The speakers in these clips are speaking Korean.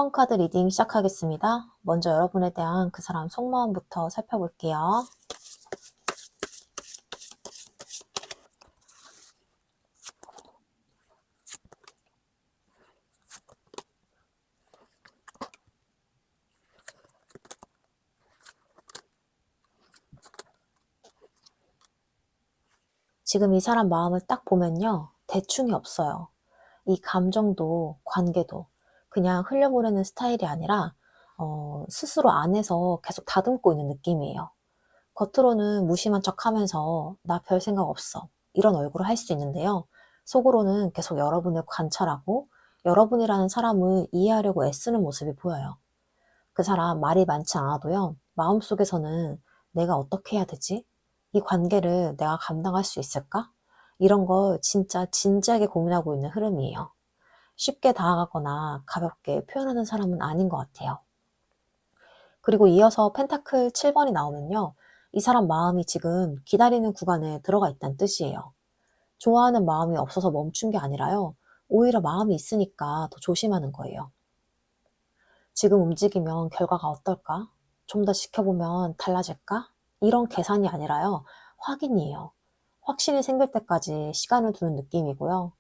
7번 카드 리딩 시작하겠습니다. 먼저 여러분에 대한 그 사람 속마음부터 살펴볼게요. 지금 이 사람 마음을 딱 보면요. 대충이 없어요. 이 감정도 관계도 그냥 흘려보내는 스타일이 아니라 스스로 안에서 계속 다듬고 있는 느낌이에요. 겉으로는 무심한 척하면서 나 별 생각 없어 이런 얼굴을 할 수 있는데요. 속으로는 계속 여러분을 관찰하고 여러분이라는 사람을 이해하려고 애쓰는 모습이 보여요. 그 사람 말이 많지 않아도요. 마음속에서는 내가 어떻게 해야 되지? 이 관계를 내가 감당할 수 있을까? 이런 걸 진짜 진지하게 고민하고 있는 흐름이에요. 쉽게 다가가거나 가볍게 표현하는 사람은 아닌 것 같아요. 그리고 이어서 펜타클 7번이 나오면요. 이 사람 마음이 지금 기다리는 구간에 들어가 있다는 뜻이에요. 좋아하는 마음이 없어서 멈춘 게 아니라요. 오히려 마음이 있으니까 더 조심하는 거예요. 지금 움직이면 결과가 어떨까? 좀 더 지켜보면 달라질까? 이런 계산이 아니라요. 확인이에요. 확신이 생길 때까지 시간을 두는 느낌이고요.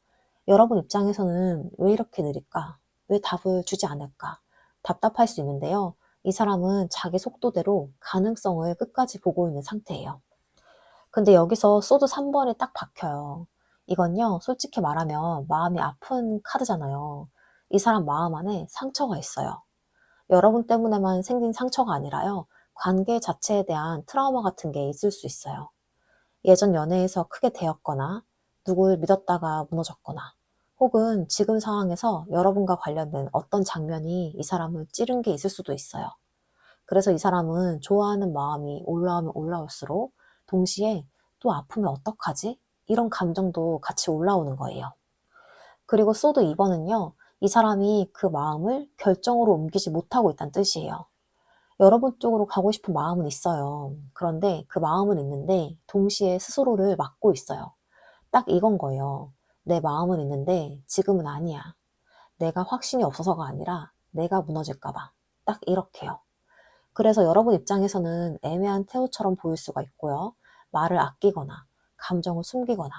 여러분 입장에서는 왜 이렇게 느릴까? 왜 답을 주지 않을까? 답답할 수 있는데요. 이 사람은 자기 속도대로 가능성을 끝까지 보고 있는 상태예요. 근데 여기서 소드 3번이 딱 박혀요. 이건요, 솔직히 말하면 마음이 아픈 카드잖아요. 이 사람 마음 안에 상처가 있어요. 여러분 때문에만 생긴 상처가 아니라요. 관계 자체에 대한 트라우마 같은 게 있을 수 있어요. 예전 연애에서 크게 대었거나 누굴 믿었다가 무너졌거나 혹은 지금 상황에서 여러분과 관련된 어떤 장면이 이 사람을 찌른 게 있을 수도 있어요. 그래서 이 사람은 좋아하는 마음이 올라오면 올라올수록 동시에 또 아프면 어떡하지? 이런 감정도 같이 올라오는 거예요. 그리고 소드 2번은요. 이 사람이 그 마음을 결정으로 옮기지 못하고 있다는 뜻이에요. 여러분 쪽으로 가고 싶은 마음은 있어요. 그런데 그 마음은 있는데 동시에 스스로를 막고 있어요. 딱 이건 거예요. 내 마음은 있는데 지금은 아니야. 내가 확신이 없어서가 아니라 내가 무너질까 봐. 딱 이렇게요. 그래서 여러분 입장에서는 애매한 태도처럼 보일 수가 있고요. 말을 아끼거나 감정을 숨기거나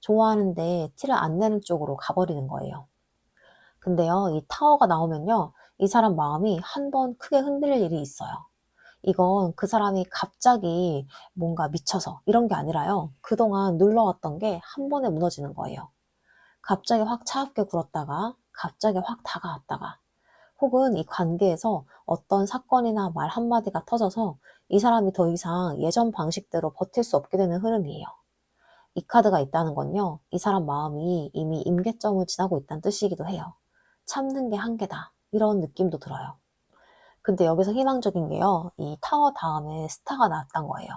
좋아하는데 티를 안 내는 쪽으로 가버리는 거예요. 근데요, 이 타워가 나오면요, 이 사람 마음이 한 번 크게 흔들릴 일이 있어요. 이건 그 사람이 갑자기 뭔가 미쳐서 이런 게 아니라요. 그동안 눌러왔던 게 한 번에 무너지는 거예요. 갑자기 확 차갑게 굴었다가 갑자기 확 다가왔다가 혹은 이 관계에서 어떤 사건이나 말 한마디가 터져서 이 사람이 더 이상 예전 방식대로 버틸 수 없게 되는 흐름이에요. 이 카드가 있다는 건요. 이 사람 마음이 이미 임계점을 지나고 있다는 뜻이기도 해요. 참는 게 한계다. 이런 느낌도 들어요. 근데 여기서 희망적인 게요. 이 타워 다음에 스타가 나왔단 거예요.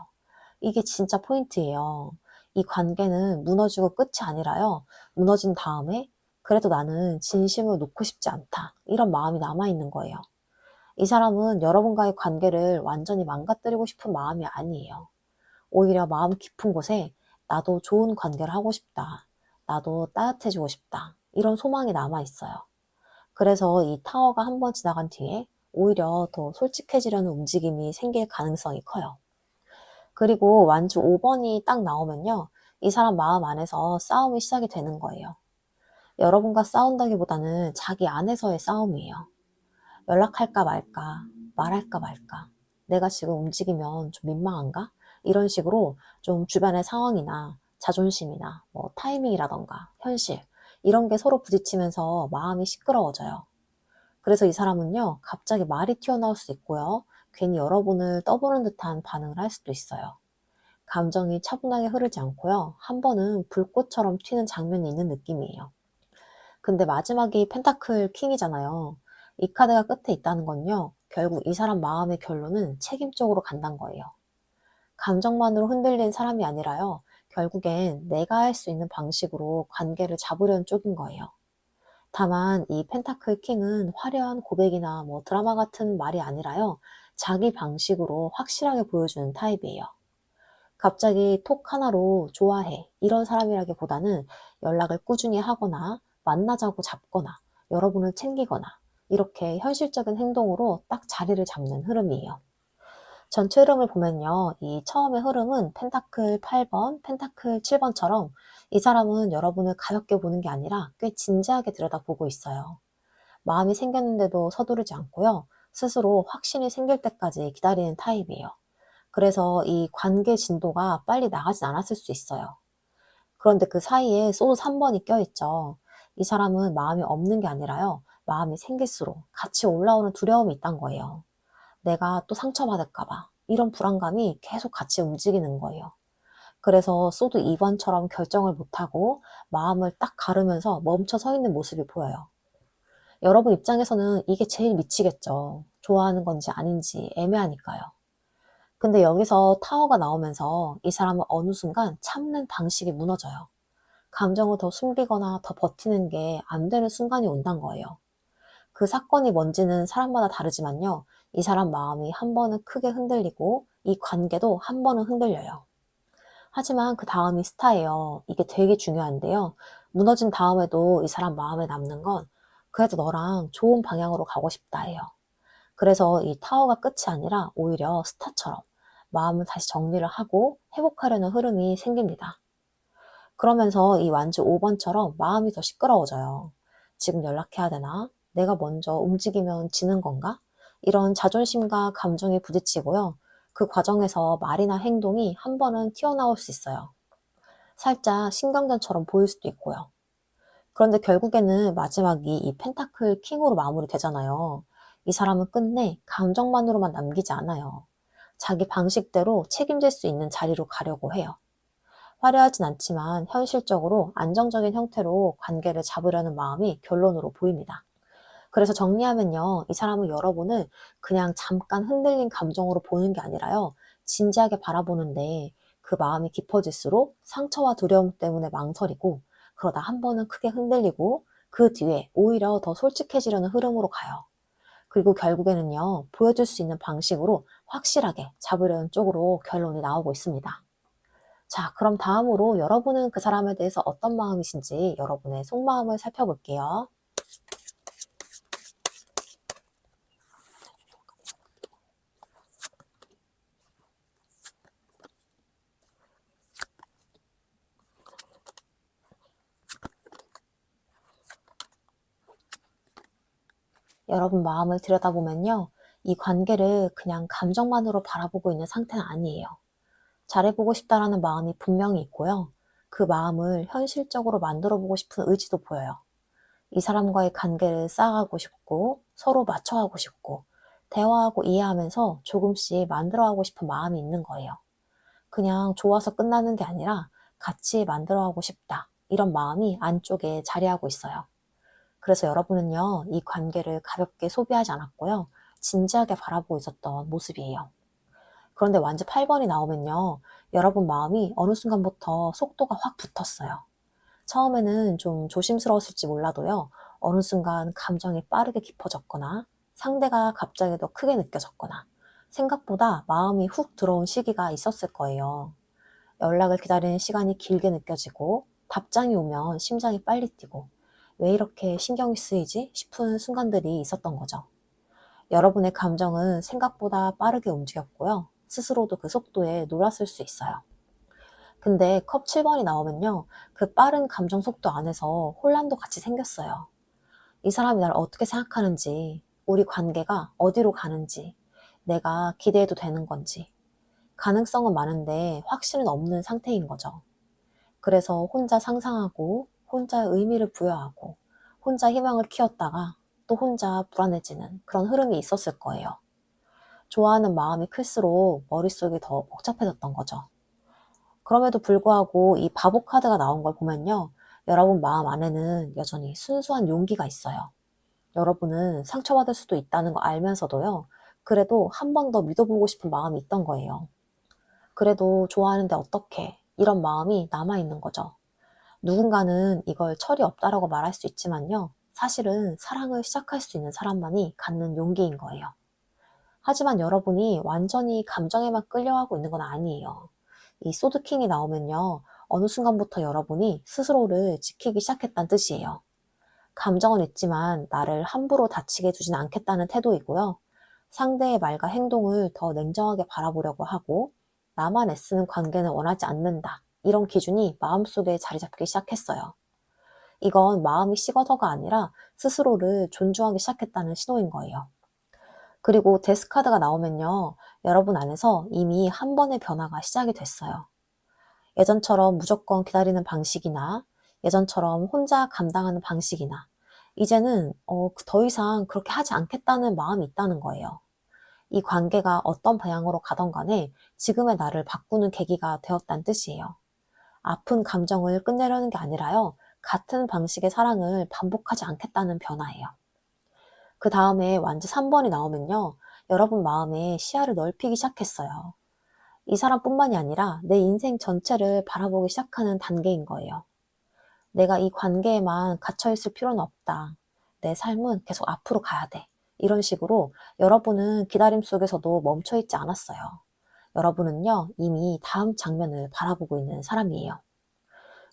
이게 진짜 포인트예요. 이 관계는 무너지고 끝이 아니라요. 무너진 다음에 그래도 나는 진심을 놓고 싶지 않다. 이런 마음이 남아있는 거예요. 이 사람은 여러분과의 관계를 완전히 망가뜨리고 싶은 마음이 아니에요. 오히려 마음 깊은 곳에 나도 좋은 관계를 하고 싶다. 나도 따뜻해지고 싶다. 이런 소망이 남아있어요. 그래서 이 타워가 한번 지나간 뒤에 오히려 더 솔직해지려는 움직임이 생길 가능성이 커요. 그리고 완주 5번이 딱 나오면요. 이 사람 마음 안에서 싸움이 시작이 되는 거예요. 여러분과 싸운다기보다는 자기 안에서의 싸움이에요. 연락할까 말까, 말할까 말까, 내가 지금 움직이면 좀 민망한가? 이런 식으로 좀 주변의 상황이나 자존심이나 뭐 타이밍이라던가 현실 이런 게 서로 부딪히면서 마음이 시끄러워져요. 그래서 이 사람은요, 갑자기 말이 튀어나올 수 있고요. 괜히 여러분을 떠보는 듯한 반응을 할 수도 있어요. 감정이 차분하게 흐르지 않고요. 한 번은 불꽃처럼 튀는 장면이 있는 느낌이에요. 근데 마지막이 펜타클 킹이잖아요. 이 카드가 끝에 있다는 건요. 결국 이 사람 마음의 결론은 책임 쪽으로 간다는 거예요. 감정만으로 흔들린 사람이 아니라요. 결국엔 내가 할 수 있는 방식으로 관계를 잡으려는 쪽인 거예요. 다만 이 펜타클 킹은 화려한 고백이나 뭐 드라마 같은 말이 아니라요. 자기 방식으로 확실하게 보여주는 타입이에요. 갑자기 톡 하나로 좋아해 이런 사람이라기보다는 연락을 꾸준히 하거나 만나자고 잡거나 여러분을 챙기거나 이렇게 현실적인 행동으로 딱 자리를 잡는 흐름이에요. 전체 흐름을 보면요. 이 처음의 흐름은 펜타클 8번, 펜타클 7번처럼 이 사람은 여러분을 가볍게 보는 게 아니라 꽤 진지하게 들여다보고 있어요. 마음이 생겼는데도 서두르지 않고요. 스스로 확신이 생길 때까지 기다리는 타입이에요. 그래서 이 관계 진도가 빨리 나가진 않았을 수 있어요. 그런데 그 사이에 소드 3번이 껴있죠. 이 사람은 마음이 없는 게 아니라요. 마음이 생길수록 같이 올라오는 두려움이 있단 거예요. 내가 또 상처받을까봐. 이런 불안감이 계속 같이 움직이는 거예요. 그래서 소드 2번처럼 결정을 못하고 마음을 딱 가르면서 멈춰 서 있는 모습이 보여요. 여러분 입장에서는 이게 제일 미치겠죠. 좋아하는 건지 아닌지 애매하니까요. 근데 여기서 타워가 나오면서 이 사람은 어느 순간 참는 방식이 무너져요. 감정을 더 숨기거나 더 버티는 게 안 되는 순간이 온단 거예요. 그 사건이 뭔지는 사람마다 다르지만요. 이 사람 마음이 한 번은 크게 흔들리고 이 관계도 한 번은 흔들려요. 하지만 그 다음이 스타예요. 이게 되게 중요한데요. 무너진 다음에도 이 사람 마음에 남는 건 그래도 너랑 좋은 방향으로 가고 싶다예요. 그래서 이 타워가 끝이 아니라 오히려 스타처럼 마음을 다시 정리를 하고 회복하려는 흐름이 생깁니다. 그러면서 이 완주 5번처럼 마음이 더 시끄러워져요. 지금 연락해야 되나? 내가 먼저 움직이면 지는 건가? 이런 자존심과 감정이 부딪히고요. 그 과정에서 말이나 행동이 한 번은 튀어나올 수 있어요. 살짝 신경전처럼 보일 수도 있고요. 그런데 결국에는 마지막이 이 펜타클 킹으로 마무리되잖아요. 이 사람은 끝내 감정만으로만 남기지 않아요. 자기 방식대로 책임질 수 있는 자리로 가려고 해요. 화려하진 않지만 현실적으로 안정적인 형태로 관계를 잡으려는 마음이 결론으로 보입니다. 그래서 정리하면요. 이 사람은 여러분을 그냥 잠깐 흔들린 감정으로 보는 게 아니라요. 진지하게 바라보는데 그 마음이 깊어질수록 상처와 두려움 때문에 망설이고 그러다 한 번은 크게 흔들리고 그 뒤에 오히려 더 솔직해지려는 흐름으로 가요. 그리고 결국에는요. 보여줄 수 있는 방식으로 확실하게 잡으려는 쪽으로 결론이 나오고 있습니다. 자, 그럼 다음으로 여러분은 그 사람에 대해서 어떤 마음이신지 여러분의 속마음을 살펴볼게요. 여러분 마음을 들여다보면요. 이 관계를 그냥 감정만으로 바라보고 있는 상태는 아니에요. 잘해보고 싶다라는 마음이 분명히 있고요. 그 마음을 현실적으로 만들어보고 싶은 의지도 보여요. 이 사람과의 관계를 쌓아가고 싶고 서로 맞춰가고 싶고 대화하고 이해하면서 조금씩 만들어가고 싶은 마음이 있는 거예요. 그냥 좋아서 끝나는 게 아니라 같이 만들어가고 싶다. 이런 마음이 안쪽에 자리하고 있어요. 그래서 여러분은요, 이 관계를 가볍게 소비하지 않았고요. 진지하게 바라보고 있었던 모습이에요. 그런데 완주 8번이 나오면요. 여러분 마음이 어느 순간부터 속도가 확 붙었어요. 처음에는 좀 조심스러웠을지 몰라도요. 어느 순간 감정이 빠르게 깊어졌거나 상대가 갑자기 더 크게 느껴졌거나 생각보다 마음이 훅 들어온 시기가 있었을 거예요. 연락을 기다리는 시간이 길게 느껴지고 답장이 오면 심장이 빨리 뛰고 왜 이렇게 신경이 쓰이지 싶은 순간들이 있었던 거죠. 여러분의 감정은 생각보다 빠르게 움직였고요. 스스로도 그 속도에 놀랐을 수 있어요. 근데 컵 7번이 나오면요. 그 빠른 감정 속도 안에서 혼란도 같이 생겼어요. 이 사람이 나를 어떻게 생각하는지, 우리 관계가 어디로 가는지, 내가 기대해도 되는 건지, 가능성은 많은데 확신은 없는 상태인 거죠. 그래서 혼자 상상하고, 혼자 의미를 부여하고, 혼자 희망을 키웠다가 또 혼자 불안해지는 그런 흐름이 있었을 거예요. 좋아하는 마음이 클수록 머릿속이 더 복잡해졌던 거죠. 그럼에도 불구하고 이 바보 카드가 나온 걸 보면요. 여러분 마음 안에는 여전히 순수한 용기가 있어요. 여러분은 상처받을 수도 있다는 거 알면서도요. 그래도 한 번 더 믿어보고 싶은 마음이 있던 거예요. 그래도 좋아하는데 어떡해. 이런 마음이 남아있는 거죠. 누군가는 이걸 철이 없다라고 말할 수 있지만요. 사실은 사랑을 시작할 수 있는 사람만이 갖는 용기인 거예요. 하지만 여러분이 완전히 감정에만 끌려가고 있는 건 아니에요. 이 소드킹이 나오면요. 어느 순간부터 여러분이 스스로를 지키기 시작했다는 뜻이에요. 감정은 있지만 나를 함부로 다치게 두진 않겠다는 태도이고요. 상대의 말과 행동을 더 냉정하게 바라보려고 하고 나만 애쓰는 관계는 원하지 않는다. 이런 기준이 마음속에 자리 잡기 시작했어요. 이건 마음이 식어서가 아니라 스스로를 존중하기 시작했다는 신호인 거예요. 그리고 데스카드가 나오면요, 여러분 안에서 이미 한 번의 변화가 시작이 됐어요. 예전처럼 무조건 기다리는 방식이나 예전처럼 혼자 감당하는 방식이나 이제는 더 이상 그렇게 하지 않겠다는 마음이 있다는 거예요. 이 관계가 어떤 방향으로 가던 간에 지금의 나를 바꾸는 계기가 되었다는 뜻이에요. 아픈 감정을 끝내려는 게 아니라요, 같은 방식의 사랑을 반복하지 않겠다는 변화예요. 그 다음에 완즈 3번이 나오면요, 여러분 마음의 시야를 넓히기 시작했어요. 이 사람뿐만이 아니라 내 인생 전체를 바라보기 시작하는 단계인 거예요. 내가 이 관계에만 갇혀있을 필요는 없다. 내 삶은 계속 앞으로 가야 돼. 이런 식으로 여러분은 기다림 속에서도 멈춰있지 않았어요. 여러분은요, 이미 다음 장면을 바라보고 있는 사람이에요.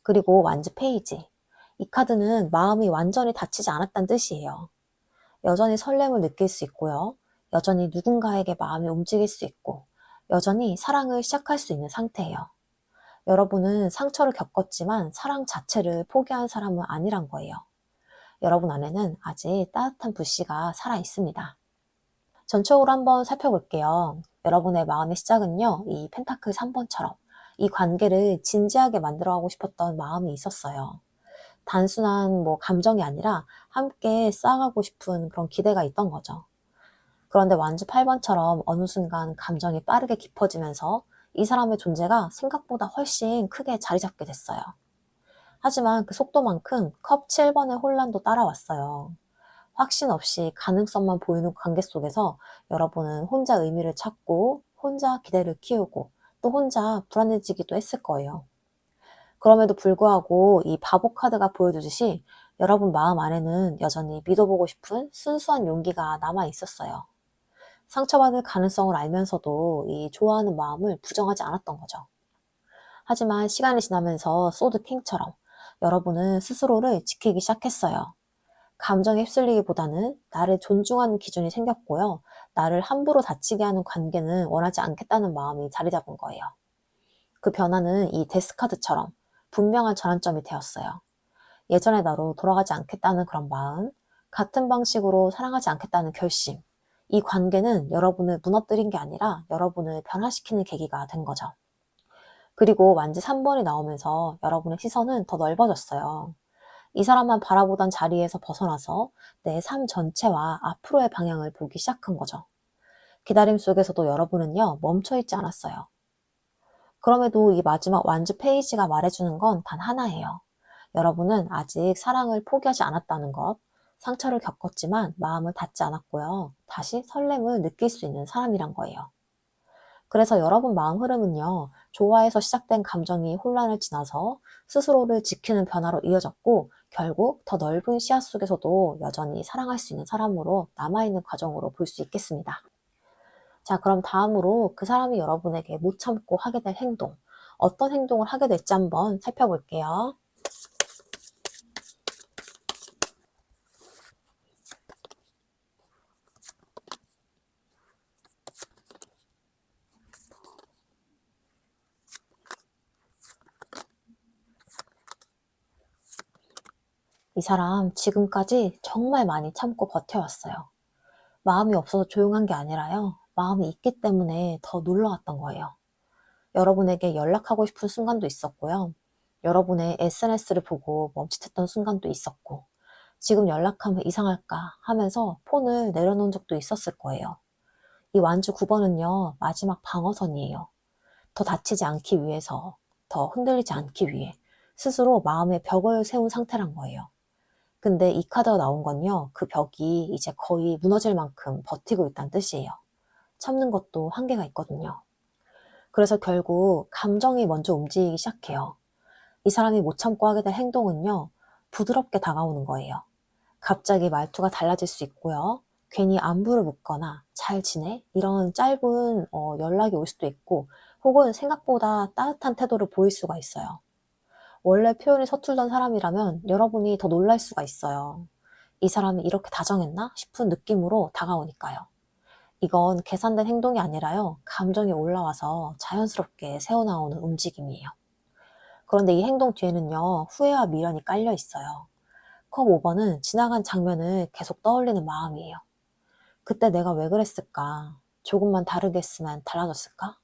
그리고 완즈 페이지. 이 카드는 마음이 완전히 닫히지 않았다는 뜻이에요. 여전히 설렘을 느낄 수 있고요. 여전히 누군가에게 마음이 움직일 수 있고, 여전히 사랑을 시작할 수 있는 상태예요. 여러분은 상처를 겪었지만 사랑 자체를 포기한 사람은 아니란 거예요. 여러분 안에는 아직 따뜻한 불씨가 살아 있습니다. 전적으로 한번 살펴볼게요. 여러분의 마음의 시작은요, 이 펜타클 3번처럼 이 관계를 진지하게 만들어가고 싶었던 마음이 있었어요. 단순한 감정이 아니라 함께 쌓아가고 싶은 그런 기대가 있던 거죠. 그런데 완주 8번처럼 어느 순간 감정이 빠르게 깊어지면서 이 사람의 존재가 생각보다 훨씬 크게 자리 잡게 됐어요. 하지만 그 속도만큼 컵 7번의 혼란도 따라왔어요. 확신 없이 가능성만 보이는 관계 속에서 여러분은 혼자 의미를 찾고 혼자 기대를 키우고 또 혼자 불안해지기도 했을 거예요. 그럼에도 불구하고 이 바보 카드가 보여주듯이 여러분 마음 안에는 여전히 믿어보고 싶은 순수한 용기가 남아 있었어요. 상처받을 가능성을 알면서도 이 좋아하는 마음을 부정하지 않았던 거죠. 하지만 시간이 지나면서 소드 킹처럼 여러분은 스스로를 지키기 시작했어요. 감정에 휩쓸리기보다는 나를 존중하는 기준이 생겼고요. 나를 함부로 다치게 하는 관계는 원하지 않겠다는 마음이 자리 잡은 거예요. 그 변화는 이 데스카드처럼 분명한 전환점이 되었어요. 예전의 나로 돌아가지 않겠다는 그런 마음, 같은 방식으로 사랑하지 않겠다는 결심, 이 관계는 여러분을 무너뜨린 게 아니라 여러분을 변화시키는 계기가 된 거죠. 그리고 완지 3번이 나오면서 여러분의 시선은 더 넓어졌어요. 이 사람만 바라보던 자리에서 벗어나서 내 삶 전체와 앞으로의 방향을 보기 시작한 거죠. 기다림 속에서도 여러분은요, 멈춰있지 않았어요. 그럼에도 이 마지막 완주 페이지가 말해주는 건 단 하나예요. 여러분은 아직 사랑을 포기하지 않았다는 것, 상처를 겪었지만 마음을 닫지 않았고요. 다시 설렘을 느낄 수 있는 사람이란 거예요. 그래서 여러분 마음 흐름은요, 좋아해서 시작된 감정이 혼란을 지나서 스스로를 지키는 변화로 이어졌고, 결국 더 넓은 시야 속에서도 여전히 사랑할 수 있는 사람으로 남아있는 과정으로 볼 수 있겠습니다. 자, 그럼 다음으로 그 사람이 여러분에게 못 참고 하게 될 행동, 어떤 행동을 하게 될지 한번 살펴볼게요. 이 사람 지금까지 정말 많이 참고 버텨왔어요. 마음이 없어서 조용한 게 아니라요. 마음이 있기 때문에 더 놀라웠던 거예요. 여러분에게 연락하고 싶은 순간도 있었고요. 여러분의 SNS를 보고 멈칫했던 순간도 있었고, 지금 연락하면 이상할까 하면서 폰을 내려놓은 적도 있었을 거예요. 이 완주 9번은요, 마지막 방어선이에요. 더 다치지 않기 위해서, 더 흔들리지 않기 위해 스스로 마음의 벽을 세운 상태란 거예요. 근데 이 카드가 나온 건요, 그 벽이 이제 거의 무너질 만큼 버티고 있다는 뜻이에요. 참는 것도 한계가 있거든요. 그래서 결국 감정이 먼저 움직이기 시작해요. 이 사람이 못 참고 하게 될 행동은요, 부드럽게 다가오는 거예요. 갑자기 말투가 달라질 수 있고요. 괜히 안부를 묻거나 잘 지내? 이런 짧은 연락이 올 수도 있고, 혹은 생각보다 따뜻한 태도를 보일 수가 있어요. 원래 표현이 서툴던 사람이라면 여러분이 더 놀랄 수가 있어요. 이 사람이 이렇게 다정했나 싶은 느낌으로 다가오니까요. 이건 계산된 행동이 아니라요, 감정이 올라와서 자연스럽게 새어나오는 움직임이에요. 그런데 이 행동 뒤에는요, 후회와 미련이 깔려 있어요. 컵 5번은 지나간 장면을 계속 떠올리는 마음이에요. 그때 내가 왜 그랬을까? 조금만 다르게 했으면 달라졌을까?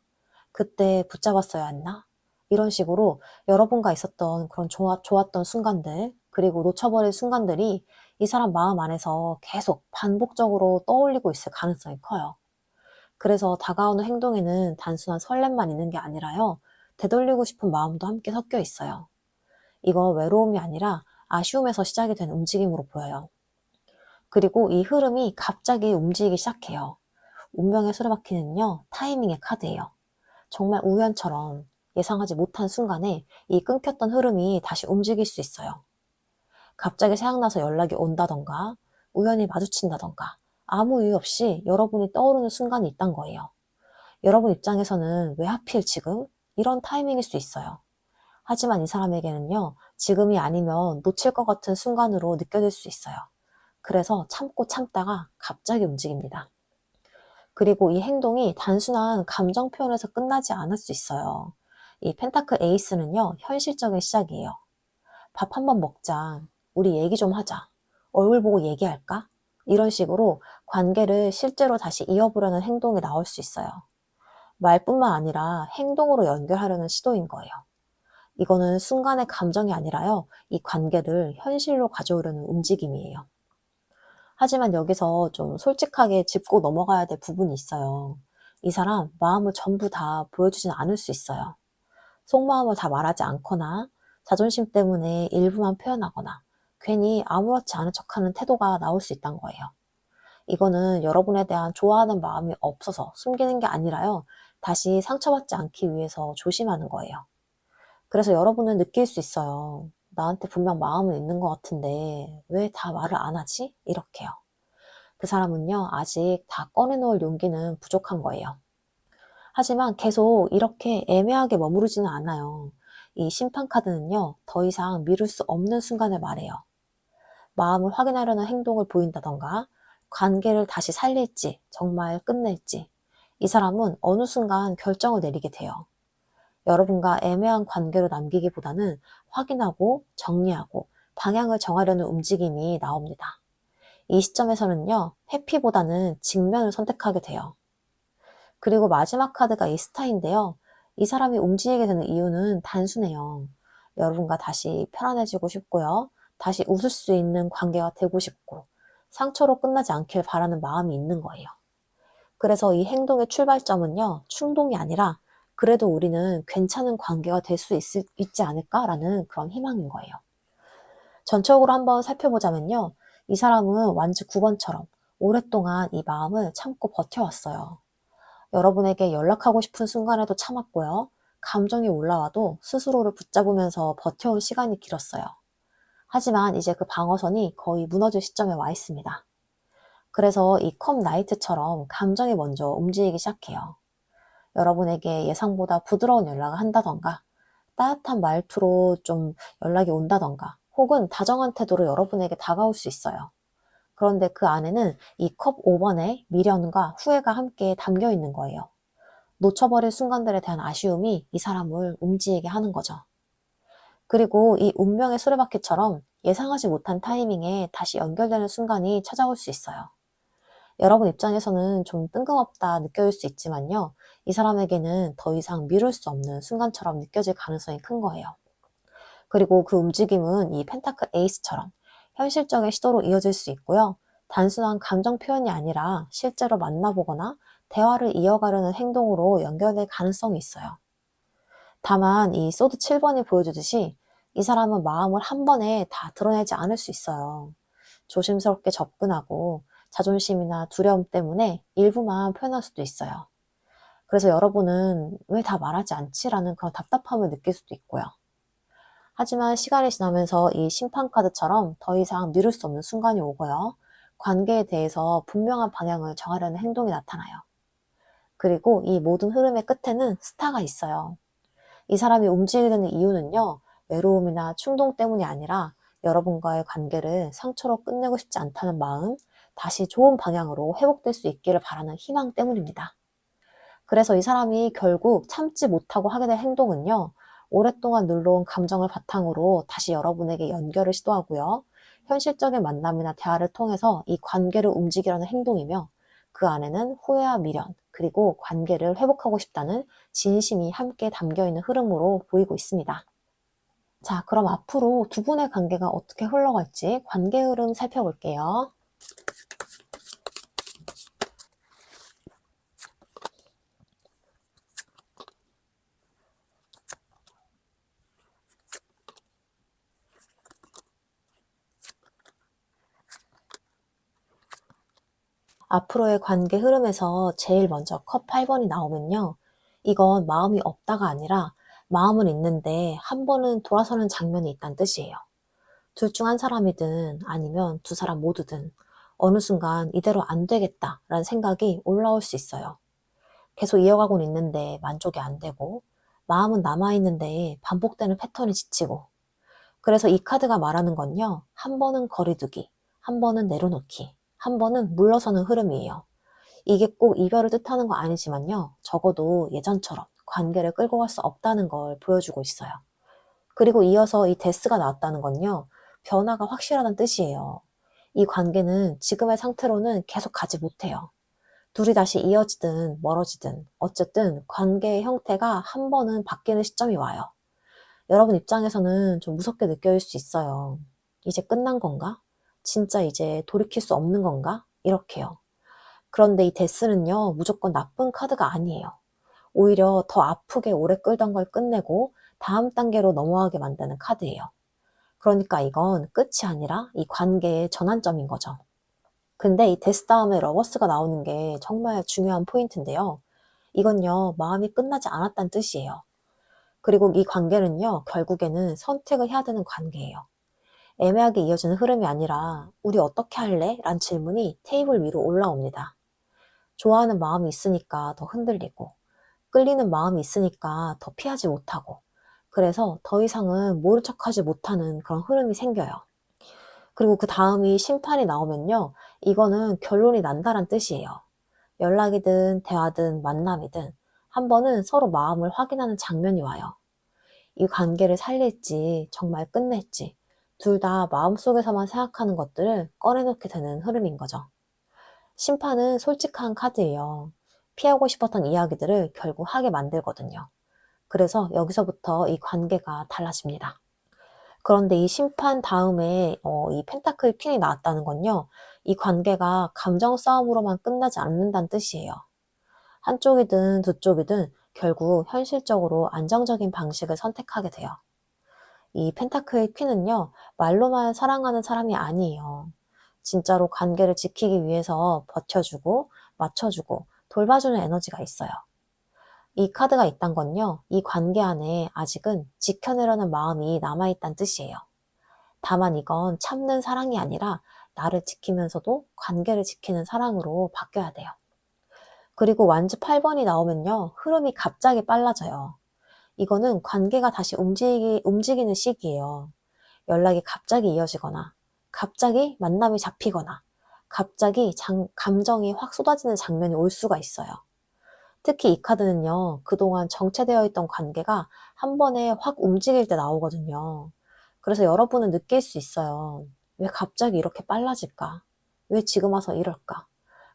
그때 붙잡았어야 했나? 이런 식으로 여러분과 있었던 그런 좋았던 순간들, 그리고 놓쳐버릴 순간들이 이 사람 마음 안에서 계속 반복적으로 떠올리고 있을 가능성이 커요. 그래서 다가오는 행동에는 단순한 설렘만 있는 게 아니라요, 되돌리고 싶은 마음도 함께 섞여 있어요. 이거 외로움이 아니라 아쉬움에서 시작이 된 움직임으로 보여요. 그리고 이 흐름이 갑자기 움직이기 시작해요. 운명의 수레바퀴는요, 타이밍의 카드예요. 정말 우연처럼 예상하지 못한 순간에 이 끊겼던 흐름이 다시 움직일 수 있어요. 갑자기 생각나서 연락이 온다던가, 우연히 마주친다던가, 아무 이유 없이 여러분이 떠오르는 순간이 있단 거예요. 여러분 입장에서는 왜 하필 지금? 이런 타이밍일 수 있어요. 하지만 이 사람에게는요, 지금이 아니면 놓칠 것 같은 순간으로 느껴질 수 있어요. 그래서 참고 참다가 갑자기 움직입니다. 그리고 이 행동이 단순한 감정 표현에서 끝나지 않을 수 있어요. 이 펜타클 에이스는요, 현실적인 시작이에요. 밥 한번 먹자. 우리 얘기 좀 하자. 얼굴 보고 얘기할까? 이런 식으로 관계를 실제로 다시 이어보려는 행동이 나올 수 있어요. 말뿐만 아니라 행동으로 연결하려는 시도인 거예요. 이거는 순간의 감정이 아니라요, 이 관계를 현실로 가져오려는 움직임이에요. 하지만 여기서 좀 솔직하게 짚고 넘어가야 될 부분이 있어요. 이 사람 마음을 전부 다 보여주진 않을 수 있어요. 속마음을 다 말하지 않거나, 자존심 때문에 일부만 표현하거나, 괜히 아무렇지 않은 척하는 태도가 나올 수 있다는 거예요. 이거는 여러분에 대한 좋아하는 마음이 없어서 숨기는 게 아니라요, 다시 상처받지 않기 위해서 조심하는 거예요. 그래서 여러분은 느낄 수 있어요. 나한테 분명 마음은 있는 것 같은데 왜 다 말을 안 하지? 이렇게요. 그 사람은요, 아직 다 꺼내놓을 용기는 부족한 거예요. 하지만 계속 이렇게 애매하게 머무르지는 않아요. 이 심판카드는요, 더 이상 미룰 수 없는 순간을 말해요. 마음을 확인하려는 행동을 보인다던가, 관계를 다시 살릴지, 정말 끝낼지, 이 사람은 어느 순간 결정을 내리게 돼요. 여러분과 애매한 관계로 남기기보다는 확인하고 정리하고 방향을 정하려는 움직임이 나옵니다. 이 시점에서는요, 회피보다는 직면을 선택하게 돼요. 그리고 마지막 카드가 이 스타인데요. 이 사람이 움직이게 되는 이유는 단순해요. 여러분과 다시 편안해지고 싶고요. 다시 웃을 수 있는 관계가 되고 싶고, 상처로 끝나지 않길 바라는 마음이 있는 거예요. 그래서 이 행동의 출발점은요, 충동이 아니라 그래도 우리는 괜찮은 관계가 될 수 있지 않을까라는 그런 희망인 거예요. 전적으로 한번 살펴보자면요, 이 사람은 완즈 9번처럼 오랫동안 이 마음을 참고 버텨왔어요. 여러분에게 연락하고 싶은 순간에도 참았고요. 감정이 올라와도 스스로를 붙잡으면서 버텨온 시간이 길었어요. 하지만 이제 그 방어선이 거의 무너질 시점에 와 있습니다. 그래서 이 컵 나이트처럼 감정이 먼저 움직이기 시작해요. 여러분에게 예상보다 부드러운 연락을 한다던가, 따뜻한 말투로 좀 연락이 온다던가, 혹은 다정한 태도로 여러분에게 다가올 수 있어요. 그런데 그 안에는 이 컵 5번의 미련과 후회가 함께 담겨 있는 거예요. 놓쳐버린 순간들에 대한 아쉬움이 이 사람을 움직이게 하는 거죠. 그리고 이 운명의 수레바퀴처럼 예상하지 못한 타이밍에 다시 연결되는 순간이 찾아올 수 있어요. 여러분 입장에서는 좀 뜬금없다 느껴질 수 있지만요, 이 사람에게는 더 이상 미룰 수 없는 순간처럼 느껴질 가능성이 큰 거예요. 그리고 그 움직임은 이 펜타클 에이스처럼 현실적인 시도로 이어질 수 있고요. 단순한 감정 표현이 아니라 실제로 만나보거나 대화를 이어가려는 행동으로 연결될 가능성이 있어요. 다만 이 소드 7번이 보여주듯이 이 사람은 마음을 한 번에 다 드러내지 않을 수 있어요. 조심스럽게 접근하고 자존심이나 두려움 때문에 일부만 표현할 수도 있어요. 그래서 여러분은 왜 다 말하지 않지라는 그런 답답함을 느낄 수도 있고요. 하지만 시간이 지나면서 이 심판카드처럼 더 이상 미룰 수 없는 순간이 오고요. 관계에 대해서 분명한 방향을 정하려는 행동이 나타나요. 그리고 이 모든 흐름의 끝에는 스타가 있어요. 이 사람이 움직이게 되는 이유는요, 외로움이나 충동 때문이 아니라 여러분과의 관계를 상처로 끝내고 싶지 않다는 마음, 다시 좋은 방향으로 회복될 수 있기를 바라는 희망 때문입니다. 그래서 이 사람이 결국 참지 못하고 하게 될 행동은요, 오랫동안 눌러온 감정을 바탕으로 다시 여러분에게 연결을 시도하고요, 현실적인 만남이나 대화를 통해서 이 관계를 움직이려는 행동이며, 그 안에는 후회와 미련, 그리고 관계를 회복하고 싶다는 진심이 함께 담겨 있는 흐름으로 보이고 있습니다. 자, 그럼 앞으로 두 분의 관계가 어떻게 흘러갈지 관계 흐름 살펴볼게요. 앞으로의 관계 흐름에서 제일 먼저 컵 8번이 나오면요, 이건 마음이 없다가 아니라 마음은 있는데 한 번은 돌아서는 장면이 있다는 뜻이에요. 둘 중 한 사람이든 아니면 두 사람 모두든 어느 순간 이대로 안 되겠다라는 생각이 올라올 수 있어요. 계속 이어가고는 있는데 만족이 안 되고, 마음은 남아있는데 반복되는 패턴이 지치고, 그래서 이 카드가 말하는 건요, 한 번은 거리두기, 한 번은 내려놓기, 한 번은 물러서는 흐름이에요. 이게 꼭 이별을 뜻하는 거 아니지만요, 적어도 예전처럼 관계를 끌고 갈 수 없다는 걸 보여주고 있어요. 그리고 이어서 이 데스가 나왔다는 건요, 변화가 확실하다는 뜻이에요. 이 관계는 지금의 상태로는 계속 가지 못해요. 둘이 다시 이어지든 멀어지든 어쨌든 관계의 형태가 한 번은 바뀌는 시점이 와요. 여러분 입장에서는 좀 무섭게 느껴질 수 있어요. 이제 끝난 건가? 진짜 이제 돌이킬 수 없는 건가? 이렇게요. 그런데 이 데스는요, 무조건 나쁜 카드가 아니에요. 오히려 더 아프게 오래 끌던 걸 끝내고 다음 단계로 넘어가게 만드는 카드예요. 그러니까 이건 끝이 아니라 이 관계의 전환점인 거죠. 근데 이 데스 다음에 러버스가 나오는 게 정말 중요한 포인트인데요. 이건요, 마음이 끝나지 않았다는 뜻이에요. 그리고 이 관계는요, 결국에는 선택을 해야 되는 관계예요. 애매하게 이어지는 흐름이 아니라 우리 어떻게 할래? 란 질문이 테이블 위로 올라옵니다. 좋아하는 마음이 있으니까 더 흔들리고, 끌리는 마음이 있으니까 더 피하지 못하고, 그래서 더 이상은 모른 척하지 못하는 그런 흐름이 생겨요. 그리고 그 다음이 심판이 나오면요, 이거는 결론이 난다란 뜻이에요. 연락이든 대화든 만남이든 한 번은 서로 마음을 확인하는 장면이 와요. 이 관계를 살릴지 정말 끝낼지 둘 다 마음속에서만 생각하는 것들을 꺼내놓게 되는 흐름인 거죠. 심판은 솔직한 카드예요. 피하고 싶었던 이야기들을 결국 하게 만들거든요. 그래서 여기서부터 이 관계가 달라집니다. 그런데 이 심판 다음에 이 펜타클 퀸이 나왔다는 건요, 이 관계가 감정 싸움으로만 끝나지 않는다는 뜻이에요. 한쪽이든 두 쪽이든 결국 현실적으로 안정적인 방식을 선택하게 돼요. 이 펜타클 퀸은요, 말로만 사랑하는 사람이 아니에요. 진짜로 관계를 지키기 위해서 버텨주고, 맞춰주고, 돌봐주는 에너지가 있어요. 이 카드가 있단 건요, 이 관계 안에 아직은 지켜내려는 마음이 남아있다는 뜻이에요. 다만 이건 참는 사랑이 아니라 나를 지키면서도 관계를 지키는 사랑으로 바뀌어야 돼요. 그리고 완즈 8번이 나오면요, 흐름이 갑자기 빨라져요. 이거는 관계가 다시 움직이는 시기예요. 연락이 갑자기 이어지거나, 갑자기 만남이 잡히거나, 갑자기 감정이 확 쏟아지는 장면이 올 수가 있어요. 특히 이 카드는요, 그동안 정체되어 있던 관계가 한 번에 확 움직일 때 나오거든요. 그래서 여러분은 느낄 수 있어요. 왜 갑자기 이렇게 빨라질까? 왜 지금 와서 이럴까?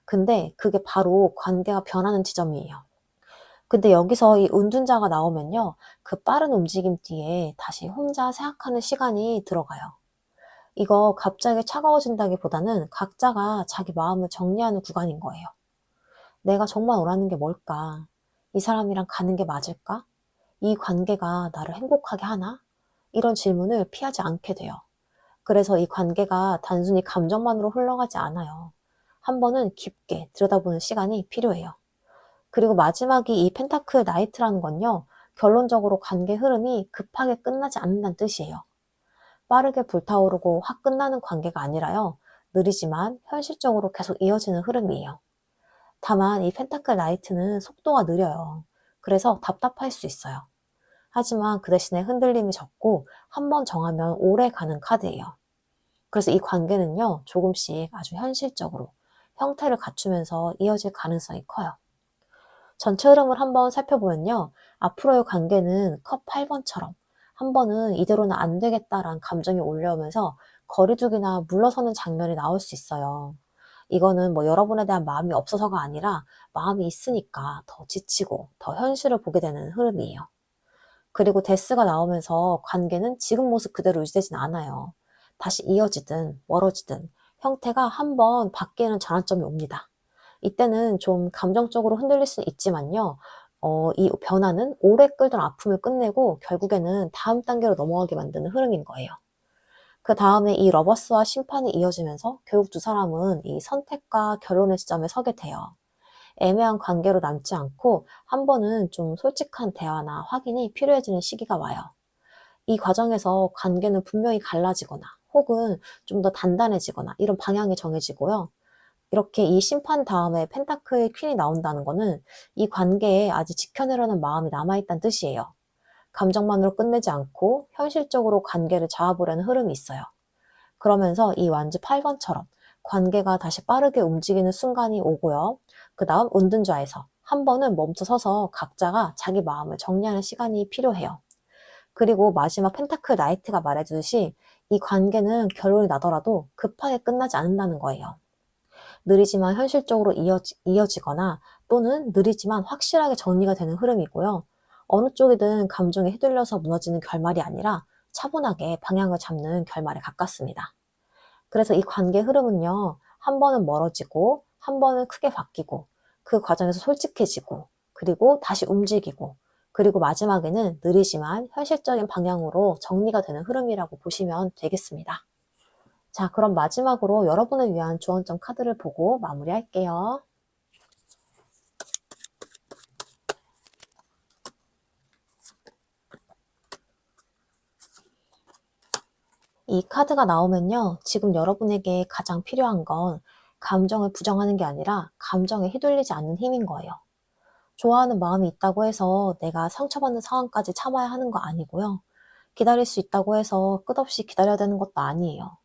근데 그게 바로 관계가 변하는 지점이에요. 근데 여기서 이 운둔자가 나오면요, 그 빠른 움직임 뒤에 다시 혼자 생각하는 시간이 들어가요. 이거 갑자기 차가워진다기보다는 각자가 자기 마음을 정리하는 구간인 거예요. 내가 정말 원하는 게 뭘까? 이 사람이랑 가는 게 맞을까? 이 관계가 나를 행복하게 하나? 이런 질문을 피하지 않게 돼요. 그래서 이 관계가 단순히 감정만으로 흘러가지 않아요. 한 번은 깊게 들여다보는 시간이 필요해요. 그리고 마지막이 이 펜타클 나이트라는 건요, 결론적으로 관계 흐름이 급하게 끝나지 않는다는 뜻이에요. 빠르게 불타오르고 확 끝나는 관계가 아니라요, 느리지만 현실적으로 계속 이어지는 흐름이에요. 다만 이 펜타클 나이트는 속도가 느려요. 그래서 답답할 수 있어요. 하지만 그 대신에 흔들림이 적고 한 번 정하면 오래 가는 카드예요. 그래서 이 관계는요, 조금씩 아주 현실적으로 형태를 갖추면서 이어질 가능성이 커요. 전체 흐름을 한번 살펴보면요, 앞으로의 관계는 컵 8번처럼 한 번은 이대로는 안 되겠다라는 감정이 올라오면서 거리두기나 물러서는 장면이 나올 수 있어요. 이거는 뭐 여러분에 대한 마음이 없어서가 아니라 마음이 있으니까 더 지치고 더 현실을 보게 되는 흐름이에요. 그리고 데스가 나오면서 관계는 지금 모습 그대로 유지되진 않아요. 다시 이어지든 멀어지든 형태가 한번 바뀌는 전환점이 옵니다. 이때는 좀 감정적으로 흔들릴 수는 있지만요. 이 변화는 오래 끌던 아픔을 끝내고 결국에는 다음 단계로 넘어가게 만드는 흐름인 거예요. 그다음에 이 러버스와 심판이 이어지면서 결국 두 사람은 이 선택과 결론의 지점에 서게 돼요. 애매한 관계로 남지 않고 한 번은 좀 솔직한 대화나 확인이 필요해지는 시기가 와요. 이 과정에서 관계는 분명히 갈라지거나 혹은 좀 더 단단해지거나 이런 방향이 정해지고요. 이렇게 이 심판 다음에 펜타클 퀸이 나온다는 거는 이 관계에 아직 지켜내려는 마음이 남아있다는 뜻이에요. 감정만으로 끝내지 않고 현실적으로 관계를 잡아보려는 흐름이 있어요. 그러면서 이 완즈 8번처럼 관계가 다시 빠르게 움직이는 순간이 오고요. 그 다음 은둔좌에서 한 번은 멈춰서서 각자가 자기 마음을 정리하는 시간이 필요해요. 그리고 마지막 펜타클 나이트가 말해주듯이 이 관계는 결론이 나더라도 급하게 끝나지 않는다는 거예요. 느리지만 현실적으로 이어지거나 또는 느리지만 확실하게 정리가 되는 흐름이고요. 어느 쪽이든 감정에 휘둘려서 무너지는 결말이 아니라 차분하게 방향을 잡는 결말에 가깝습니다. 그래서 이 관계 흐름은요, 한 번은 멀어지고, 한 번은 크게 바뀌고, 그 과정에서 솔직해지고, 그리고 다시 움직이고, 그리고 마지막에는 느리지만 현실적인 방향으로 정리가 되는 흐름이라고 보시면 되겠습니다. 자, 그럼 마지막으로 여러분을 위한 주원점 카드를 보고 마무리할게요. 이 카드가 나오면요, 지금 여러분에게 가장 필요한 건 감정을 부정하는 게 아니라 감정에 휘둘리지 않는 힘인 거예요. 좋아하는 마음이 있다고 해서 내가 상처받는 상황까지 참아야 하는 거 아니고요. 기다릴 수 있다고 해서 끝없이 기다려야 되는 것도 아니에요.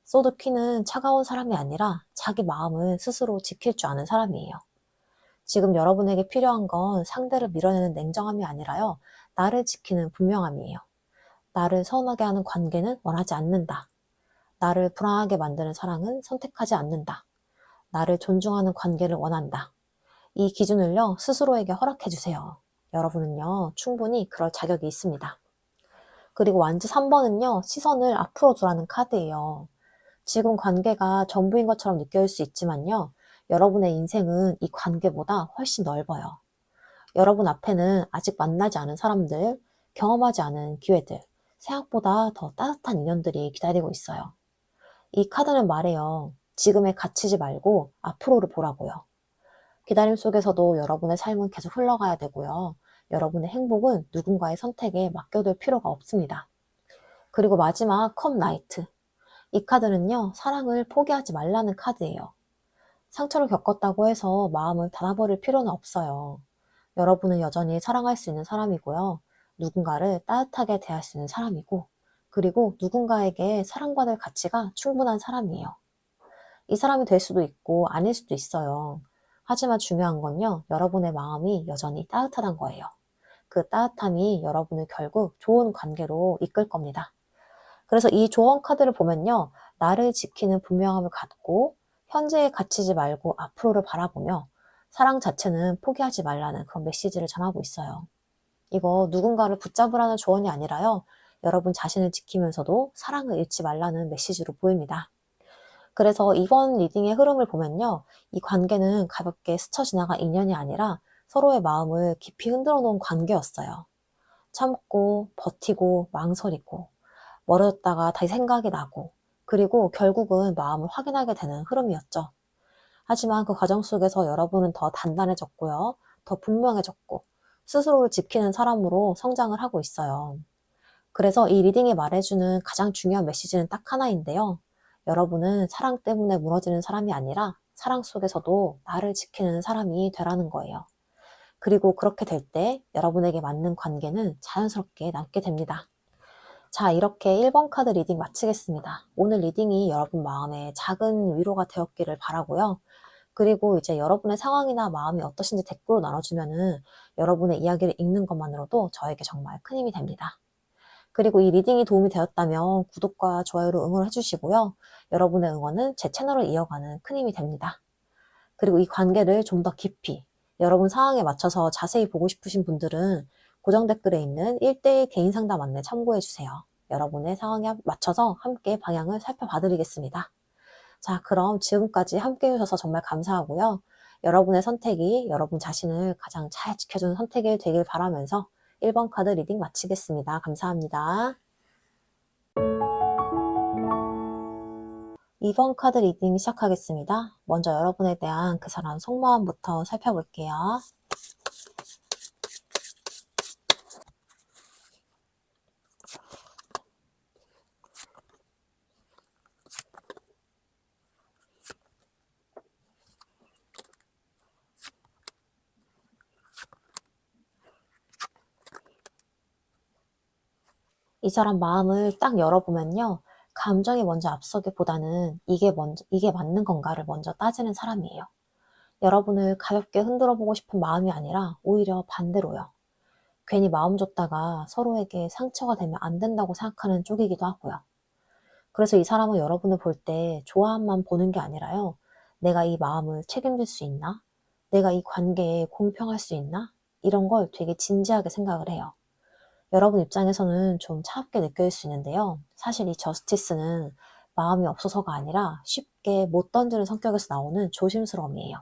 소드 퀸은 차가운 사람이 아니라 자기 마음을 스스로 지킬 줄 아는 사람이에요. 지금 여러분에게 필요한 건 상대를 밀어내는 냉정함이 아니라요. 나를 지키는 분명함이에요. 나를 서운하게 하는 관계는 원하지 않는다. 나를 불안하게 만드는 사랑은 선택하지 않는다. 나를 존중하는 관계를 원한다. 이 기준을요, 스스로에게 허락해 주세요. 여러분은요, 충분히 그럴 자격이 있습니다. 그리고 완즈 3번은요, 시선을 앞으로 두라는 카드예요. 지금 관계가 전부인 것처럼 느껴질 수 있지만요, 여러분의 인생은 이 관계보다 훨씬 넓어요. 여러분 앞에는 아직 만나지 않은 사람들, 경험하지 않은 기회들, 생각보다 더 따뜻한 인연들이 기다리고 있어요. 이 카드는 말해요. 지금에 갇히지 말고 앞으로를 보라고요. 기다림 속에서도 여러분의 삶은 계속 흘러가야 되고요. 여러분의 행복은 누군가의 선택에 맡겨둘 필요가 없습니다. 그리고 마지막 컵 나이트. 이 카드는요, 사랑을 포기하지 말라는 카드예요. 상처를 겪었다고 해서 마음을 닫아버릴 필요는 없어요. 여러분은 여전히 사랑할 수 있는 사람이고요. 누군가를 따뜻하게 대할 수 있는 사람이고, 그리고 누군가에게 사랑받을 가치가 충분한 사람이에요. 이 사람이 될 수도 있고 아닐 수도 있어요. 하지만 중요한 건요, 여러분의 마음이 여전히 따뜻하단 거예요. 그 따뜻함이 여러분을 결국 좋은 관계로 이끌 겁니다. 그래서 이 조언 카드를 보면요, 나를 지키는 분명함을 갖고 현재에 갇히지 말고 앞으로를 바라보며 사랑 자체는 포기하지 말라는 그런 메시지를 전하고 있어요. 이거 누군가를 붙잡으라는 조언이 아니라요, 여러분 자신을 지키면서도 사랑을 잃지 말라는 메시지로 보입니다. 그래서 이번 리딩의 흐름을 보면요, 이 관계는 가볍게 스쳐 지나간 인연이 아니라 서로의 마음을 깊이 흔들어 놓은 관계였어요. 참고, 버티고, 망설이고, 멀어졌다가 다시 생각이 나고, 그리고 결국은 마음을 확인하게 되는 흐름이었죠. 하지만 그 과정 속에서 여러분은 더 단단해졌고요, 더 분명해졌고, 스스로를 지키는 사람으로 성장을 하고 있어요. 그래서 이 리딩이 말해주는 가장 중요한 메시지는 딱 하나인데요. 여러분은 사랑 때문에 무너지는 사람이 아니라 사랑 속에서도 나를 지키는 사람이 되라는 거예요. 그리고 그렇게 될 때 여러분에게 맞는 관계는 자연스럽게 남게 됩니다. 자, 이렇게 1번 카드 리딩 마치겠습니다. 오늘 리딩이 여러분 마음에 작은 위로가 되었기를 바라고요. 그리고 이제 여러분의 상황이나 마음이 어떠신지 댓글로 나눠주면은 여러분의 이야기를 읽는 것만으로도 저에게 정말 큰 힘이 됩니다. 그리고 이 리딩이 도움이 되었다면 구독과 좋아요로 응원해 주시고요. 여러분의 응원은 제 채널을 이어가는 큰 힘이 됩니다. 그리고 이 관계를 좀 더 깊이 여러분 상황에 맞춰서 자세히 보고 싶으신 분들은 고정 댓글에 있는 1대1 개인 상담 안내 참고해 주세요. 여러분의 상황에 맞춰서 함께 방향을 살펴봐 드리겠습니다. 자, 그럼 지금까지 함께 해주셔서 정말 감사하고요. 여러분의 선택이 여러분 자신을 가장 잘 지켜주는 선택이 되길 바라면서 1번 카드 리딩 마치겠습니다. 감사합니다. 2번 카드 리딩 시작하겠습니다. 먼저 여러분에 대한 그 사람 속마음부터 살펴볼게요. 이 사람 마음을 딱 열어보면요. 감정이 먼저 앞서기보다는 이게 맞는 건가를 먼저 따지는 사람이에요. 여러분을 가볍게 흔들어 보고 싶은 마음이 아니라 오히려 반대로요. 괜히 마음 줬다가 서로에게 상처가 되면 안 된다고 생각하는 쪽이기도 하고요. 그래서 이 사람은 여러분을 볼 때 좋아함만 보는 게 아니라요. 내가 이 마음을 책임질 수 있나? 내가 이 관계에 공평할 수 있나? 이런 걸 되게 진지하게 생각을 해요. 여러분 입장에서는 좀 차갑게 느껴질 수 있는데요. 사실 이 저스티스는 마음이 없어서가 아니라 쉽게 못 던지는 성격에서 나오는 조심스러움이에요.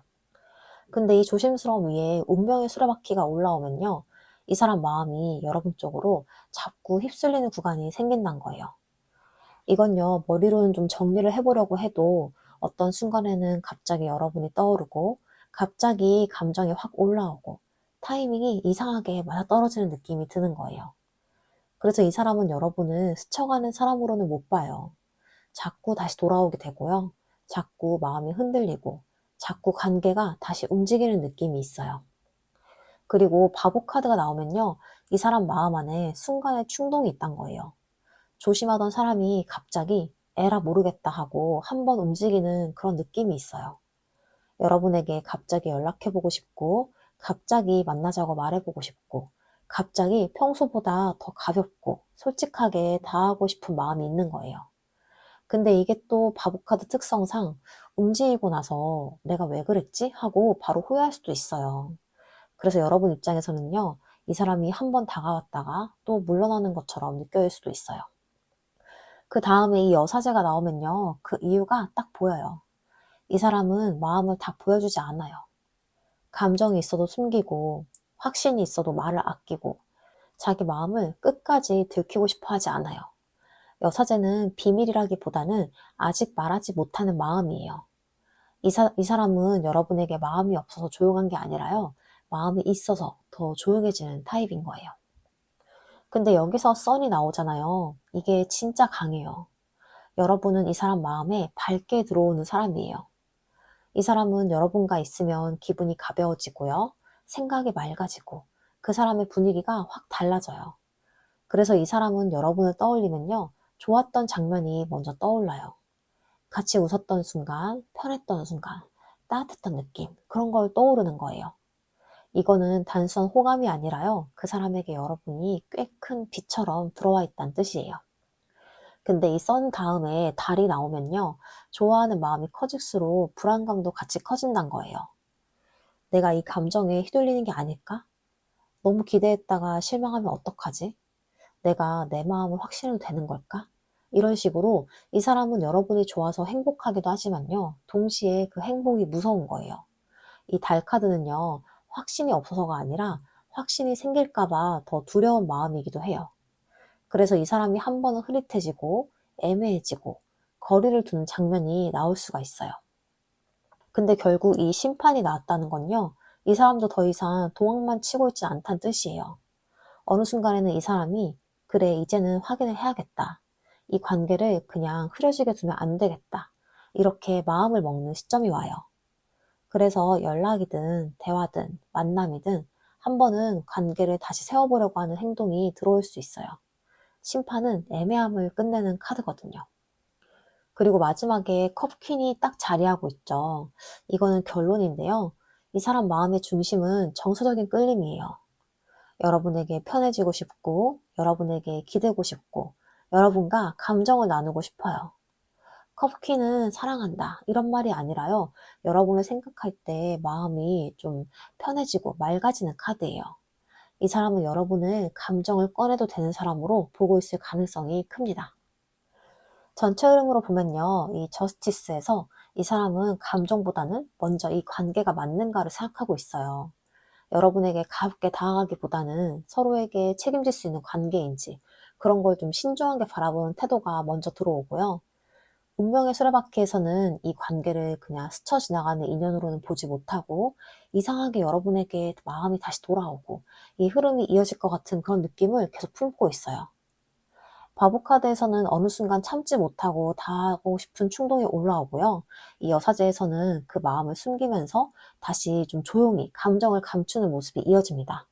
근데 이 조심스러움 위에 운명의 수레바퀴가 올라오면요. 이 사람 마음이 여러분 쪽으로 자꾸 휩쓸리는 구간이 생긴다는 거예요. 이건요, 머리로는 좀 정리를 해보려고 해도 어떤 순간에는 갑자기 여러분이 떠오르고 갑자기 감정이 확 올라오고 타이밍이 이상하게 맞아떨어지는 느낌이 드는 거예요. 그래서 이 사람은 여러분을 스쳐가는 사람으로는 못 봐요. 자꾸 다시 돌아오게 되고요. 자꾸 마음이 흔들리고 자꾸 관계가 다시 움직이는 느낌이 있어요. 그리고 바보 카드가 나오면요. 이 사람 마음 안에 순간의 충동이 있단 거예요. 조심하던 사람이 갑자기 에라 모르겠다 하고 한번 움직이는 그런 느낌이 있어요. 여러분에게 갑자기 연락해보고 싶고, 갑자기 만나자고 말해보고 싶고, 갑자기 평소보다 더 가볍고 솔직하게 다하고 싶은 마음이 있는 거예요. 근데 이게 또 바보카드 특성상 움직이고 나서 내가 왜 그랬지? 하고 바로 후회할 수도 있어요. 그래서 여러분 입장에서는요, 이 사람이 한번 다가왔다가 또 물러나는 것처럼 느껴질 수도 있어요. 그 다음에 이 여사제가 나오면요, 그 이유가 딱 보여요. 이 사람은 마음을 다 보여주지 않아요. 감정이 있어도 숨기고, 확신이 있어도 말을 아끼고, 자기 마음을 끝까지 들키고 싶어 하지 않아요. 여사제는 비밀이라기보다는 아직 말하지 못하는 마음이에요. 이 사람은 여러분에게 마음이 없어서 조용한 게 아니라요. 마음이 있어서 더 조용해지는 타입인 거예요. 근데 여기서 썬이 나오잖아요. 이게 진짜 강해요. 여러분은 이 사람 마음에 밝게 들어오는 사람이에요. 이 사람은 여러분과 있으면 기분이 가벼워지고요. 생각이 맑아지고 그 사람의 분위기가 확 달라져요. 그래서 이 사람은 여러분을 떠올리면요. 좋았던 장면이 먼저 떠올라요. 같이 웃었던 순간, 편했던 순간, 따뜻한 느낌, 그런 걸 떠오르는 거예요. 이거는 단순한 호감이 아니라요. 그 사람에게 여러분이 꽤 큰 빛처럼 들어와 있다는 뜻이에요. 근데 이 선 다음에 달이 나오면요. 좋아하는 마음이 커질수록 불안감도 같이 커진다는 거예요. 내가 이 감정에 휘둘리는 게 아닐까? 너무 기대했다가 실망하면 어떡하지? 내가 내 마음을 확신해도 되는 걸까? 이런 식으로 이 사람은 여러분이 좋아서 행복하기도 하지만요. 동시에 그 행복이 무서운 거예요. 이 달 카드는요. 확신이 없어서가 아니라 확신이 생길까봐 더 두려운 마음이기도 해요. 그래서 이 사람이 한 번은 흐릿해지고 애매해지고 거리를 두는 장면이 나올 수가 있어요. 근데 결국 이 심판이 나왔다는 건요. 이 사람도 더 이상 도망만 치고 있지 않다는 뜻이에요. 어느 순간에는 이 사람이 그래 이제는 확인을 해야겠다. 이 관계를 그냥 흐려지게 두면 안 되겠다. 이렇게 마음을 먹는 시점이 와요. 그래서 연락이든 대화든 만남이든 한 번은 관계를 다시 세워보려고 하는 행동이 들어올 수 있어요. 심판은 애매함을 끝내는 카드거든요. 그리고 마지막에 컵퀸이 딱 자리하고 있죠. 이거는 결론인데요. 이 사람 마음의 중심은 정서적인 끌림이에요. 여러분에게 편해지고 싶고, 여러분에게 기대고 싶고, 여러분과 감정을 나누고 싶어요. 컵퀸은 사랑한다 이런 말이 아니라요. 여러분을 생각할 때 마음이 좀 편해지고 맑아지는 카드예요. 이 사람은 여러분을 감정을 꺼내도 되는 사람으로 보고 있을 가능성이 큽니다. 전체 흐름으로 보면요. 이 저스티스에서 이 사람은 감정보다는 먼저 이 관계가 맞는가를 생각하고 있어요. 여러분에게 가볍게 다가가기보다는 서로에게 책임질 수 있는 관계인지 그런 걸 좀 신중하게 바라보는 태도가 먼저 들어오고요. 운명의 수레바퀴에서는 이 관계를 그냥 스쳐 지나가는 인연으로는 보지 못하고 이상하게 여러분에게 마음이 다시 돌아오고 이 흐름이 이어질 것 같은 그런 느낌을 계속 품고 있어요. 바보 카드에서는 어느 순간 참지 못하고 다하고 싶은 충동이 올라오고요. 이 여사제에서는 그 마음을 숨기면서 다시 좀 조용히 감정을 감추는 모습이 이어집니다.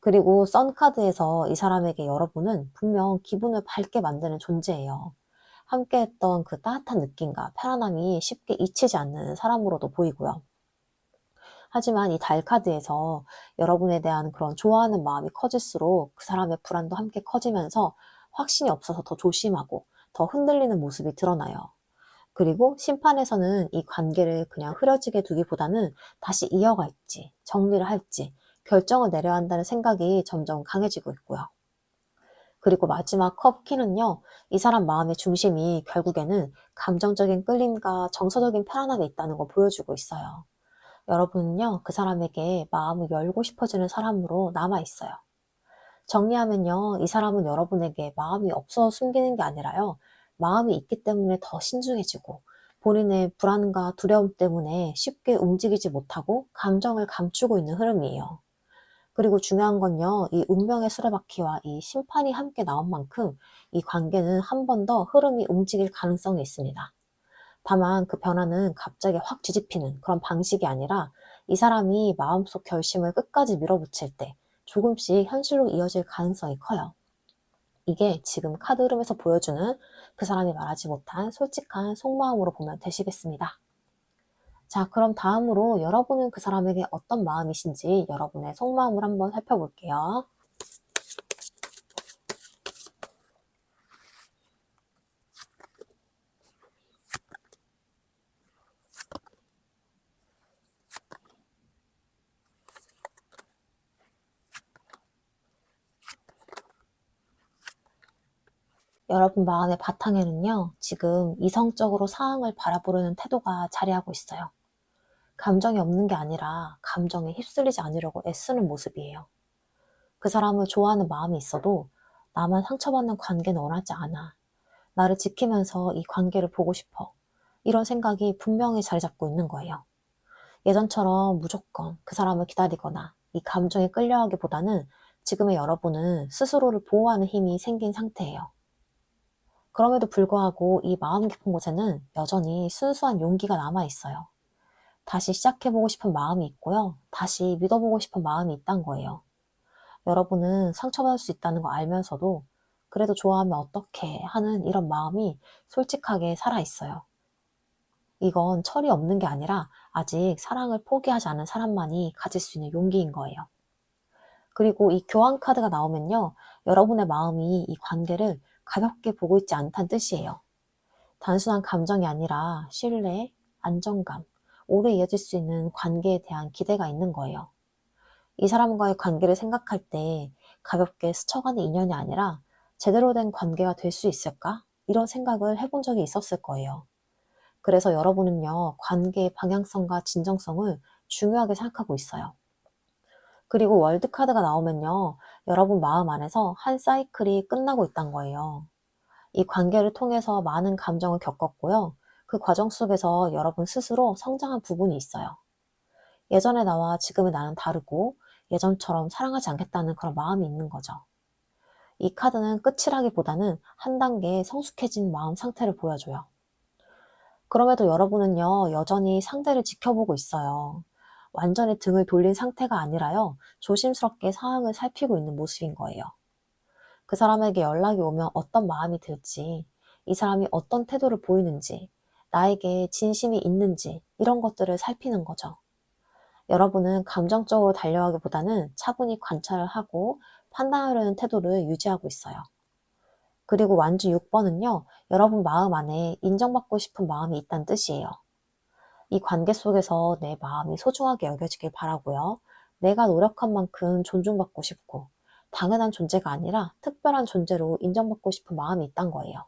그리고 선 카드에서 이 사람에게 여러분은 분명 기분을 밝게 만드는 존재예요. 함께했던 그 따뜻한 느낌과 편안함이 쉽게 잊히지 않는 사람으로도 보이고요. 하지만 이 달 카드에서 여러분에 대한 그런 좋아하는 마음이 커질수록 그 사람의 불안도 함께 커지면서 확신이 없어서 더 조심하고 더 흔들리는 모습이 드러나요. 그리고 심판에서는 이 관계를 그냥 흐려지게 두기보다는 다시 이어갈지, 정리를 할지, 결정을 내려야 한다는 생각이 점점 강해지고 있고요. 그리고 마지막 컵키는요, 이 사람 마음의 중심이 결국에는 감정적인 끌림과 정서적인 편안함이 있다는 걸 보여주고 있어요. 여러분은요, 그 사람에게 마음을 열고 싶어지는 사람으로 남아있어요. 정리하면요, 이 사람은 여러분에게 마음이 없어서 숨기는 게 아니라요, 마음이 있기 때문에 더 신중해지고, 본인의 불안과 두려움 때문에 쉽게 움직이지 못하고 감정을 감추고 있는 흐름이에요. 그리고 중요한 건요, 이 운명의 수레바퀴와 이 심판이 함께 나온 만큼 이 관계는 한 번 더 흐름이 움직일 가능성이 있습니다. 다만 그 변화는 갑자기 확 뒤집히는 그런 방식이 아니라 이 사람이 마음속 결심을 끝까지 밀어붙일 때 조금씩 현실로 이어질 가능성이 커요. 이게 지금 카드 흐름에서 보여주는 그 사람이 말하지 못한 솔직한 속마음으로 보면 되시겠습니다. 자, 그럼 다음으로 여러분은 그 사람에게 어떤 마음이신지 여러분의 속마음을 한번 살펴볼게요. 여러분 마음의 바탕에는요, 지금 이성적으로 상황을 바라보려는 태도가 자리하고 있어요. 감정이 없는 게 아니라 감정에 휩쓸리지 않으려고 애쓰는 모습이에요. 그 사람을 좋아하는 마음이 있어도 나만 상처받는 관계는 원하지 않아. 나를 지키면서 이 관계를 보고 싶어. 이런 생각이 분명히 자리 잡고 있는 거예요. 예전처럼 무조건 그 사람을 기다리거나 이 감정에 끌려하기보다는 지금의 여러분은 스스로를 보호하는 힘이 생긴 상태예요. 그럼에도 불구하고 이 마음 깊은 곳에는 여전히 순수한 용기가 남아 있어요. 다시 시작해보고 싶은 마음이 있고요. 다시 믿어보고 싶은 마음이 있단 거예요. 여러분은 상처받을 수 있다는 거 알면서도 그래도 좋아하면 어떡해 하는 이런 마음이 솔직하게 살아있어요. 이건 철이 없는 게 아니라 아직 사랑을 포기하지 않은 사람만이 가질 수 있는 용기인 거예요. 그리고 이 교환 카드가 나오면요. 여러분의 마음이 이 관계를 가볍게 보고 있지 않다는 뜻이에요. 단순한 감정이 아니라 신뢰, 안정감, 오래 이어질 수 있는 관계에 대한 기대가 있는 거예요. 이 사람과의 관계를 생각할 때 가볍게 스쳐가는 인연이 아니라 제대로 된 관계가 될 수 있을까? 이런 생각을 해본 적이 있었을 거예요. 그래서 여러분은요, 관계의 방향성과 진정성을 중요하게 생각하고 있어요. 그리고 월드카드가 나오면요, 여러분 마음 안에서 한 사이클이 끝나고 있단 거예요. 이 관계를 통해서 많은 감정을 겪었고요. 그 과정 속에서 여러분 스스로 성장한 부분이 있어요. 예전의 나와 지금의 나는 다르고 예전처럼 사랑하지 않겠다는 그런 마음이 있는 거죠. 이 카드는 끝이라기보다는 한 단계 성숙해진 마음 상태를 보여줘요. 그럼에도 여러분은요, 여전히 상대를 지켜보고 있어요. 완전히 등을 돌린 상태가 아니라요. 조심스럽게 상황을 살피고 있는 모습인 거예요. 그 사람에게 연락이 오면 어떤 마음이 들지, 이 사람이 어떤 태도를 보이는지, 나에게 진심이 있는지 이런 것들을 살피는 거죠. 여러분은 감정적으로 달려가기보다는 차분히 관찰을 하고 판단하려는 태도를 유지하고 있어요. 그리고 완주 6번은요, 여러분 마음 안에 인정받고 싶은 마음이 있다는 뜻이에요. 이 관계 속에서 내 마음이 소중하게 여겨지길 바라고요. 내가 노력한 만큼 존중받고 싶고, 당연한 존재가 아니라 특별한 존재로 인정받고 싶은 마음이 있단 거예요.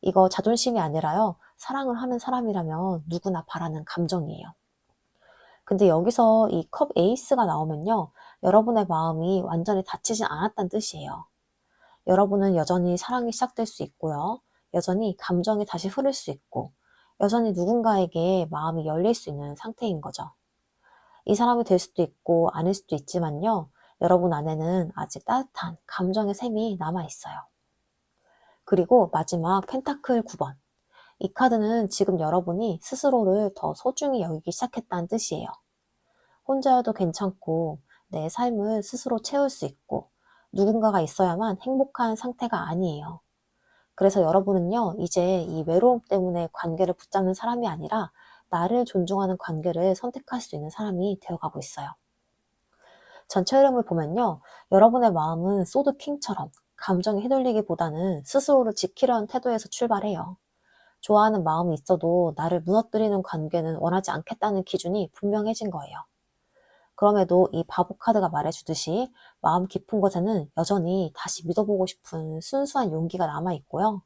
이거 자존심이 아니라요, 사랑을 하는 사람이라면 누구나 바라는 감정이에요. 근데 여기서 이 컵 에이스가 나오면요, 여러분의 마음이 완전히 닫히진 않았다는 뜻이에요. 여러분은 여전히 사랑이 시작될 수 있고요. 여전히 감정이 다시 흐를 수 있고, 여전히 누군가에게 마음이 열릴 수 있는 상태인 거죠. 이 사람이 될 수도 있고 아닐 수도 있지만요. 여러분 안에는 아직 따뜻한 감정의 샘이 남아 있어요. 그리고 마지막 펜타클 9번. 이 카드는 지금 여러분이 스스로를 더 소중히 여기기 시작했다는 뜻이에요. 혼자여도 괜찮고 내 삶을 스스로 채울 수 있고 누군가가 있어야만 행복한 상태가 아니에요. 그래서 여러분은요, 이제 이 외로움 때문에 관계를 붙잡는 사람이 아니라 나를 존중하는 관계를 선택할 수 있는 사람이 되어가고 있어요. 전체 흐름을 보면요, 여러분의 마음은 소드 킹처럼 감정에 휘둘리기보다는 스스로를 지키려는 태도에서 출발해요. 좋아하는 마음이 있어도 나를 무너뜨리는 관계는 원하지 않겠다는 기준이 분명해진 거예요. 그럼에도 이 바보 카드가 말해주듯이 마음 깊은 곳에는 여전히 다시 믿어보고 싶은 순수한 용기가 남아있고요.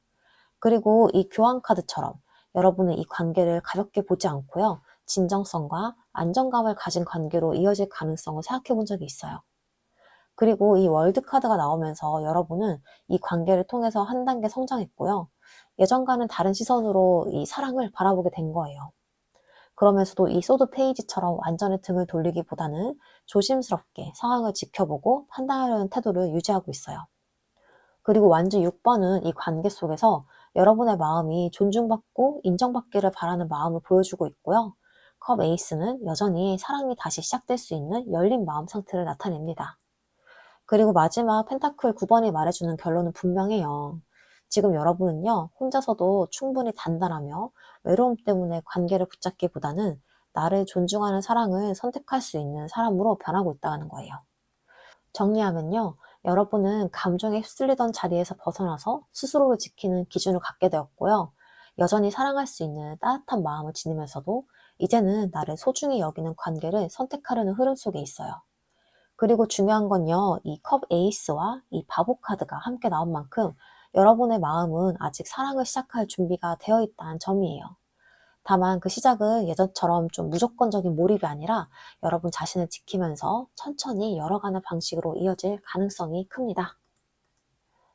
그리고 이 교환 카드처럼 여러분은 이 관계를 가볍게 보지 않고요. 진정성과 안정감을 가진 관계로 이어질 가능성을 생각해 본 적이 있어요. 그리고 이 월드 카드가 나오면서 여러분은 이 관계를 통해서 한 단계 성장했고요. 예전과는 다른 시선으로 이 사랑을 바라보게 된 거예요. 그러면서도 이 소드 페이지처럼 완전히 등을 돌리기보다는 조심스럽게 상황을 지켜보고 판단하려는 태도를 유지하고 있어요. 그리고 완주 6번은 이 관계 속에서 여러분의 마음이 존중받고 인정받기를 바라는 마음을 보여주고 있고요. 컵 에이스는 여전히 사랑이 다시 시작될 수 있는 열린 마음 상태를 나타냅니다. 그리고 마지막 펜타클 9번이 말해주는 결론은 분명해요. 지금 여러분은요, 혼자서도 충분히 단단하며 외로움 때문에 관계를 붙잡기보다는 나를 존중하는 사랑을 선택할 수 있는 사람으로 변하고 있다는 거예요. 정리하면요, 여러분은 감정에 휩쓸리던 자리에서 벗어나서 스스로를 지키는 기준을 갖게 되었고요. 여전히 사랑할 수 있는 따뜻한 마음을 지니면서도 이제는 나를 소중히 여기는 관계를 선택하려는 흐름 속에 있어요. 그리고 중요한 건요, 이 컵 에이스와 이 바보 카드가 함께 나온 만큼 여러분의 마음은 아직 사랑을 시작할 준비가 되어 있다는 점이에요. 다만 그 시작은 예전처럼 좀 무조건적인 몰입이 아니라 여러분 자신을 지키면서 천천히 열어가는 방식으로 이어질 가능성이 큽니다.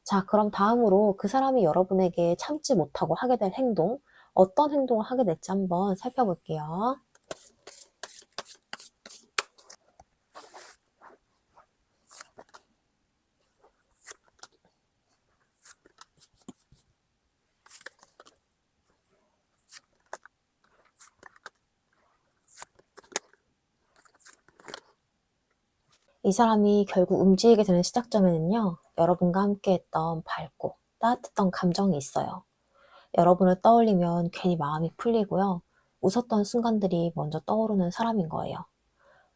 자, 그럼 다음으로 그 사람이 여러분에게 참지 못하고 하게 될 행동, 어떤 행동을 하게 될지 한번 살펴볼게요. 이 사람이 결국 움직이게 되는 시작점에는요, 여러분과 함께 했던 밝고 따뜻했던 감정이 있어요. 여러분을 떠올리면 괜히 마음이 풀리고요. 웃었던 순간들이 먼저 떠오르는 사람인 거예요.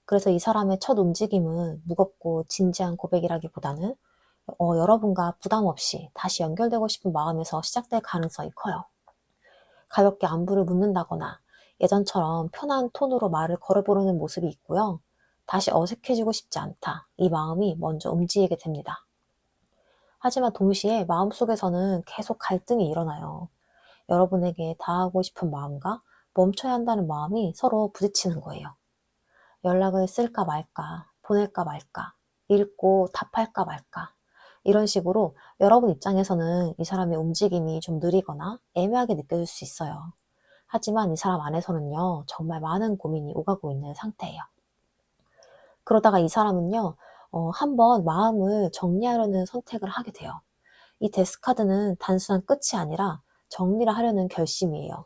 그래서 이 사람의 첫 움직임은 무겁고 진지한 고백이라기보다는 여러분과 부담 없이 다시 연결되고 싶은 마음에서 시작될 가능성이 커요. 가볍게 안부를 묻는다거나 예전처럼 편한 톤으로 말을 걸어보려는 모습이 있고요. 다시 어색해지고 싶지 않다. 이 마음이 먼저 움직이게 됩니다. 하지만 동시에 마음속에서는 계속 갈등이 일어나요. 여러분에게 다하고 싶은 마음과 멈춰야 한다는 마음이 서로 부딪히는 거예요. 연락을 쓸까 말까, 보낼까 말까, 읽고 답할까 말까. 이런 식으로 여러분 입장에서는 이 사람의 움직임이 좀 느리거나 애매하게 느껴질 수 있어요. 하지만 이 사람 안에서는요, 정말 많은 고민이 오가고 있는 상태예요. 그러다가 이 사람은요, 한번 마음을 정리하려는 선택을 하게 돼요. 이 데스카드는 단순한 끝이 아니라 정리를 하려는 결심이에요.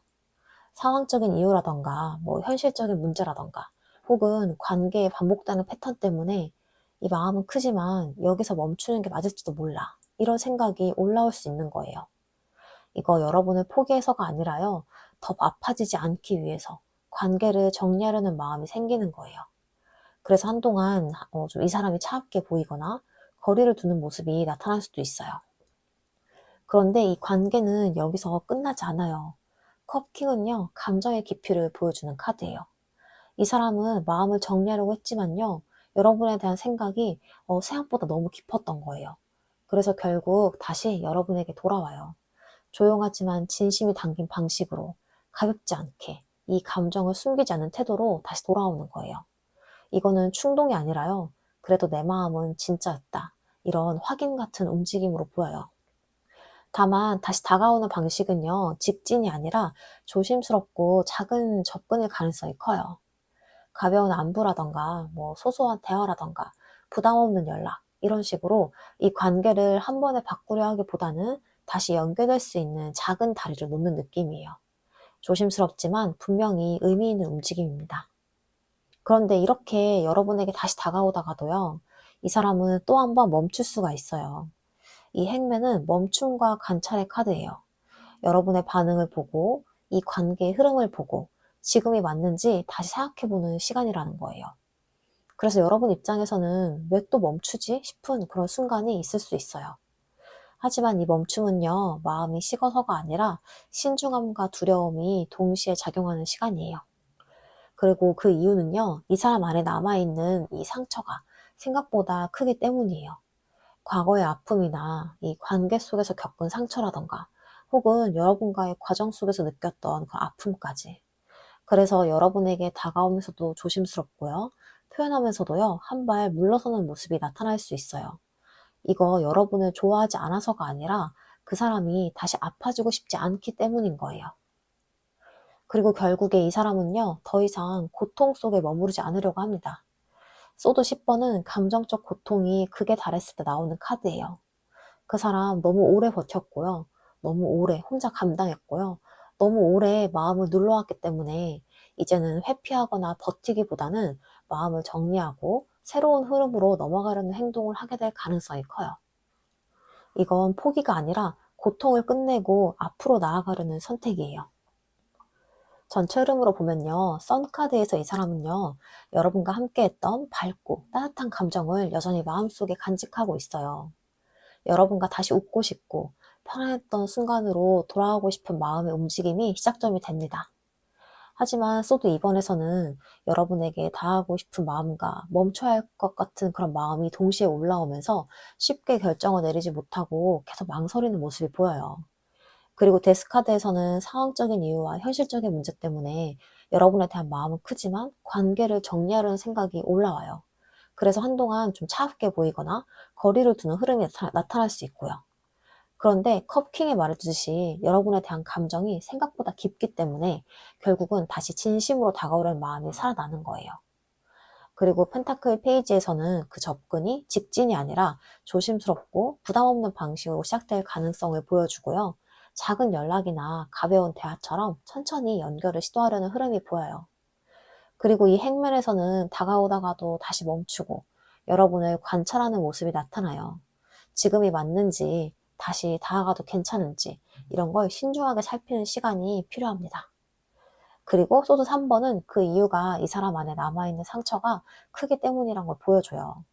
상황적인 이유라던가, 뭐 현실적인 문제라던가, 혹은 관계의 반복되는 패턴 때문에 이 마음은 크지만 여기서 멈추는 게 맞을지도 몰라. 이런 생각이 올라올 수 있는 거예요. 이거 여러분을 포기해서가 아니라요. 더 아파지지 않기 위해서 관계를 정리하려는 마음이 생기는 거예요. 그래서 한동안 좀 이 사람이 차갑게 보이거나 거리를 두는 모습이 나타날 수도 있어요. 그런데 이 관계는 여기서 끝나지 않아요. 컵킹은요, 감정의 깊이를 보여주는 카드예요. 이 사람은 마음을 정리하려고 했지만요, 여러분에 대한 생각이 생각보다 너무 깊었던 거예요. 그래서 결국 다시 여러분에게 돌아와요. 조용하지만 진심이 담긴 방식으로 가볍지 않게 이 감정을 숨기지 않는 태도로 다시 돌아오는 거예요. 이거는 충동이 아니라요. 그래도 내 마음은 진짜였다. 이런 확인 같은 움직임으로 보여요. 다만 다시 다가오는 방식은요. 직진이 아니라 조심스럽고 작은 접근일 가능성이 커요. 가벼운 안부라던가 소소한 대화라던가 부담 없는 연락 이런 식으로 이 관계를 한 번에 바꾸려 하기보다는 다시 연결될 수 있는 작은 다리를 놓는 느낌이에요. 조심스럽지만 분명히 의미 있는 움직임입니다. 그런데 이렇게 여러분에게 다시 다가오다가도요. 이 사람은 또 한 번 멈출 수가 있어요. 이 행매는 멈춤과 관찰의 카드예요. 여러분의 반응을 보고 이 관계의 흐름을 보고 지금이 맞는지 다시 생각해보는 시간이라는 거예요. 그래서 여러분 입장에서는 왜 또 멈추지 싶은 그런 순간이 있을 수 있어요. 하지만 이 멈춤은요, 마음이 식어서가 아니라 신중함과 두려움이 동시에 작용하는 시간이에요. 그리고 그 이유는요, 이 사람 안에 남아있는 이 상처가 생각보다 크기 때문이에요. 과거의 아픔이나 이 관계 속에서 겪은 상처라던가 혹은 여러분과의 과정 속에서 느꼈던 그 아픔까지. 그래서 여러분에게 다가오면서도 조심스럽고요. 표현하면서도요, 한 발 물러서는 모습이 나타날 수 있어요. 이거 여러분을 좋아하지 않아서가 아니라 그 사람이 다시 아파지고 싶지 않기 때문인 거예요. 그리고 결국에 이 사람은요, 더 이상 고통 속에 머무르지 않으려고 합니다. 소드 10번은 감정적 고통이 극에 달했을 때 나오는 카드예요. 그 사람 너무 오래 버텼고요. 너무 오래 혼자 감당했고요. 너무 오래 마음을 눌러왔기 때문에 이제는 회피하거나 버티기보다는 마음을 정리하고 새로운 흐름으로 넘어가려는 행동을 하게 될 가능성이 커요. 이건 포기가 아니라 고통을 끝내고 앞으로 나아가려는 선택이에요. 전체 흐름으로 보면요. 선카드에서 이 사람은요. 여러분과 함께했던 밝고 따뜻한 감정을 여전히 마음속에 간직하고 있어요. 여러분과 다시 웃고 싶고 편안했던 순간으로 돌아가고 싶은 마음의 움직임이 시작점이 됩니다. 하지만 소드 2번에서는 여러분에게 다하고 싶은 마음과 멈춰야 할 것 같은 그런 마음이 동시에 올라오면서 쉽게 결정을 내리지 못하고 계속 망설이는 모습이 보여요. 그리고 데스카드에서는 상황적인 이유와 현실적인 문제 때문에 여러분에 대한 마음은 크지만 관계를 정리하려는 생각이 올라와요. 그래서 한동안 좀 차갑게 보이거나 거리를 두는 흐름이 나타날 수 있고요. 그런데 컵킹이 말해주듯이 여러분에 대한 감정이 생각보다 깊기 때문에 결국은 다시 진심으로 다가오려는 마음이 살아나는 거예요. 그리고 펜타클 페이지에서는 그 접근이 직진이 아니라 조심스럽고 부담 없는 방식으로 시작될 가능성을 보여주고요. 작은 연락이나 가벼운 대화처럼 천천히 연결을 시도하려는 흐름이 보여요. 그리고 이 행면에서는 다가오다가도 다시 멈추고 여러분을 관찰하는 모습이 나타나요. 지금이 맞는지, 다시 다가가도 괜찮은지 이런 걸 신중하게 살피는 시간이 필요합니다. 그리고 소드 3번은 그 이유가 이 사람 안에 남아있는 상처가 크기 때문이란 걸 보여줘요.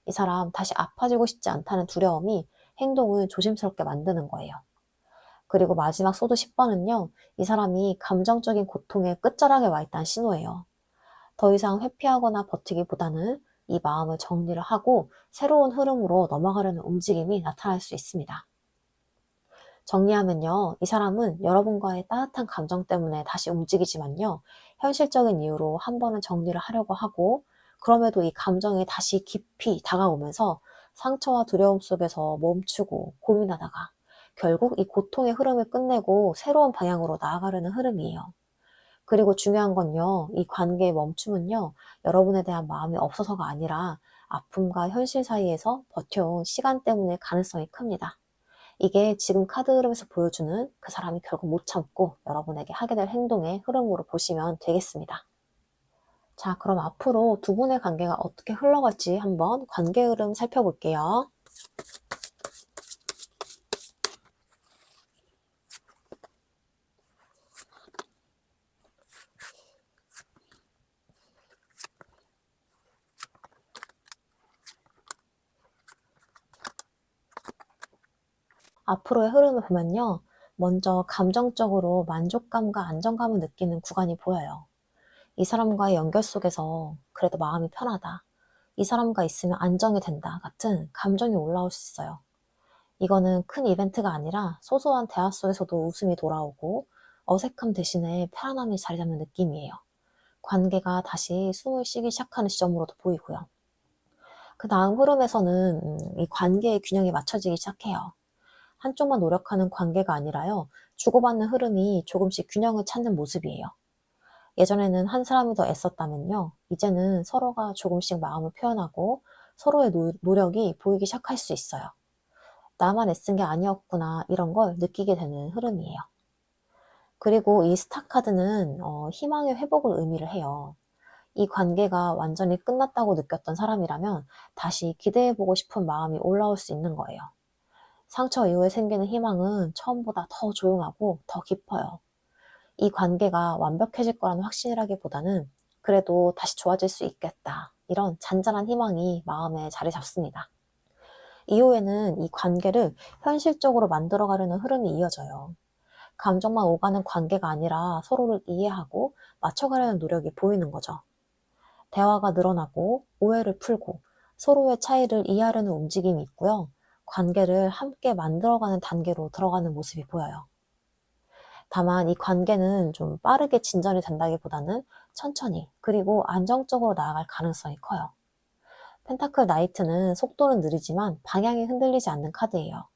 이 사람 다시 아파지고 싶지 않다는 두려움이 행동을 조심스럽게 만드는 거예요. 그리고 마지막 소드 10번은요. 이 사람이 감정적인 고통의 끝자락에 와 있다는 신호예요. 더 이상 회피하거나 버티기보다는 이 마음을 정리를 하고 새로운 흐름으로 넘어가려는 움직임이 나타날 수 있습니다. 정리하면요, 이 사람은 여러분과의 따뜻한 감정 때문에 다시 움직이지만요, 현실적인 이유로 한 번은 정리를 하려고 하고, 그럼에도 이 감정이 다시 깊이 다가오면서 상처와 두려움 속에서 멈추고 고민하다가 결국 이 고통의 흐름을 끝내고 새로운 방향으로 나아가려는 흐름이에요. 그리고 중요한 건요, 이 관계의 멈춤은요, 여러분에 대한 마음이 없어서가 아니라 아픔과 현실 사이에서 버텨온 시간 때문일 가능성이 큽니다. 이게 지금 카드 흐름에서 보여주는 그 사람이 결국 못 참고 여러분에게 하게 될 행동의 흐름으로 보시면 되겠습니다. 자, 그럼 앞으로 두 분의 관계가 어떻게 흘러갈지 한번 관계 흐름 살펴볼게요. 앞으로의 흐름을 보면요. 먼저 감정적으로 만족감과 안정감을 느끼는 구간이 보여요. 이 사람과의 연결 속에서 그래도 마음이 편하다. 이 사람과 있으면 안정이 된다. 같은 감정이 올라올 수 있어요. 이거는 큰 이벤트가 아니라 소소한 대화 속에서도 웃음이 돌아오고 어색함 대신에 편안함이 자리 잡는 느낌이에요. 관계가 다시 숨을 쉬기 시작하는 시점으로도 보이고요. 그 다음 흐름에서는 이 관계의 균형이 맞춰지기 시작해요. 한쪽만 노력하는 관계가 아니라요. 주고받는 흐름이 조금씩 균형을 찾는 모습이에요. 예전에는 한 사람이 더 애썼다면요. 이제는 서로가 조금씩 마음을 표현하고 서로의 노력이 보이기 시작할 수 있어요. 나만 애쓴 게 아니었구나 이런 걸 느끼게 되는 흐름이에요. 그리고 이 스타카드는 희망의 회복을 의미를 해요. 이 관계가 완전히 끝났다고 느꼈던 사람이라면 다시 기대해보고 싶은 마음이 올라올 수 있는 거예요. 상처 이후에 생기는 희망은 처음보다 더 조용하고 더 깊어요. 이 관계가 완벽해질 거라는 확신이라기보다는 그래도 다시 좋아질 수 있겠다. 이런 잔잔한 희망이 마음에 자리 잡습니다. 이후에는 이 관계를 현실적으로 만들어가려는 흐름이 이어져요. 감정만 오가는 관계가 아니라 서로를 이해하고 맞춰가려는 노력이 보이는 거죠. 대화가 늘어나고 오해를 풀고 서로의 차이를 이해하려는 움직임이 있고요. 관계를 함께 만들어가는 단계로 들어가는 모습이 보여요. 다만 이 관계는 좀 빠르게 진전이 된다기보다는 천천히 그리고 안정적으로 나아갈 가능성이 커요. 펜타클 나이트는 속도는 느리지만 방향이 흔들리지 않는 카드예요.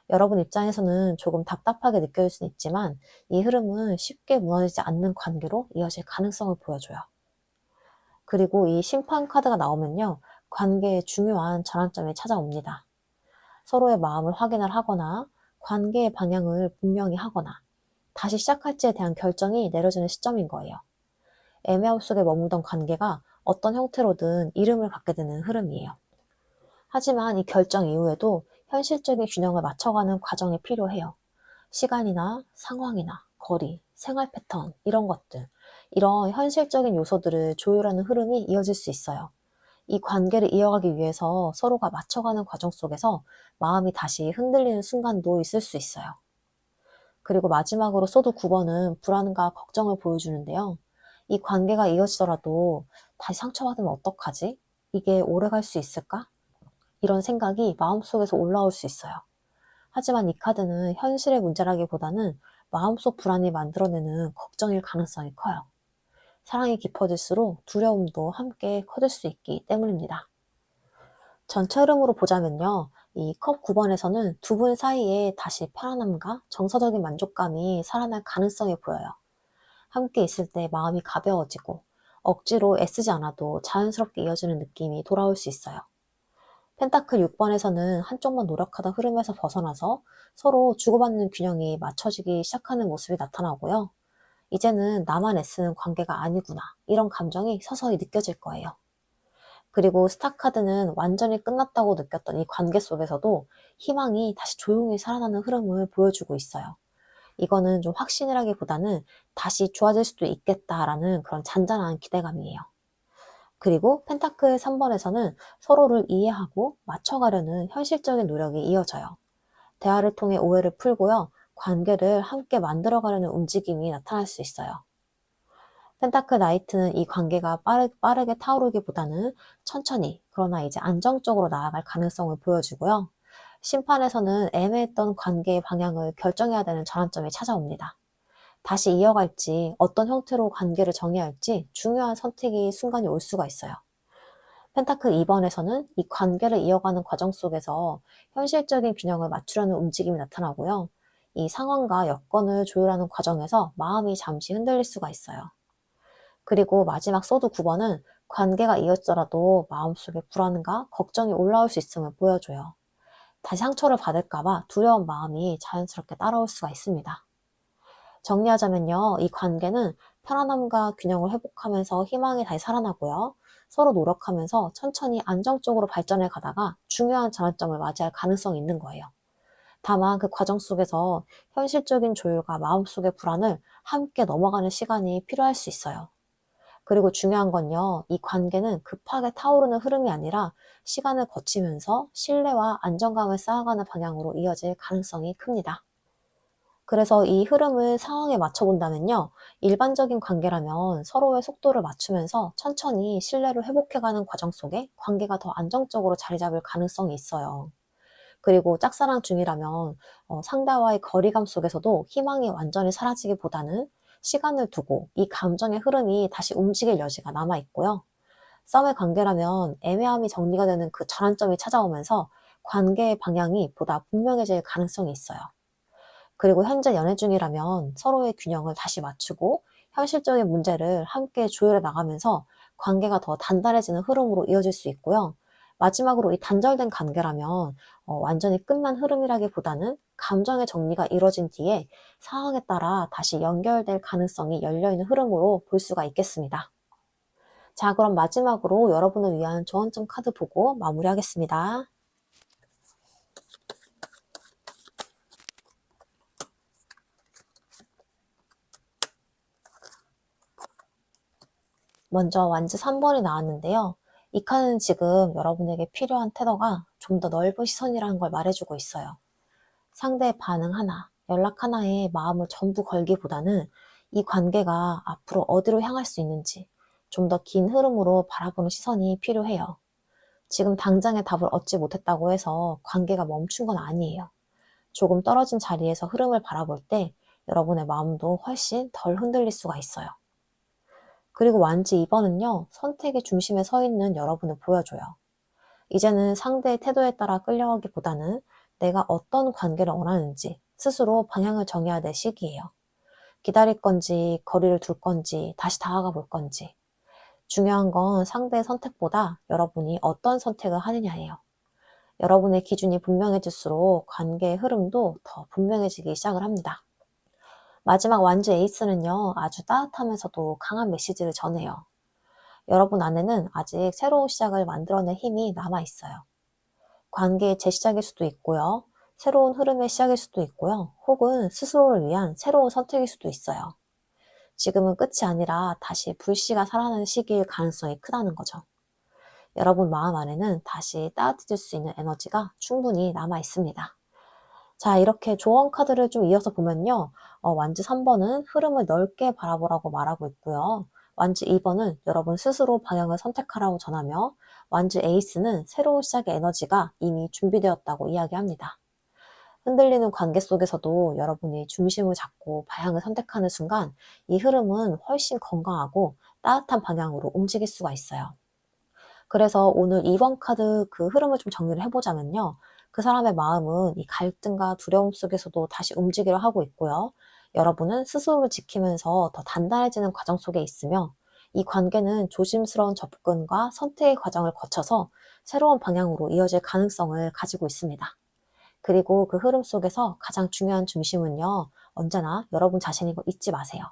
여러분 입장에서는 조금 답답하게 느껴질 수는 있지만 이 흐름은 쉽게 무너지지 않는 관계로 이어질 가능성을 보여줘요. 그리고 이 심판 카드가 나오면요. 관계에 중요한 전환점이 찾아옵니다. 서로의 마음을 확인을 하거나 관계의 방향을 분명히 하거나 다시 시작할지에 대한 결정이 내려지는 시점인 거예요. 애매함 속에 머물던 관계가 어떤 형태로든 이름을 갖게 되는 흐름이에요. 하지만 이 결정 이후에도 현실적인 균형을 맞춰가는 과정이 필요해요. 시간이나 상황이나 거리, 생활 패턴, 이런 것들. 이런 현실적인 요소들을 조율하는 흐름이 이어질 수 있어요. 이 관계를 이어가기 위해서 서로가 맞춰가는 과정 속에서 마음이 다시 흔들리는 순간도 있을 수 있어요. 그리고 마지막으로 소드 9번은 불안과 걱정을 보여주는데요. 이 관계가 이어지더라도 다시 상처받으면 어떡하지? 이게 오래 갈 수 있을까? 이런 생각이 마음속에서 올라올 수 있어요. 하지만 이 카드는 현실의 문제라기보다는 마음속 불안이 만들어내는 걱정일 가능성이 커요. 사랑이 깊어질수록 두려움도 함께 커질 수 있기 때문입니다. 전체 흐름으로 보자면요. 이 컵 9번에서는 두 분 사이에 다시 편안함과 정서적인 만족감이 살아날 가능성이 보여요. 함께 있을 때 마음이 가벼워지고 억지로 애쓰지 않아도 자연스럽게 이어지는 느낌이 돌아올 수 있어요. 펜타클 6번에서는 한쪽만 노력하던 흐름에서 벗어나서 서로 주고받는 균형이 맞춰지기 시작하는 모습이 나타나고요. 이제는 나만 애쓰는 관계가 아니구나. 이런 감정이 서서히 느껴질 거예요. 그리고 스타카드는 완전히 끝났다고 느꼈던 이 관계 속에서도 희망이 다시 조용히 살아나는 흐름을 보여주고 있어요. 이거는 좀 확신이라기보다는 다시 좋아질 수도 있겠다라는 그런 잔잔한 기대감이에요. 그리고 펜타클 3번에서는 서로를 이해하고 맞춰가려는 현실적인 노력이 이어져요. 대화를 통해 오해를 풀고요. 관계를 함께 만들어가려는 움직임이 나타날 수 있어요. 펜타클 나이트는 이 관계가 빠르게 타오르기보다는 천천히 그러나 이제 안정적으로 나아갈 가능성을 보여주고요. 심판에서는 애매했던 관계의 방향을 결정해야 되는 전환점이 찾아옵니다. 다시 이어갈지 어떤 형태로 관계를 정의할지 중요한 선택이 순간이 올 수가 있어요. 펜타클 2번에서는 이 관계를 이어가는 과정 속에서 현실적인 균형을 맞추려는 움직임이 나타나고요. 이 상황과 여건을 조율하는 과정에서 마음이 잠시 흔들릴 수가 있어요. 그리고 마지막 소드 9번은 관계가 이어지더라도 마음속에 불안과 걱정이 올라올 수 있음을 보여줘요. 다시 상처를 받을까봐 두려운 마음이 자연스럽게 따라올 수가 있습니다. 정리하자면요, 이 관계는 편안함과 균형을 회복하면서 희망이 다시 살아나고요. 서로 노력하면서 천천히 안정적으로 발전해 가다가 중요한 전환점을 맞이할 가능성이 있는 거예요. 다만 그 과정 속에서 현실적인 조율과 마음속의 불안을 함께 넘어가는 시간이 필요할 수 있어요. 그리고 중요한 건요, 이 관계는 급하게 타오르는 흐름이 아니라 시간을 거치면서 신뢰와 안정감을 쌓아가는 방향으로 이어질 가능성이 큽니다. 그래서 이 흐름을 상황에 맞춰 본다면요, 일반적인 관계라면 서로의 속도를 맞추면서 천천히 신뢰를 회복해가는 과정 속에 관계가 더 안정적으로 자리 잡을 가능성이 있어요. 그리고 짝사랑 중이라면 상대와의 거리감 속에서도 희망이 완전히 사라지기보다는 시간을 두고 이 감정의 흐름이 다시 움직일 여지가 남아 있고요. 썸의 관계라면 애매함이 정리가 되는 그 전환점이 찾아오면서 관계의 방향이 보다 분명해질 가능성이 있어요. 그리고 현재 연애 중이라면 서로의 균형을 다시 맞추고 현실적인 문제를 함께 조율해 나가면서 관계가 더 단단해지는 흐름으로 이어질 수 있고요. 마지막으로 이 단절된 관계라면 완전히 끝난 흐름이라기보다는 감정의 정리가 이루어진 뒤에 상황에 따라 다시 연결될 가능성이 열려있는 흐름으로 볼 수가 있겠습니다. 자, 그럼 마지막으로 여러분을 위한 조언점 카드 보고 마무리하겠습니다. 먼저 완즈 3번이 나왔는데요. 이 칸은 지금 여러분에게 필요한 태도가 좀 더 넓은 시선이라는 걸 말해주고 있어요. 상대의 반응 하나, 연락 하나에 마음을 전부 걸기보다는 이 관계가 앞으로 어디로 향할 수 있는지 좀 더 긴 흐름으로 바라보는 시선이 필요해요. 지금 당장의 답을 얻지 못했다고 해서 관계가 멈춘 건 아니에요. 조금 떨어진 자리에서 흐름을 바라볼 때 여러분의 마음도 훨씬 덜 흔들릴 수가 있어요. 그리고 완즈 2번은요, 선택의 중심에 서 있는 여러분을 보여줘요. 이제는 상대의 태도에 따라 끌려가기보다는 내가 어떤 관계를 원하는지 스스로 방향을 정해야 될 시기예요. 기다릴 건지, 거리를 둘 건지, 다시 다가가 볼 건지. 중요한 건 상대의 선택보다 여러분이 어떤 선택을 하느냐예요. 여러분의 기준이 분명해질수록 관계의 흐름도 더 분명해지기 시작을 합니다. 마지막 완주 에이스는요, 아주 따뜻하면서도 강한 메시지를 전해요. 여러분 안에는 아직 새로운 시작을 만들어낼 힘이 남아있어요. 관계의 재시작일 수도 있고요. 새로운 흐름의 시작일 수도 있고요. 혹은 스스로를 위한 새로운 선택일 수도 있어요. 지금은 끝이 아니라 다시 불씨가 살아나는 시기일 가능성이 크다는 거죠. 여러분 마음 안에는 다시 따뜻해질 수 있는 에너지가 충분히 남아 있습니다. 자, 이렇게 조언 카드를 좀 이어서 보면요. 완즈 3번은 흐름을 넓게 바라보라고 말하고 있고요. 완즈 2번은 여러분 스스로 방향을 선택하라고 전하며 완즈 에이스는 새로운 시작의 에너지가 이미 준비되었다고 이야기합니다. 흔들리는 관계 속에서도 여러분이 중심을 잡고 방향을 선택하는 순간 이 흐름은 훨씬 건강하고 따뜻한 방향으로 움직일 수가 있어요. 그래서 오늘 2번 카드 그 흐름을 좀 정리를 해보자면요. 그 사람의 마음은 이 갈등과 두려움 속에서도 다시 움직이려 하고 있고요. 여러분은 스스로를 지키면서 더 단단해지는 과정 속에 있으며 이 관계는 조심스러운 접근과 선택의 과정을 거쳐서 새로운 방향으로 이어질 가능성을 가지고 있습니다. 그리고 그 흐름 속에서 가장 중요한 중심은요. 언제나 여러분 자신인 거 잊지 마세요.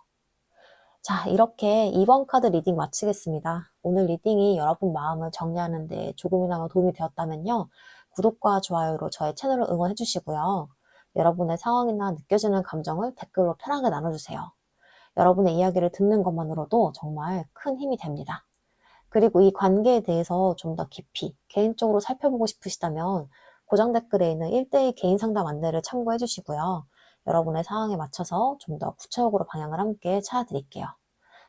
자, 이렇게 2번 카드 리딩 마치겠습니다. 오늘 리딩이 여러분 마음을 정리하는 데 조금이나마 도움이 되었다면요. 구독과 좋아요로 저의 채널을 응원해 주시고요. 여러분의 상황이나 느껴지는 감정을 댓글로 편하게 나눠주세요. 여러분의 이야기를 듣는 것만으로도 정말 큰 힘이 됩니다. 그리고 이 관계에 대해서 좀 더 깊이 개인적으로 살펴보고 싶으시다면 고정 댓글에 있는 1대1 개인 상담 안내를 참고해 주시고요. 여러분의 상황에 맞춰서 좀 더 구체적으로 방향을 함께 찾아드릴게요.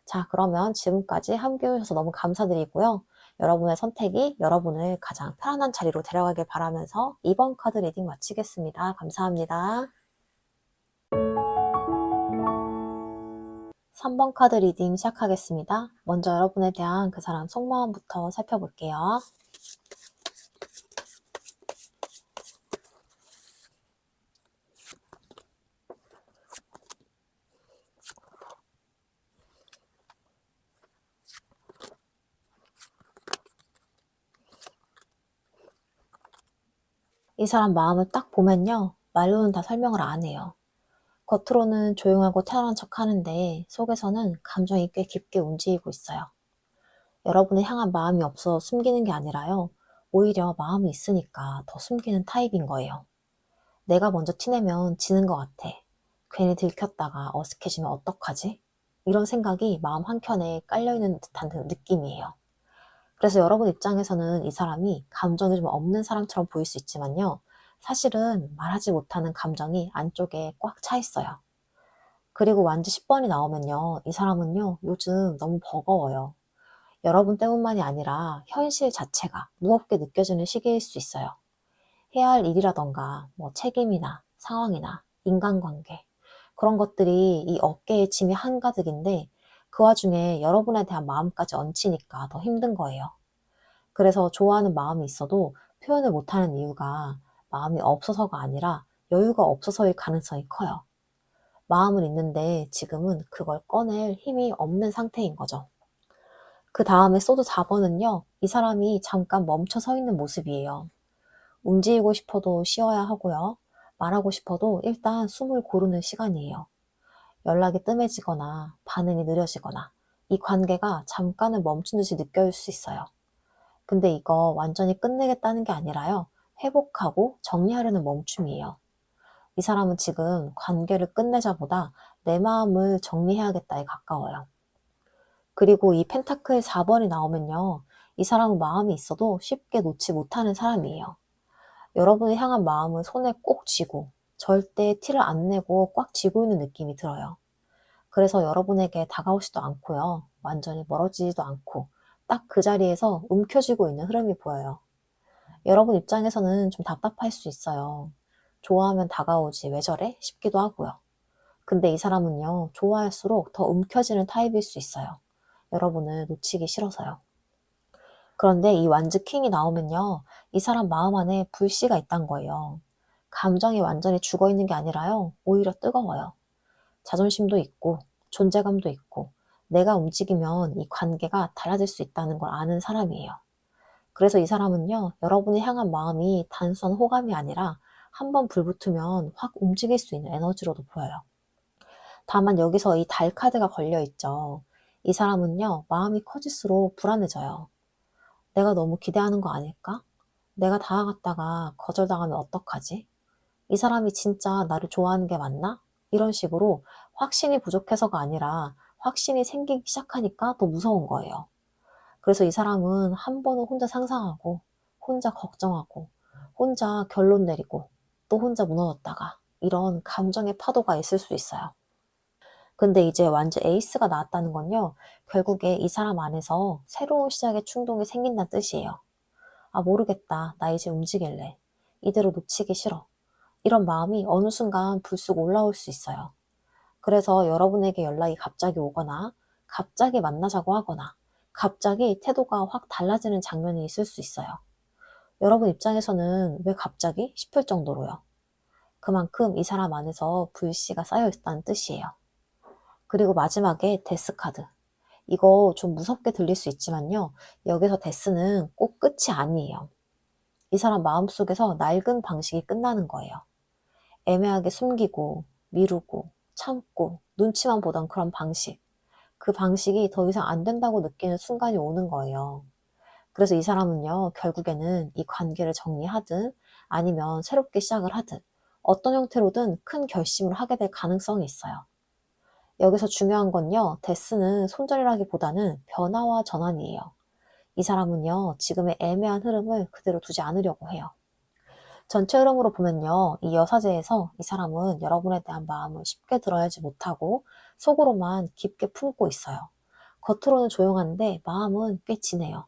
자, 그러면 지금까지 함께 해주셔서 너무 감사드리고요. 여러분의 선택이 여러분을 가장 편안한 자리로 데려가길 바라면서 2번 카드 리딩 마치겠습니다. 감사합니다. 3번 카드 리딩 시작하겠습니다. 먼저 여러분에 대한 그 사람 속마음부터 살펴볼게요. 이 사람 마음을 딱 보면요. 말로는 다 설명을 안 해요. 겉으로는 조용하고 태연한 척 하는데 속에서는 감정이 꽤 깊게 움직이고 있어요. 여러분을 향한 마음이 없어 숨기는 게 아니라요. 오히려 마음이 있으니까 더 숨기는 타입인 거예요. 내가 먼저 티내면 지는 것 같아. 괜히 들켰다가 어색해지면 어떡하지? 이런 생각이 마음 한켠에 깔려있는 듯한 느낌이에요. 그래서 여러분 입장에서는 이 사람이 감정이 좀 없는 사람처럼 보일 수 있지만요. 사실은 말하지 못하는 감정이 안쪽에 꽉 차 있어요. 그리고 완지 10번이 나오면요. 이 사람은요. 요즘 너무 버거워요. 여러분 때문만이 아니라 현실 자체가 무겁게 느껴지는 시기일 수 있어요. 해야 할 일이라던가 뭐 책임이나 상황이나 인간관계 그런 것들이 이 어깨에 짐이 한가득인데 그 와중에 여러분에 대한 마음까지 얹히니까 더 힘든 거예요. 그래서 좋아하는 마음이 있어도 표현을 못하는 이유가 마음이 없어서가 아니라 여유가 없어서일 가능성이 커요. 마음은 있는데 지금은 그걸 꺼낼 힘이 없는 상태인 거죠. 그 다음에 소드 4번은요, 이 사람이 잠깐 멈춰 서 있는 모습이에요. 움직이고 싶어도 쉬어야 하고요. 말하고 싶어도 일단 숨을 고르는 시간이에요. 연락이 뜸해지거나 반응이 느려지거나 이 관계가 잠깐은 멈춘 듯이 느껴질 수 있어요. 근데 이거 완전히 끝내겠다는 게 아니라요. 회복하고 정리하려는 멈춤이에요. 이 사람은 지금 관계를 끝내자보다 내 마음을 정리해야겠다에 가까워요. 그리고 이 펜타클 4번이 나오면요. 이 사람은 마음이 있어도 쉽게 놓지 못하는 사람이에요. 여러분을 향한 마음은 손에 꼭 쥐고 절대 티를 안 내고 꽉 쥐고 있는 느낌이 들어요. 그래서 여러분에게 다가오지도 않고요. 완전히 멀어지지도 않고 딱 그 자리에서 움켜쥐고 있는 흐름이 보여요. 여러분 입장에서는 좀 답답할 수 있어요. 좋아하면 다가오지 왜 저래? 싶기도 하고요. 근데 이 사람은요. 좋아할수록 더 움켜쥐는 타입일 수 있어요. 여러분을 놓치기 싫어서요. 그런데 이 완즈 킹이 나오면요. 이 사람 마음 안에 불씨가 있단 거예요. 감정이 완전히 죽어 있는 게 아니라요. 오히려 뜨거워요. 자존심도 있고 존재감도 있고 내가 움직이면 이 관계가 달라질 수 있다는 걸 아는 사람이에요. 그래서 이 사람은요. 여러분을 향한 마음이 단순한 호감이 아니라 한번 불붙으면 확 움직일 수 있는 에너지로도 보여요. 다만 여기서 이 달 카드가 걸려 있죠. 이 사람은요. 마음이 커질수록 불안해져요. 내가 너무 기대하는 거 아닐까? 내가 다가갔다가 거절당하면 어떡하지? 이 사람이 진짜 나를 좋아하는 게 맞나? 이런 식으로 확신이 부족해서가 아니라 확신이 생기기 시작하니까 더 무서운 거예요. 그래서 이 사람은 한 번은 혼자 상상하고, 혼자 걱정하고, 혼자 결론 내리고, 또 혼자 무너졌다가 이런 감정의 파도가 있을 수 있어요. 근데 이제 완전 에이스가 나왔다는 건요, 결국에 이 사람 안에서 새로운 시작의 충동이 생긴다는 뜻이에요. 아, 모르겠다. 나 이제 움직일래. 이대로 놓치기 싫어. 이런 마음이 어느 순간 불쑥 올라올 수 있어요. 그래서 여러분에게 연락이 갑자기 오거나, 갑자기 만나자고 하거나, 갑자기 태도가 확 달라지는 장면이 있을 수 있어요. 여러분 입장에서는 왜 갑자기? 싶을 정도로요. 그만큼 이 사람 안에서 불씨가 쌓여 있다는 뜻이에요. 그리고 마지막에 데스 카드. 이거 좀 무섭게 들릴 수 있지만요. 여기서 데스는 꼭 끝이 아니에요. 이 사람 마음속에서 낡은 방식이 끝나는 거예요. 애매하게 숨기고 미루고 참고 눈치만 보던 그런 방식. 그 방식이 더 이상 안 된다고 느끼는 순간이 오는 거예요. 그래서 이 사람은요. 결국에는 이 관계를 정리하든 아니면 새롭게 시작을 하든 어떤 형태로든 큰 결심을 하게 될 가능성이 있어요. 여기서 중요한 건요. 데스는 손절이라기보다는 변화와 전환이에요. 이 사람은요. 지금의 애매한 흐름을 그대로 두지 않으려고 해요. 전체 흐름으로 보면요. 이 여사제에서 이 사람은 여러분에 대한 마음을 쉽게 드러내지 못하고 속으로만 깊게 품고 있어요. 겉으로는 조용한데 마음은 꽤 진해요.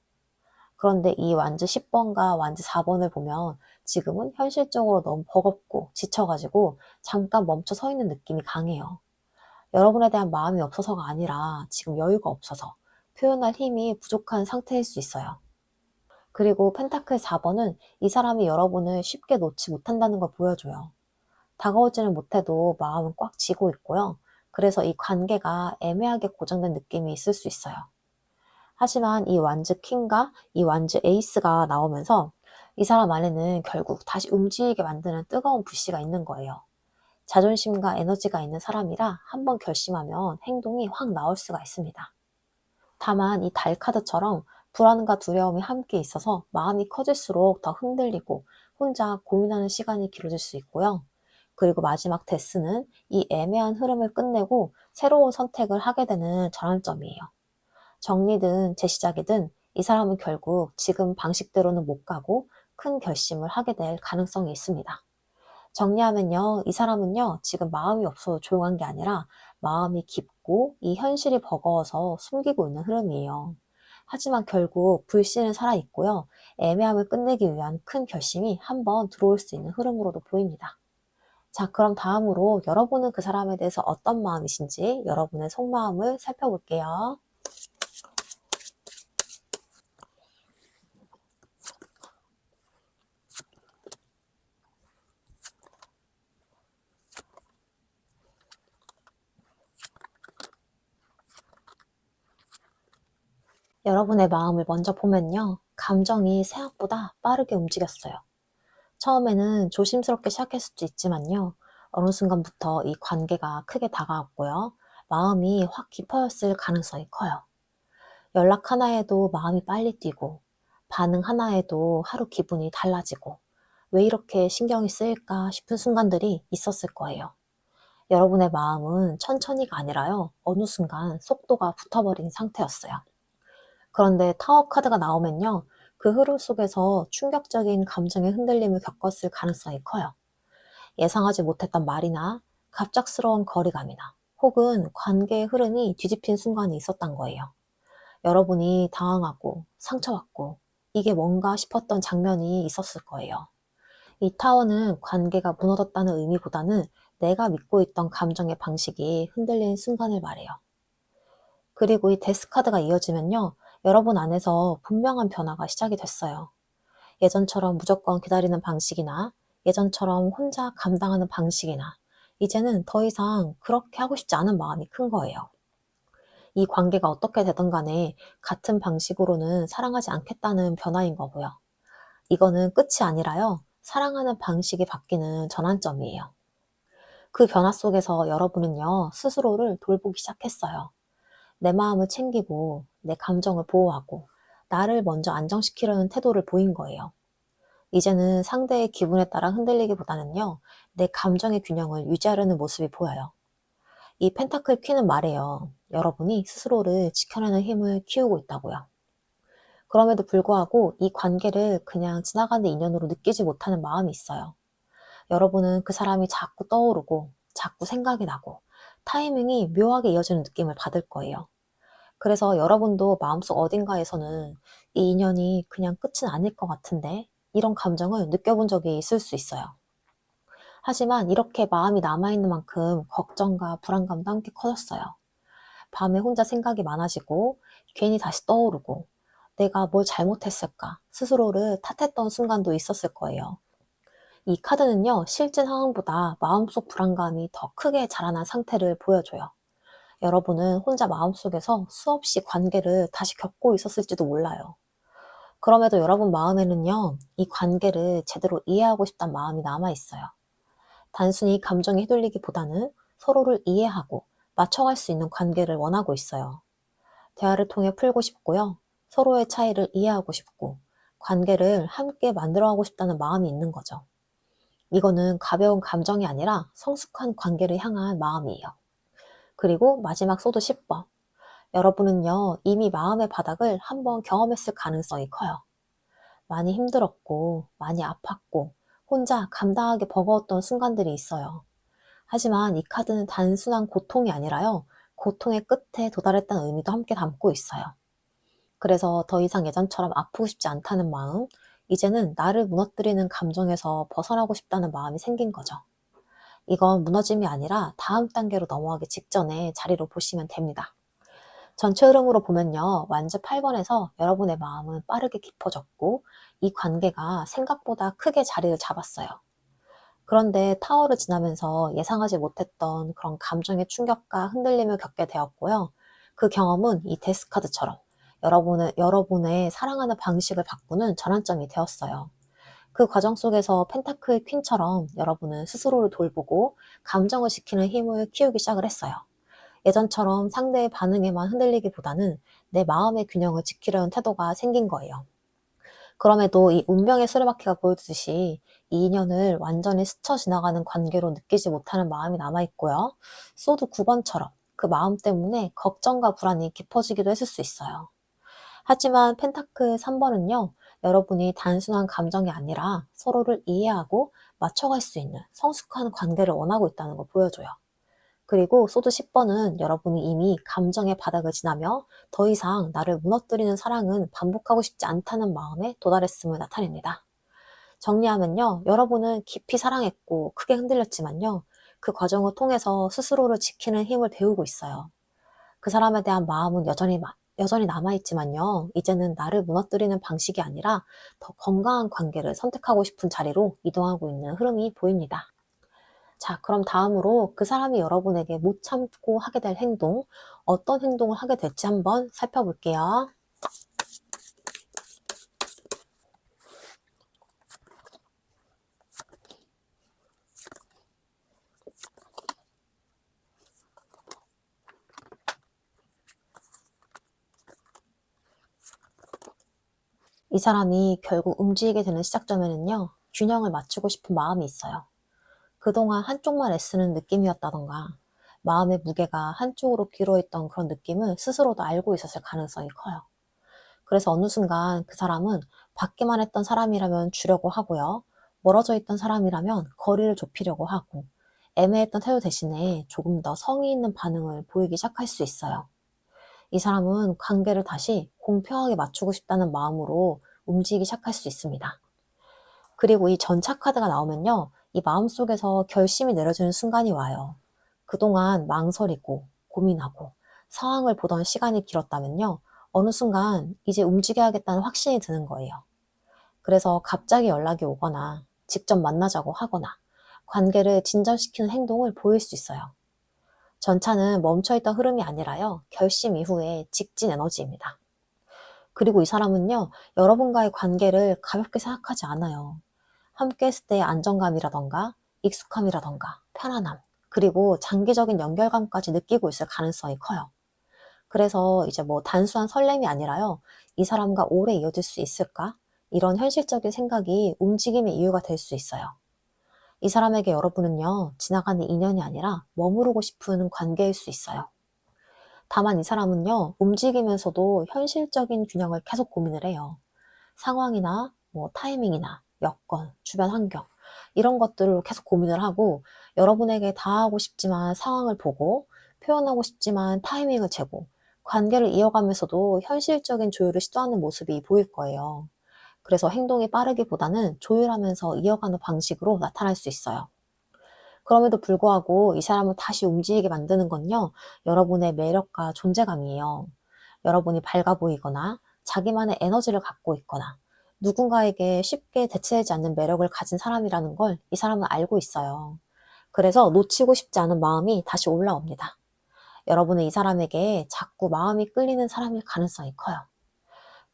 그런데 이 완즈 10번과 완즈 4번을 보면 지금은 현실적으로 너무 버겁고 지쳐가지고 잠깐 멈춰 서 있는 느낌이 강해요. 여러분에 대한 마음이 없어서가 아니라 지금 여유가 없어서 표현할 힘이 부족한 상태일 수 있어요. 그리고 펜타클 4번은 이 사람이 여러분을 쉽게 놓지 못한다는 걸 보여줘요. 다가오지는 못해도 마음은 꽉 쥐고 있고요. 그래서 이 관계가 애매하게 고정된 느낌이 있을 수 있어요. 하지만 이 완즈 킹과 이 완즈 에이스가 나오면서 이 사람 안에는 결국 다시 움직이게 만드는 뜨거운 불씨가 있는 거예요. 자존심과 에너지가 있는 사람이라 한번 결심하면 행동이 확 나올 수가 있습니다. 다만 이 달 카드처럼 불안과 두려움이 함께 있어서 마음이 커질수록 더 흔들리고 혼자 고민하는 시간이 길어질 수 있고요. 그리고 마지막 데스는 이 애매한 흐름을 끝내고 새로운 선택을 하게 되는 전환점이에요. 정리든 재시작이든 이 사람은 결국 지금 방식대로는 못 가고 큰 결심을 하게 될 가능성이 있습니다. 정리하면요, 이 사람은요, 지금 마음이 없어서 조용한 게 아니라 마음이 깊고 이 현실이 버거워서 숨기고 있는 흐름이에요. 하지만 결국 불신은 살아있고요, 애매함을 끝내기 위한 큰 결심이 한번 들어올 수 있는 흐름으로도 보입니다. 자, 그럼 다음으로 여러분은 그 사람에 대해서 어떤 마음이신지 여러분의 속마음을 살펴볼게요. 여러분의 마음을 먼저 보면요, 감정이 생각보다 빠르게 움직였어요. 처음에는 조심스럽게 시작했을 수도 있지만요, 어느 순간부터 이 관계가 크게 다가왔고요, 마음이 확 깊어졌을 가능성이 커요. 연락 하나에도 마음이 빨리 뛰고, 반응 하나에도 하루 기분이 달라지고, 왜 이렇게 신경이 쓰일까 싶은 순간들이 있었을 거예요. 여러분의 마음은 천천히가 아니라요, 어느 순간 속도가 붙어버린 상태였어요. 그런데 타워 카드가 나오면요, 그 흐름 속에서 충격적인 감정의 흔들림을 겪었을 가능성이 커요. 예상하지 못했던 말이나 갑작스러운 거리감이나 혹은 관계의 흐름이 뒤집힌 순간이 있었던 거예요. 여러분이 당황하고 상처받고 이게 뭔가 싶었던 장면이 있었을 거예요. 이 타워는 관계가 무너졌다는 의미보다는 내가 믿고 있던 감정의 방식이 흔들린 순간을 말해요. 그리고 이 데스카드가 이어지면요, 여러분 안에서 분명한 변화가 시작이 됐어요. 예전처럼 무조건 기다리는 방식이나 예전처럼 혼자 감당하는 방식이나 이제는 더 이상 그렇게 하고 싶지 않은 마음이 큰 거예요. 이 관계가 어떻게 되든 간에 같은 방식으로는 사랑하지 않겠다는 변화인 거고요. 이거는 끝이 아니라요, 사랑하는 방식이 바뀌는 전환점이에요. 그 변화 속에서 여러분은요, 스스로를 돌보기 시작했어요. 내 마음을 챙기고 내 감정을 보호하고 나를 먼저 안정시키려는 태도를 보인 거예요. 이제는 상대의 기분에 따라 흔들리기보다는요, 내 감정의 균형을 유지하려는 모습이 보여요. 이 펜타클 퀸은 말해요. 여러분이 스스로를 지켜내는 힘을 키우고 있다고요. 그럼에도 불구하고 이 관계를 그냥 지나가는 인연으로 느끼지 못하는 마음이 있어요. 여러분은 그 사람이 자꾸 떠오르고 자꾸 생각이 나고 타이밍이 묘하게 이어지는 느낌을 받을 거예요. 그래서 여러분도 마음속 어딘가에서는 이 인연이 그냥 끝은 아닐 것 같은데 이런 감정을 느껴본 적이 있을 수 있어요. 하지만 이렇게 마음이 남아있는 만큼 걱정과 불안감도 함께 커졌어요. 밤에 혼자 생각이 많아지고 괜히 다시 떠오르고 내가 뭘 잘못했을까 스스로를 탓했던 순간도 있었을 거예요. 이 카드는요, 실제 상황보다 마음속 불안감이 더 크게 자라난 상태를 보여줘요. 여러분은 혼자 마음속에서 수없이 관계를 다시 겪고 있었을지도 몰라요. 그럼에도 여러분 마음에는요, 이 관계를 제대로 이해하고 싶다는 마음이 남아있어요. 단순히 감정에 휘둘리기보다는 서로를 이해하고 맞춰갈 수 있는 관계를 원하고 있어요. 대화를 통해 풀고 싶고요. 서로의 차이를 이해하고 싶고, 관계를 함께 만들어가고 싶다는 마음이 있는 거죠. 이거는 가벼운 감정이 아니라 성숙한 관계를 향한 마음이에요. 그리고 마지막 소드 10번. 여러분은요, 이미 마음의 바닥을 한번 경험했을 가능성이 커요. 많이 힘들었고, 많이 아팠고, 혼자 감당하기 버거웠던 순간들이 있어요. 하지만 이 카드는 단순한 고통이 아니라요, 고통의 끝에 도달했다는 의미도 함께 담고 있어요. 그래서 더 이상 예전처럼 아프고 싶지 않다는 마음, 이제는 나를 무너뜨리는 감정에서 벗어나고 싶다는 마음이 생긴 거죠. 이건 무너짐이 아니라 다음 단계로 넘어가기 직전의 자리로 보시면 됩니다. 전체 흐름으로 보면요, 완즈 8번에서 여러분의 마음은 빠르게 깊어졌고 이 관계가 생각보다 크게 자리를 잡았어요. 그런데 타워를 지나면서 예상하지 못했던 그런 감정의 충격과 흔들림을 겪게 되었고요. 그 경험은 이 데스카드처럼 여러분의 사랑하는 방식을 바꾸는 전환점이 되었어요. 그 과정 속에서 펜타클 퀸처럼 여러분은 스스로를 돌보고 감정을 지키는 힘을 키우기 시작을 했어요. 예전처럼 상대의 반응에만 흔들리기보다는 내 마음의 균형을 지키려는 태도가 생긴 거예요. 그럼에도 이 운명의 수레바퀴가 보여주듯이 이 인연을 완전히 스쳐 지나가는 관계로 느끼지 못하는 마음이 남아있고요. 소드 9번처럼 그 마음 때문에 걱정과 불안이 깊어지기도 했을 수 있어요. 하지만 펜타클 3번은요, 여러분이 단순한 감정이 아니라 서로를 이해하고 맞춰갈 수 있는 성숙한 관계를 원하고 있다는 걸 보여줘요. 그리고 소드 10번은 여러분이 이미 감정의 바닥을 지나며 더 이상 나를 무너뜨리는 사랑은 반복하고 싶지 않다는 마음에 도달했음을 나타냅니다. 정리하면요, 여러분은 깊이 사랑했고 크게 흔들렸지만요, 그 과정을 통해서 스스로를 지키는 힘을 배우고 있어요. 그 사람에 대한 마음은 여전히 남아있지만요, 이제는 나를 무너뜨리는 방식이 아니라 더 건강한 관계를 선택하고 싶은 자리로 이동하고 있는 흐름이 보입니다. 자, 그럼 다음으로 그 사람이 여러분에게 못 참고 하게 될 행동, 어떤 행동을 하게 될지 한번 살펴볼게요. 이 사람이 결국 움직이게 되는 시작점에는요, 균형을 맞추고 싶은 마음이 있어요. 그동안 한쪽만 애쓰는 느낌이었다던가, 마음의 무게가 한쪽으로 기울어있던 그런 느낌을 스스로도 알고 있었을 가능성이 커요. 그래서 어느 순간 그 사람은 받기만 했던 사람이라면 주려고 하고요. 멀어져 있던 사람이라면 거리를 좁히려고 하고, 애매했던 태도 대신에 조금 더 성의 있는 반응을 보이기 시작할 수 있어요. 이 사람은 관계를 다시 공평하게 맞추고 싶다는 마음으로 움직이기 시작할 수 있습니다. 그리고 이 전차 카드가 나오면요, 이 마음속에서 결심이 내려지는 순간이 와요. 그동안 망설이고 고민하고 상황을 보던 시간이 길었다면요, 어느 순간 이제 움직여야겠다는 확신이 드는 거예요. 그래서 갑자기 연락이 오거나 직접 만나자고 하거나 관계를 진전시키는 행동을 보일 수 있어요. 전차는 멈춰있던 흐름이 아니라요, 결심 이후에 직진 에너지입니다. 그리고 이 사람은요, 여러분과의 관계를 가볍게 생각하지 않아요. 함께 했을 때의 안정감이라던가 익숙함이라던가 편안함, 그리고 장기적인 연결감까지 느끼고 있을 가능성이 커요. 그래서 이제 뭐 단순한 설렘이 아니라요, 이 사람과 오래 이어질 수 있을까? 이런 현실적인 생각이 움직임의 이유가 될 수 있어요. 이 사람에게 여러분은요, 지나가는 인연이 아니라 머무르고 싶은 관계일 수 있어요. 다만 이 사람은요, 움직이면서도 현실적인 균형을 계속 고민을 해요. 상황이나 뭐 타이밍이나 여건, 주변 환경, 이런 것들을 계속 고민을 하고, 여러분에게 다하고 싶지만 상황을 보고, 표현하고 싶지만 타이밍을 재고, 관계를 이어가면서도 현실적인 조율을 시도하는 모습이 보일 거예요. 그래서 행동이 빠르기보다는 조율하면서 이어가는 방식으로 나타날 수 있어요. 그럼에도 불구하고 이 사람을 다시 움직이게 만드는 건요, 여러분의 매력과 존재감이에요. 여러분이 밝아 보이거나 자기만의 에너지를 갖고 있거나 누군가에게 쉽게 대체되지 않는 매력을 가진 사람이라는 걸 이 사람은 알고 있어요. 그래서 놓치고 싶지 않은 마음이 다시 올라옵니다. 여러분은 이 사람에게 자꾸 마음이 끌리는 사람일 가능성이 커요.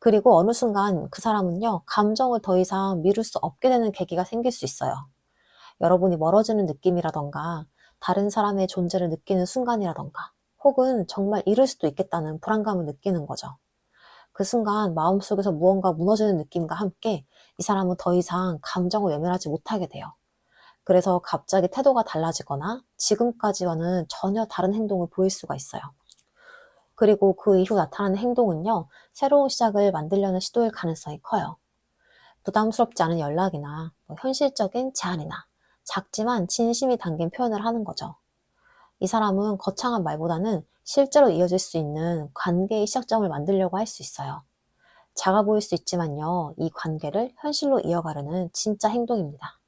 그리고 어느 순간 그 사람은요, 감정을 더 이상 미룰 수 없게 되는 계기가 생길 수 있어요. 여러분이 멀어지는 느낌이라던가, 다른 사람의 존재를 느끼는 순간이라던가, 혹은 정말 잃을 수도 있겠다는 불안감을 느끼는 거죠. 그 순간 마음속에서 무언가 무너지는 느낌과 함께 이 사람은 더 이상 감정을 외면하지 못하게 돼요. 그래서 갑자기 태도가 달라지거나 지금까지와는 전혀 다른 행동을 보일 수가 있어요. 그리고 그 이후 나타나는 행동은요, 새로운 시작을 만들려는 시도일 가능성이 커요. 부담스럽지 않은 연락이나 뭐 현실적인 제안이나 작지만 진심이 담긴 표현을 하는 거죠. 이 사람은 거창한 말보다는 실제로 이어질 수 있는 관계의 시작점을 만들려고 할 수 있어요. 작아 보일 수 있지만요, 이 관계를 현실로 이어가려는 진짜 행동입니다.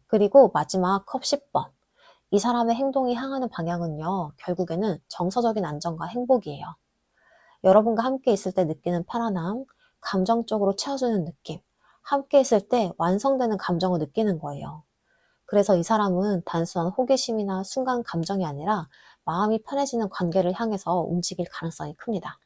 그리고 마지막 컵 10번. 이 사람의 행동이 향하는 방향은요, 결국에는 정서적인 안정과 행복이에요. 여러분과 함께 있을 때 느끼는 편안함, 감정적으로 채워주는 느낌, 함께 있을 때 완성되는 감정을 느끼는 거예요. 그래서 이 사람은 단순한 호기심이나 순간 감정이 아니라 마음이 편해지는 관계를 향해서 움직일 가능성이 큽니다.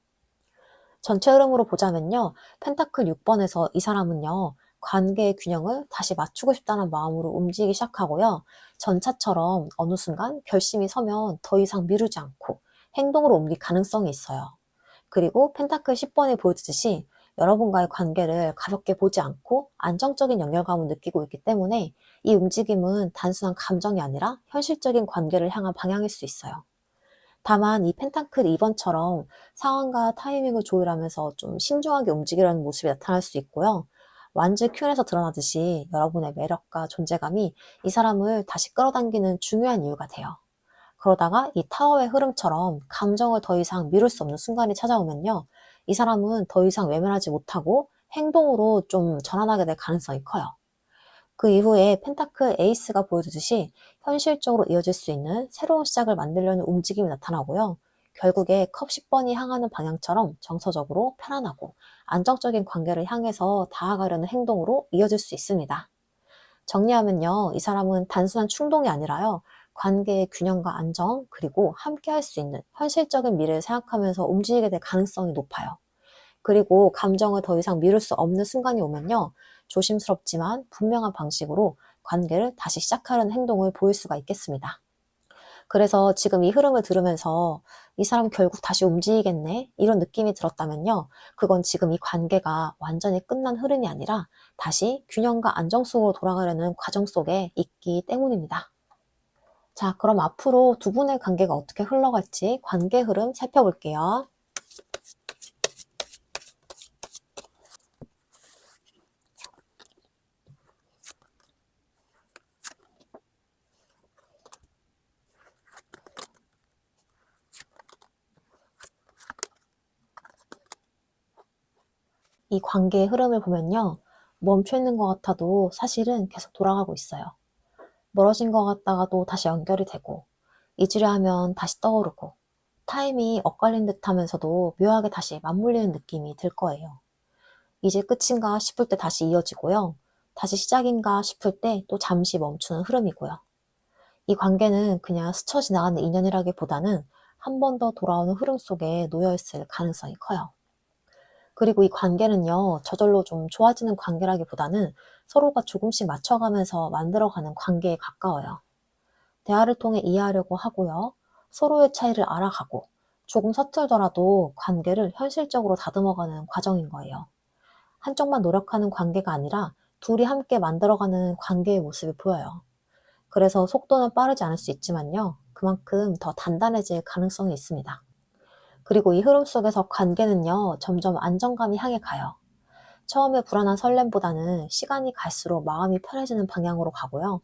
전체 흐름으로 보자면요, 펜타클 6번에서 이 사람은요, 관계의 균형을 다시 맞추고 싶다는 마음으로 움직이기 시작하고요. 전차처럼 어느 순간 결심이 서면 더 이상 미루지 않고 행동으로 옮길 가능성이 있어요. 그리고 펜타클 10번에 보여주듯이 여러분과의 관계를 가볍게 보지 않고 안정적인 연결감을 느끼고 있기 때문에 이 움직임은 단순한 감정이 아니라 현실적인 관계를 향한 방향일 수 있어요. 다만 이 펜타클 2번처럼 상황과 타이밍을 조율하면서 좀 신중하게 움직이려는 모습이 나타날 수 있고요. 완즈 큐에서 드러나듯이 여러분의 매력과 존재감이 이 사람을 다시 끌어당기는 중요한 이유가 돼요. 그러다가 이 타워의 흐름처럼 감정을 더 이상 미룰 수 없는 순간이 찾아오면요. 이 사람은 더 이상 외면하지 못하고 행동으로 좀 전환하게 될 가능성이 커요. 그 이후에 펜타클 에이스가 보여주듯이 현실적으로 이어질 수 있는 새로운 시작을 만들려는 움직임이 나타나고요. 결국에 컵 10번이 향하는 방향처럼 정서적으로 편안하고 안정적인 관계를 향해서 다가가려는 행동으로 이어질 수 있습니다. 정리하면요, 이 사람은 단순한 충동이 아니라요, 관계의 균형과 안정, 그리고 함께 할 수 있는 현실적인 미래를 생각하면서 움직이게 될 가능성이 높아요. 그리고 감정을 더 이상 미룰 수 없는 순간이 오면요, 조심스럽지만 분명한 방식으로 관계를 다시 시작하려는 행동을 보일 수가 있겠습니다. 그래서 지금 이 흐름을 들으면서 이 사람 결국 다시 움직이겠네? 이런 느낌이 들었다면요. 그건 지금 이 관계가 완전히 끝난 흐름이 아니라 다시 균형과 안정 속으로 돌아가려는 과정 속에 있기 때문입니다. 자, 그럼 앞으로 두 분의 관계가 어떻게 흘러갈지 관계 흐름 살펴볼게요. 이 관계의 흐름을 보면요. 멈춰 있는 것 같아도 사실은 계속 돌아가고 있어요. 멀어진 것 같다가도 다시 연결이 되고, 잊으려 하면 다시 떠오르고, 타임이 엇갈린 듯 하면서도 묘하게 다시 맞물리는 느낌이 들 거예요. 이제 끝인가 싶을 때 다시 이어지고요. 다시 시작인가 싶을 때 또 잠시 멈추는 흐름이고요. 이 관계는 그냥 스쳐 지나가는 인연이라기보다는 한 번 더 돌아오는 흐름 속에 놓여있을 가능성이 커요. 그리고 이 관계는요, 저절로 좀 좋아지는 관계라기보다는 서로가 조금씩 맞춰가면서 만들어가는 관계에 가까워요. 대화를 통해 이해하려고 하고요. 서로의 차이를 알아가고 조금 서툴더라도 관계를 현실적으로 다듬어가는 과정인 거예요. 한쪽만 노력하는 관계가 아니라 둘이 함께 만들어가는 관계의 모습이 보여요. 그래서 속도는 빠르지 않을 수 있지만요. 그만큼 더 단단해질 가능성이 있습니다. 그리고 이 흐름 속에서 관계는요, 점점 안정감이 향해 가요. 처음에 불안한 설렘보다는 시간이 갈수록 마음이 편해지는 방향으로 가고요.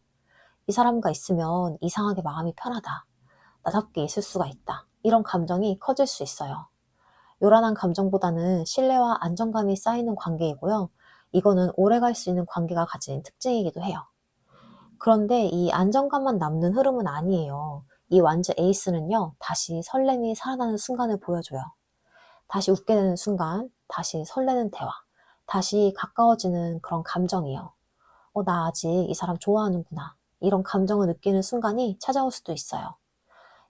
이 사람과 있으면 이상하게 마음이 편하다. 나답게 있을 수가 있다. 이런 감정이 커질 수 있어요. 요란한 감정보다는 신뢰와 안정감이 쌓이는 관계이고요. 이거는 오래 갈 수 있는 관계가 가진 특징이기도 해요. 그런데 이 안정감만 남는 흐름은 아니에요. 이 완즈 에이스는요, 다시 설렘이 살아나는 순간을 보여줘요. 다시 웃게 되는 순간, 다시 설레는 대화, 다시 가까워지는 그런 감정이요. 나 아직 이 사람 좋아하는구나. 이런 감정을 느끼는 순간이 찾아올 수도 있어요.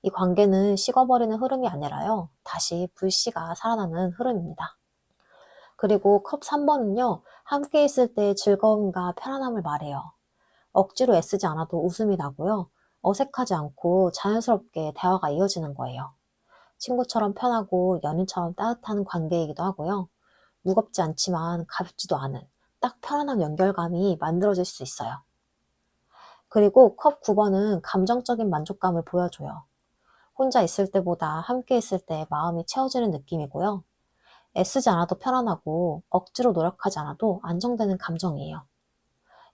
이 관계는 식어버리는 흐름이 아니라요. 다시 불씨가 살아나는 흐름입니다. 그리고 컵 3번은요. 함께 있을 때 즐거움과 편안함을 말해요. 억지로 애쓰지 않아도 웃음이 나고요. 어색하지 않고 자연스럽게 대화가 이어지는 거예요. 친구처럼 편하고 연인처럼 따뜻한 관계이기도 하고요. 무겁지 않지만 가볍지도 않은 딱 편안한 연결감이 만들어질 수 있어요. 그리고 컵 9번은 감정적인 만족감을 보여줘요. 혼자 있을 때보다 함께 있을 때 마음이 채워지는 느낌이고요. 애쓰지 않아도 편안하고 억지로 노력하지 않아도 안정되는 감정이에요.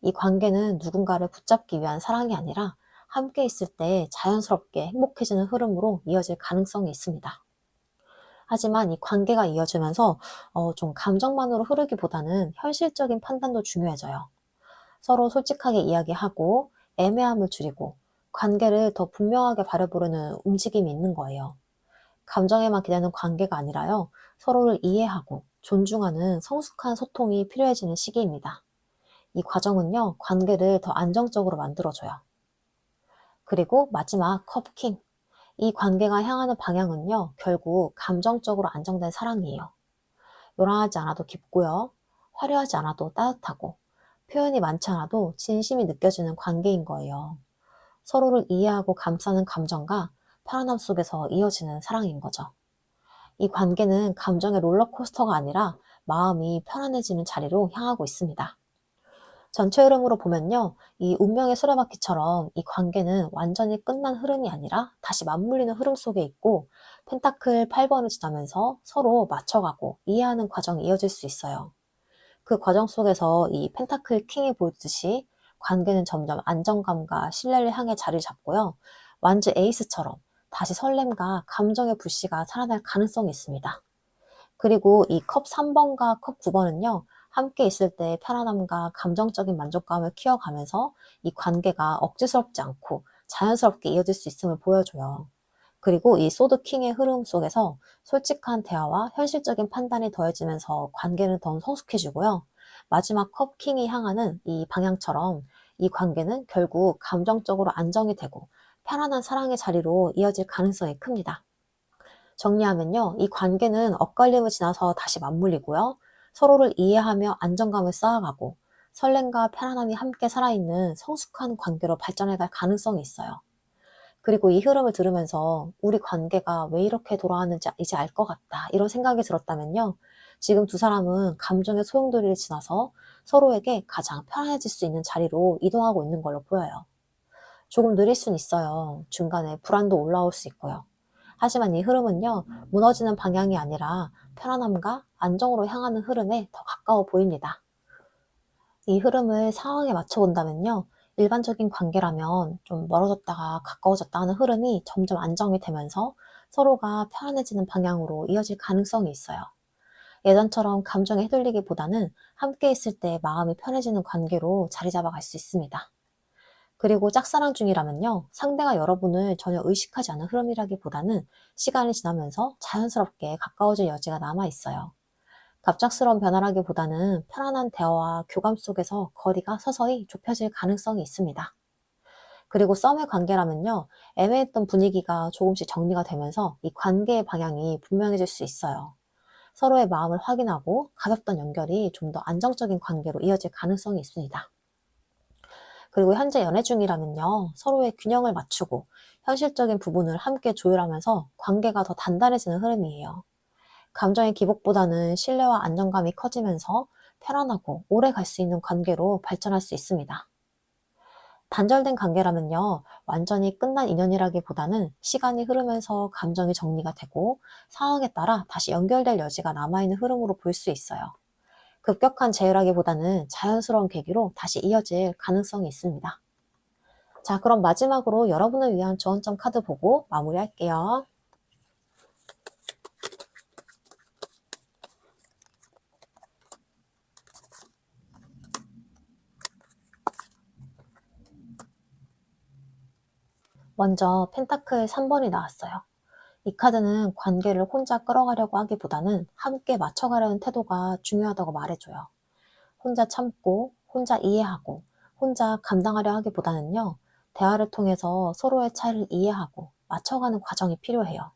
이 관계는 누군가를 붙잡기 위한 사랑이 아니라 함께 있을 때 자연스럽게 행복해지는 흐름으로 이어질 가능성이 있습니다. 하지만 이 관계가 이어지면서 좀 감정만으로 흐르기보다는 현실적인 판단도 중요해져요. 서로 솔직하게 이야기하고 애매함을 줄이고 관계를 더 분명하게 바라보려는 움직임이 있는 거예요. 감정에만 기대는 관계가 아니라요. 서로를 이해하고 존중하는 성숙한 소통이 필요해지는 시기입니다. 이 과정은요, 관계를 더 안정적으로 만들어줘요. 그리고 마지막 컵킹. 이 관계가 향하는 방향은요, 결국 감정적으로 안정된 사랑이에요. 요란하지 않아도 깊고요. 화려하지 않아도 따뜻하고, 표현이 많지 않아도 진심이 느껴지는 관계인 거예요. 서로를 이해하고 감싸는 감정과 편안함 속에서 이어지는 사랑인 거죠. 이 관계는 감정의 롤러코스터가 아니라 마음이 편안해지는 자리로 향하고 있습니다. 전체 흐름으로 보면요, 이 운명의 수레바퀴처럼 이 관계는 완전히 끝난 흐름이 아니라 다시 맞물리는 흐름 속에 있고, 펜타클 8번을 지나면서 서로 맞춰가고 이해하는 과정이 이어질 수 있어요. 그 과정 속에서 이 펜타클 킹이 보여주듯이 관계는 점점 안정감과 신뢰를 향해 자리를 잡고요. 완즈 에이스처럼 다시 설렘과 감정의 불씨가 살아날 가능성이 있습니다. 그리고 이 컵 3번과 컵 9번은요, 함께 있을 때 편안함과 감정적인 만족감을 키워가면서 이 관계가 억지스럽지 않고 자연스럽게 이어질 수 있음을 보여줘요. 그리고 이 소드 킹의 흐름 속에서 솔직한 대화와 현실적인 판단이 더해지면서 관계는 더 성숙해지고요. 마지막 컵 킹이 향하는 이 방향처럼 이 관계는 결국 감정적으로 안정이 되고 편안한 사랑의 자리로 이어질 가능성이 큽니다. 정리하면요, 이 관계는 엇갈림을 지나서 다시 맞물리고요. 서로를 이해하며 안정감을 쌓아가고 설렘과 편안함이 함께 살아있는 성숙한 관계로 발전해갈 가능성이 있어요. 그리고 이 흐름을 들으면서 우리 관계가 왜 이렇게 돌아왔는지 이제 알 것 같다, 이런 생각이 들었다면요, 지금 두 사람은 감정의 소용돌이를 지나서 서로에게 가장 편안해질 수 있는 자리로 이동하고 있는 걸로 보여요. 조금 느릴 순 있어요. 중간에 불안도 올라올 수 있고요. 하지만 이 흐름은요, 무너지는 방향이 아니라 편안함과 안정으로 향하는 흐름에 더 가까워 보입니다. 이 흐름을 상황에 맞춰 본다면요, 일반적인 관계라면 좀 멀어졌다가 가까워졌다 하는 흐름이 점점 안정이 되면서 서로가 편안해지는 방향으로 이어질 가능성이 있어요. 예전처럼 감정에 휘둘리기보다는 함께 있을 때 마음이 편해지는 관계로 자리 잡아갈 수 있습니다. 그리고 짝사랑 중이라면요, 상대가 여러분을 전혀 의식하지 않은 흐름이라기보다는 시간이 지나면서 자연스럽게 가까워질 여지가 남아 있어요. 갑작스러운 변화라기보다는 편안한 대화와 교감 속에서 거리가 서서히 좁혀질 가능성이 있습니다. 그리고 썸의 관계라면요, 애매했던 분위기가 조금씩 정리가 되면서 이 관계의 방향이 분명해질 수 있어요. 서로의 마음을 확인하고 가볍던 연결이 좀 더 안정적인 관계로 이어질 가능성이 있습니다. 그리고 현재 연애 중이라면요, 서로의 균형을 맞추고 현실적인 부분을 함께 조율하면서 관계가 더 단단해지는 흐름이에요. 감정의 기복보다는 신뢰와 안정감이 커지면서 편안하고 오래 갈 수 있는 관계로 발전할 수 있습니다. 단절된 관계라면요, 완전히 끝난 인연이라기보다는 시간이 흐르면서 감정이 정리가 되고 상황에 따라 다시 연결될 여지가 남아있는 흐름으로 볼 수 있어요. 급격한 재회라기보다는 자연스러운 계기로 다시 이어질 가능성이 있습니다. 자, 그럼 마지막으로 여러분을 위한 조언점 카드 보고 마무리할게요. 먼저 펜타클 3번이 나왔어요. 이 카드는 관계를 혼자 끌어가려고 하기보다는 함께 맞춰가려는 태도가 중요하다고 말해줘요. 혼자 참고, 혼자 이해하고, 혼자 감당하려 하기보다는요, 대화를 통해서 서로의 차이를 이해하고 맞춰가는 과정이 필요해요.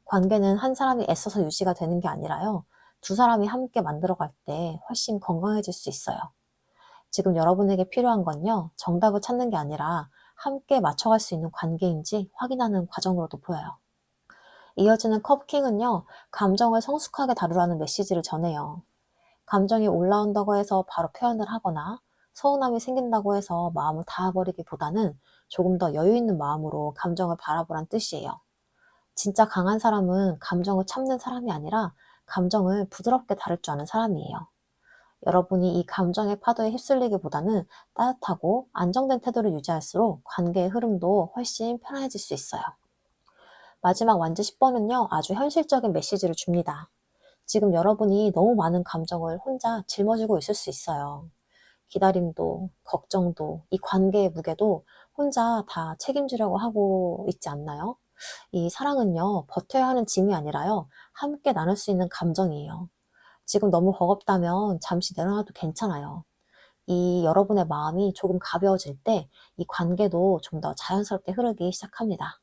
관계는 한 사람이 애써서 유지가 되는 게 아니라요, 두 사람이 함께 만들어갈 때 훨씬 건강해질 수 있어요. 지금 여러분에게 필요한 건요, 정답을 찾는 게 아니라 함께 맞춰갈 수 있는 관계인지 확인하는 과정으로도 보여요. 이어지는 컵킹은요, 감정을 성숙하게 다루라는 메시지를 전해요. 감정이 올라온다고 해서 바로 표현을 하거나 서운함이 생긴다고 해서 마음을 닫아버리기보다는 조금 더 여유 있는 마음으로 감정을 바라보란 뜻이에요. 진짜 강한 사람은 감정을 참는 사람이 아니라 감정을 부드럽게 다룰 줄 아는 사람이에요. 여러분이 이 감정의 파도에 휩쓸리기보다는 따뜻하고 안정된 태도를 유지할수록 관계의 흐름도 훨씬 편안해질 수 있어요. 마지막 완즈 10번은요, 아주 현실적인 메시지를 줍니다. 지금 여러분이 너무 많은 감정을 혼자 짊어지고 있을 수 있어요. 기다림도, 걱정도, 이 관계의 무게도 혼자 다 책임지려고 하고 있지 않나요? 이 사랑은요, 버텨야 하는 짐이 아니라요, 함께 나눌 수 있는 감정이에요. 지금 너무 버겁다면 잠시 내려놔도 괜찮아요. 이 여러분의 마음이 조금 가벼워질 때 이 관계도 좀 더 자연스럽게 흐르기 시작합니다.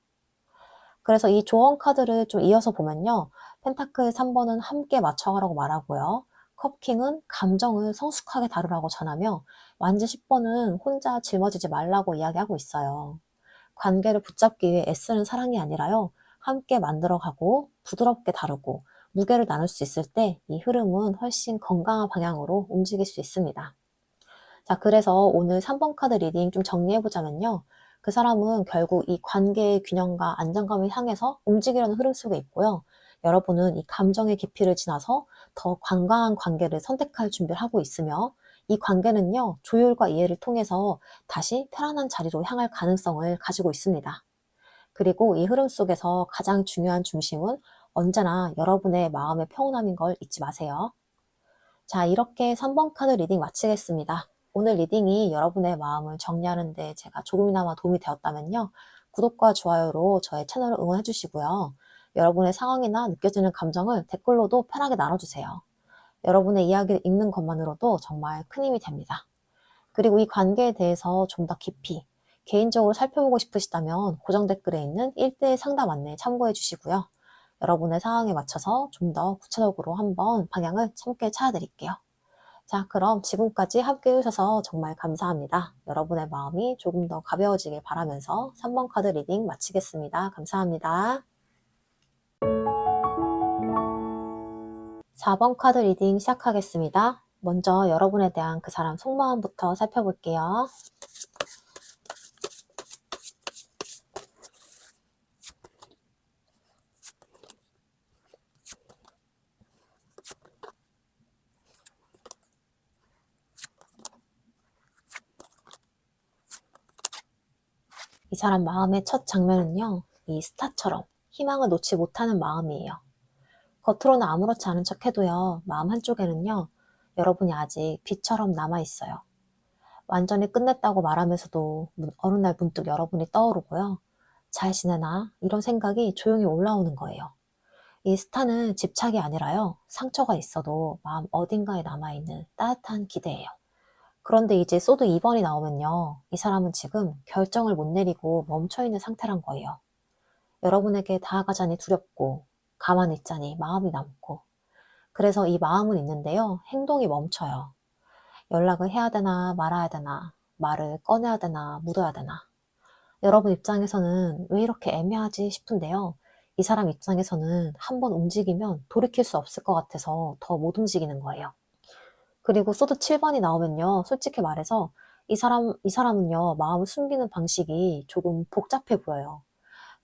그래서 이 조언 카드를 좀 이어서 보면요, 펜타클 3번은 함께 맞춰가라고 말하고요. 컵킹은 감정을 성숙하게 다루라고 전하며 완지 10번은 혼자 짊어지지 말라고 이야기하고 있어요. 관계를 붙잡기 위해 애쓰는 사랑이 아니라요. 함께 만들어가고 부드럽게 다루고 무게를 나눌 수 있을 때 이 흐름은 훨씬 건강한 방향으로 움직일 수 있습니다. 자, 그래서 오늘 3번 카드 리딩 좀 정리해보자면요. 그 사람은 결국 이 관계의 균형과 안정감을 향해서 움직이려는 흐름 속에 있고요. 여러분은 이 감정의 깊이를 지나서 더 건강한 관계를 선택할 준비를 하고 있으며 이 관계는요, 조율과 이해를 통해서 다시 편안한 자리로 향할 가능성을 가지고 있습니다. 그리고 이 흐름 속에서 가장 중요한 중심은 언제나 여러분의 마음의 평온함인 걸 잊지 마세요. 자, 이렇게 3번 카드 리딩 마치겠습니다. 오늘 리딩이 여러분의 마음을 정리하는 데 제가 조금이나마 도움이 되었다면요. 구독과 좋아요로 저의 채널을 응원해 주시고요. 여러분의 상황이나 느껴지는 감정을 댓글로도 편하게 나눠주세요. 여러분의 이야기를 읽는 것만으로도 정말 큰 힘이 됩니다. 그리고 이 관계에 대해서 좀 더 깊이 개인적으로 살펴보고 싶으시다면 고정 댓글에 있는 1대1 상담 안내 참고해 주시고요. 여러분의 상황에 맞춰서 좀 더 구체적으로 한번 방향을 함께 찾아드릴게요. 자, 그럼 지금까지 함께 해주셔서 정말 감사합니다. 여러분의 마음이 조금 더 가벼워지길 바라면서 3번 카드 리딩 마치겠습니다. 감사합니다. 4번 카드 리딩 시작하겠습니다. 먼저 여러분에 대한 그 사람 속마음부터 살펴볼게요. 이 사람 마음의 첫 장면은요, 이 스타처럼 희망을 놓지 못하는 마음이에요. 겉으로는 아무렇지 않은 척 해도요, 마음 한쪽에는요, 여러분이 아직 빛처럼 남아있어요. 완전히 끝냈다고 말하면서도 어느 날 문득 여러분이 떠오르고요. 잘 지내나? 이런 생각이 조용히 올라오는 거예요. 이 스타는 집착이 아니라요, 상처가 있어도 마음 어딘가에 남아있는 따뜻한 기대예요. 그런데 이제 소드 2번이 나오면요, 이 사람은 지금 결정을 못 내리고 멈춰있는 상태란 거예요. 여러분에게 다가가자니 두렵고 가만히 있자니 마음이 남고, 그래서 이 마음은 있는데요, 행동이 멈춰요. 연락을 해야 되나 말아야 되나, 말을 꺼내야 되나 묻어야 되나. 여러분 입장에서는 왜 이렇게 애매하지 싶은데요, 이 사람 입장에서는 한번 움직이면 돌이킬 수 없을 것 같아서 더 못 움직이는 거예요. 그리고 소드 7번이 나오면요, 솔직히 말해서 이 사람은요, 마음을 숨기는 방식이 조금 복잡해 보여요.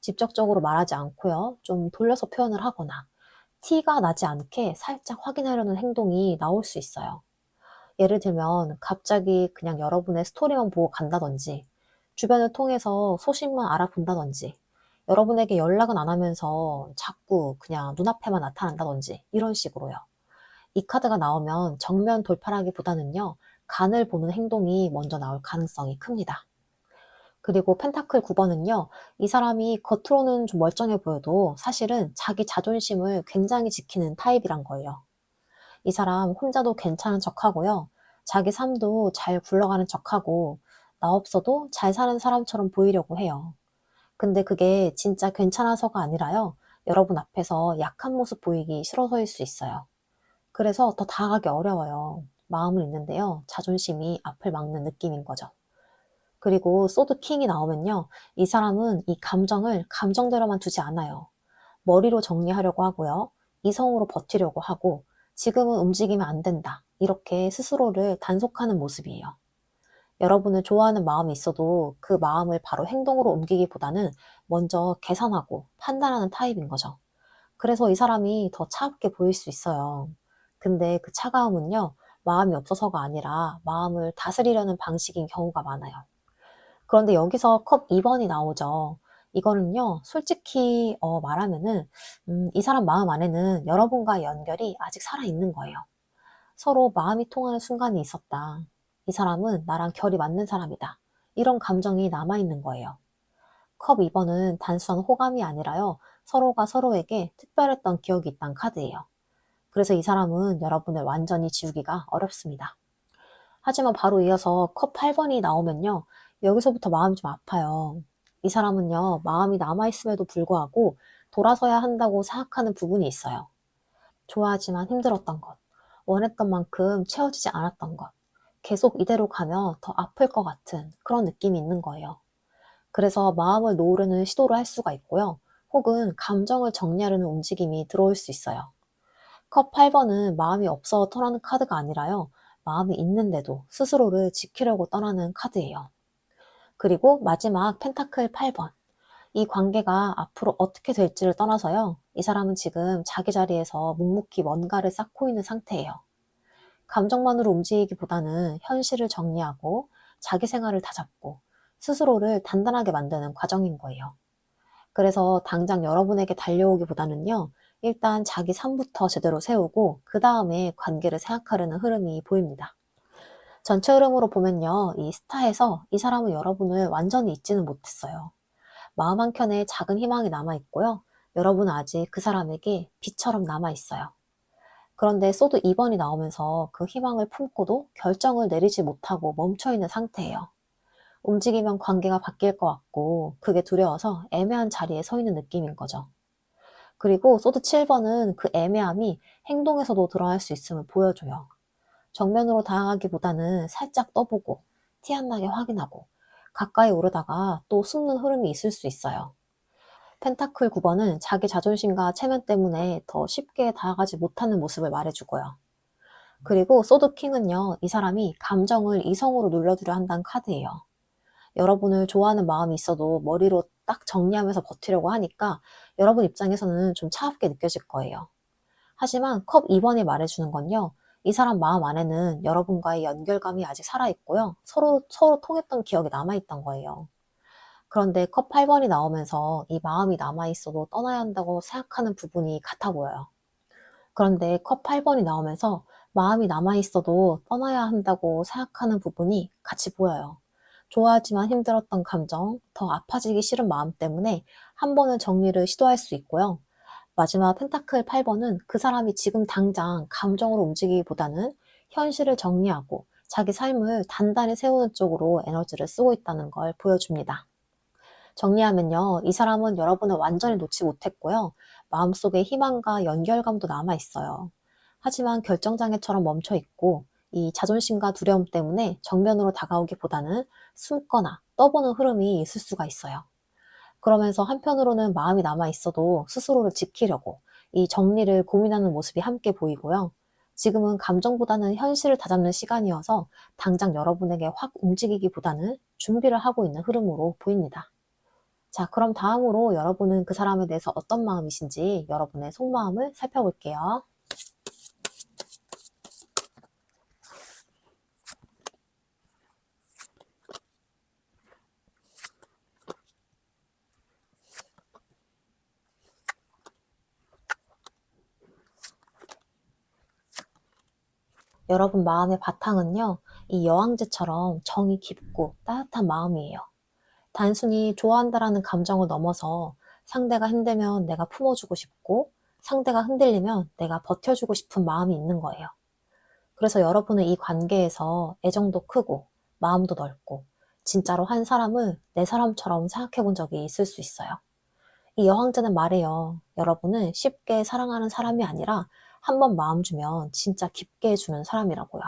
직접적으로 말하지 않고요, 좀 돌려서 표현을 하거나 티가 나지 않게 살짝 확인하려는 행동이 나올 수 있어요. 예를 들면 갑자기 그냥 여러분의 스토리만 보고 간다든지, 주변을 통해서 소식만 알아본다든지, 여러분에게 연락은 안 하면서 자꾸 그냥 눈앞에만 나타난다든지, 이런 식으로요. 이 카드가 나오면 정면 돌파라기보다는요, 간을 보는 행동이 먼저 나올 가능성이 큽니다. 그리고 펜타클 9번은요, 이 사람이 겉으로는 좀 멀쩡해 보여도 사실은 자기 자존심을 굉장히 지키는 타입이란 거예요. 이 사람 혼자도 괜찮은 척하고요, 자기 삶도 잘 굴러가는 척하고, 나 없어도 잘 사는 사람처럼 보이려고 해요. 근데 그게 진짜 괜찮아서가 아니라요, 여러분 앞에서 약한 모습 보이기 싫어서일 수 있어요. 그래서 더 다가가기 어려워요. 마음은 있는데요, 자존심이 앞을 막는 느낌인 거죠. 그리고 소드 킹이 나오면요, 이 사람은 이 감정을 감정대로만 두지 않아요. 머리로 정리하려고 하고요, 이성으로 버티려고 하고, 지금은 움직이면 안 된다, 이렇게 스스로를 단속하는 모습이에요. 여러분을 좋아하는 마음이 있어도 그 마음을 바로 행동으로 옮기기보다는 먼저 계산하고 판단하는 타입인 거죠. 그래서 이 사람이 더 차갑게 보일 수 있어요. 근데 그 차가움은요, 마음이 없어서가 아니라 마음을 다스리려는 방식인 경우가 많아요. 그런데 여기서 컵 2번이 나오죠. 이거는요, 솔직히 말하면은 이 사람 마음 안에는 여러분과의 연결이 아직 살아있는 거예요. 서로 마음이 통하는 순간이 있었다. 이 사람은 나랑 결이 맞는 사람이다. 이런 감정이 남아있는 거예요. 컵 2번은 단순한 호감이 아니라요, 서로가 서로에게 특별했던 기억이 있단 카드예요. 그래서 이 사람은 여러분을 완전히 지우기가 어렵습니다. 하지만 바로 이어서 컵 8번이 나오면요, 여기서부터 마음이 좀 아파요. 이 사람은요, 마음이 남아있음에도 불구하고 돌아서야 한다고 생각하는 부분이 있어요. 좋아하지만 힘들었던 것, 원했던 만큼 채워지지 않았던 것, 계속 이대로 가면 더 아플 것 같은 그런 느낌이 있는 거예요. 그래서 마음을 놓으려는 시도를 할 수가 있고요. 혹은 감정을 정리하려는 움직임이 들어올 수 있어요. 컵 8번은 마음이 없어 떠나는 카드가 아니라요. 마음이 있는데도 스스로를 지키려고 떠나는 카드예요. 그리고 마지막 펜타클 8번. 이 관계가 앞으로 어떻게 될지를 떠나서요. 이 사람은 지금 자기 자리에서 묵묵히 뭔가를 쌓고 있는 상태예요. 감정만으로 움직이기보다는 현실을 정리하고 자기 생활을 다잡고 스스로를 단단하게 만드는 과정인 거예요. 그래서 당장 여러분에게 달려오기보다는요. 일단 자기 삶부터 제대로 세우고 그 다음에 관계를 생각하려는 흐름이 보입니다. 전체 흐름으로 보면요. 이 스타에서 이 사람은 여러분을 완전히 잊지는 못했어요. 마음 한켠에 작은 희망이 남아있고요. 여러분은 아직 그 사람에게 빛처럼 남아있어요. 그런데 소드 2번이 나오면서 그 희망을 품고도 결정을 내리지 못하고 멈춰있는 상태예요. 움직이면 관계가 바뀔 것 같고 그게 두려워서 애매한 자리에 서 있는 느낌인 거죠. 그리고 소드 7번은 그 애매함이 행동에서도 드러날 수 있음을 보여줘요. 정면으로 다가가기보다는 살짝 떠보고 티 안 나게 확인하고 가까이 오르다가 또 숨는 흐름이 있을 수 있어요. 펜타클 9번은 자기 자존심과 체면 때문에 더 쉽게 다가가지 못하는 모습을 말해주고요. 그리고 소드킹은요, 이 사람이 감정을 이성으로 눌러두려 한다는 카드예요. 여러분을 좋아하는 마음이 있어도 머리로 딱 정리하면서 버티려고 하니까 여러분 입장에서는 좀 차갑게 느껴질 거예요. 하지만 컵 2번이 말해주는 건요, 이 사람 마음 안에는 여러분과의 연결감이 아직 살아있고요, 서로 통했던 기억이 남아있던 거예요. 그런데 컵 8번이 나오면서 이 마음이 남아있어도 떠나야 한다고 생각하는 부분이 같아 보여요. 그런데 컵 8번이 나오면서 마음이 남아있어도 떠나야 한다고 생각하는 부분이 같이 보여요. 좋아하지만 힘들었던 감정, 더 아파지기 싫은 마음 때문에 한 번은 정리를 시도할 수 있고요. 마지막 펜타클 8번은 그 사람이 지금 당장 감정으로 움직이기보다는 현실을 정리하고 자기 삶을 단단히 세우는 쪽으로 에너지를 쓰고 있다는 걸 보여줍니다. 정리하면요, 이 사람은 여러분을 완전히 놓지 못했고요. 마음속에 희망과 연결감도 남아있어요. 하지만 결정장애처럼 멈춰있고 이 자존심과 두려움 때문에 정면으로 다가오기보다는 숨거나 떠보는 흐름이 있을 수가 있어요. 그러면서 한편으로는 마음이 남아있어도 스스로를 지키려고 이 정리를 고민하는 모습이 함께 보이고요. 지금은 감정보다는 현실을 다잡는 시간이어서 당장 여러분에게 확 움직이기보다는 준비를 하고 있는 흐름으로 보입니다. 자, 그럼 다음으로 여러분은 그 사람에 대해서 어떤 마음이신지 여러분의 속마음을 살펴볼게요. 여러분 마음의 바탕은요, 이 여왕제처럼 정이 깊고 따뜻한 마음이에요. 단순히 좋아한다라는 감정을 넘어서 상대가 힘들면 내가 품어주고 싶고 상대가 흔들리면 내가 버텨주고 싶은 마음이 있는 거예요. 그래서 여러분은 이 관계에서 애정도 크고 마음도 넓고 진짜로 한 사람을 내 사람처럼 생각해 본 적이 있을 수 있어요. 이 여왕자는 말해요. 여러분은 쉽게 사랑하는 사람이 아니라 한 번 마음 주면 진짜 깊게 해주는 사람이라고요.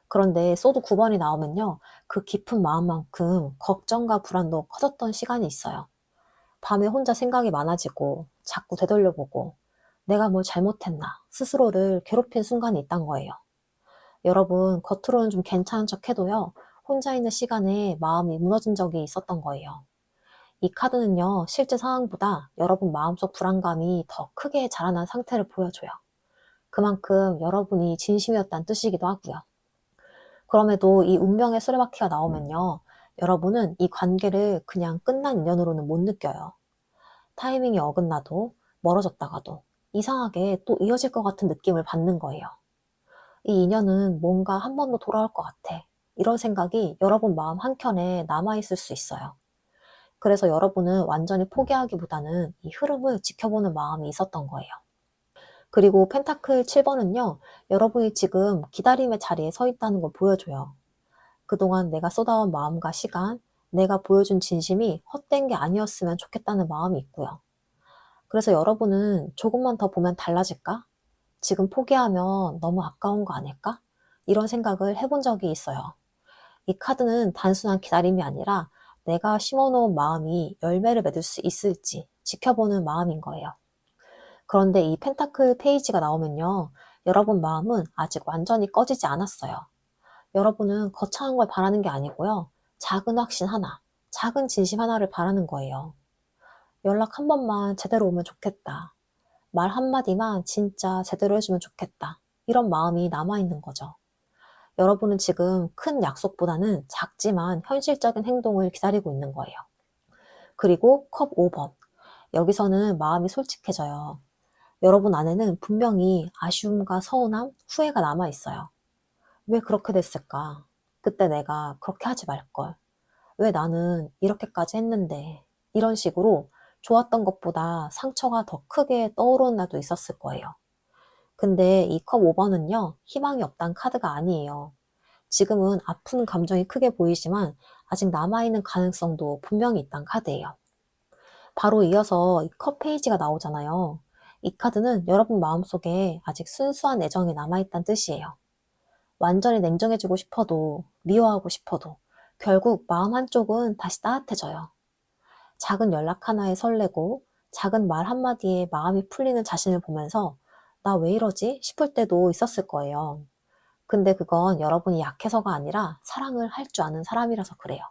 그런데 소드 9번이 나오면요. 그 깊은 마음만큼 걱정과 불안도 커졌던 시간이 있어요. 밤에 혼자 생각이 많아지고 자꾸 되돌려보고 내가 뭘 잘못했나 스스로를 괴롭힌 순간이 있단 거예요. 여러분 겉으로는 좀 괜찮은 척 해도요. 혼자 있는 시간에 마음이 무너진 적이 있었던 거예요. 이 카드는요. 실제 상황보다 여러분 마음속 불안감이 더 크게 자라난 상태를 보여줘요. 그만큼 여러분이 진심이었다는 뜻이기도 하고요. 그럼에도 이 운명의 수레바퀴가 나오면요. 여러분은 이 관계를 그냥 끝난 인연으로는 못 느껴요. 타이밍이 어긋나도 멀어졌다가도 이상하게 또 이어질 것 같은 느낌을 받는 거예요. 이 인연은 뭔가 한 번 더 돌아올 것 같아. 이런 생각이 여러분 마음 한켠에 남아있을 수 있어요. 그래서 여러분은 완전히 포기하기보다는 이 흐름을 지켜보는 마음이 있었던 거예요. 그리고 펜타클 7번은요, 여러분이 지금 기다림의 자리에 서 있다는 걸 보여줘요. 그동안 내가 쏟아온 마음과 시간, 내가 보여준 진심이 헛된 게 아니었으면 좋겠다는 마음이 있고요. 그래서 여러분은 조금만 더 보면 달라질까? 지금 포기하면 너무 아까운 거 아닐까? 이런 생각을 해본 적이 있어요. 이 카드는 단순한 기다림이 아니라 내가 심어놓은 마음이 열매를 맺을 수 있을지 지켜보는 마음인 거예요. 그런데 이 펜타클 페이지가 나오면요. 여러분 마음은 아직 완전히 꺼지지 않았어요. 여러분은 거창한 걸 바라는 게 아니고요. 작은 확신 하나, 작은 진심 하나를 바라는 거예요. 연락 한 번만 제대로 오면 좋겠다. 말 한마디만 진짜 제대로 해주면 좋겠다. 이런 마음이 남아있는 거죠. 여러분은 지금 큰 약속보다는 작지만 현실적인 행동을 기다리고 있는 거예요. 그리고 컵 5번. 여기서는 마음이 솔직해져요. 여러분 안에는 분명히 아쉬움과 서운함, 후회가 남아있어요. 왜 그렇게 됐을까? 그때 내가 그렇게 하지 말걸. 왜 나는 이렇게까지 했는데. 이런 식으로 좋았던 것보다 상처가 더 크게 떠오르는 날도 있었을 거예요. 근데 이 컵 5번은요, 희망이 없단 카드가 아니에요. 지금은 아픈 감정이 크게 보이지만 아직 남아있는 가능성도 분명히 있단 카드예요. 바로 이어서 이 컵 페이지가 나오잖아요. 이 카드는 여러분 마음속에 아직 순수한 애정이 남아있다는 뜻이에요. 완전히 냉정해지고 싶어도, 미워하고 싶어도 결국 마음 한쪽은 다시 따뜻해져요. 작은 연락 하나에 설레고 작은 말 한마디에 마음이 풀리는 자신을 보면서 나 왜 이러지? 싶을 때도 있었을 거예요. 근데 그건 여러분이 약해서가 아니라 사랑을 할 줄 아는 사람이라서 그래요.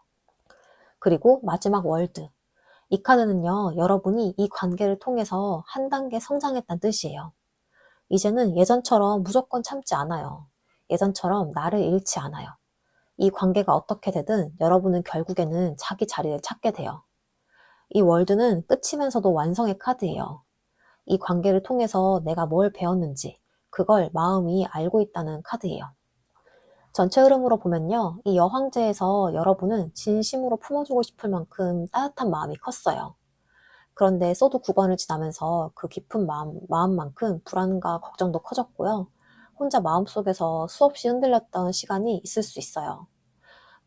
그리고 마지막 월드. 이 카드는요, 여러분이 이 관계를 통해서 한 단계 성장했다는 뜻이에요. 이제는 예전처럼 무조건 참지 않아요. 예전처럼 나를 잃지 않아요. 이 관계가 어떻게 되든 여러분은 결국에는 자기 자리를 찾게 돼요. 이 월드는 끝이면서도 완성의 카드예요. 이 관계를 통해서 내가 뭘 배웠는지 그걸 마음이 알고 있다는 카드예요. 전체 흐름으로 보면요. 이 여황제에서 여러분은 진심으로 품어주고 싶을 만큼 따뜻한 마음이 컸어요. 그런데 소드 9번을 지나면서 그 깊은 마음만큼 불안과 걱정도 커졌고요. 혼자 마음속에서 수없이 흔들렸던 시간이 있을 수 있어요.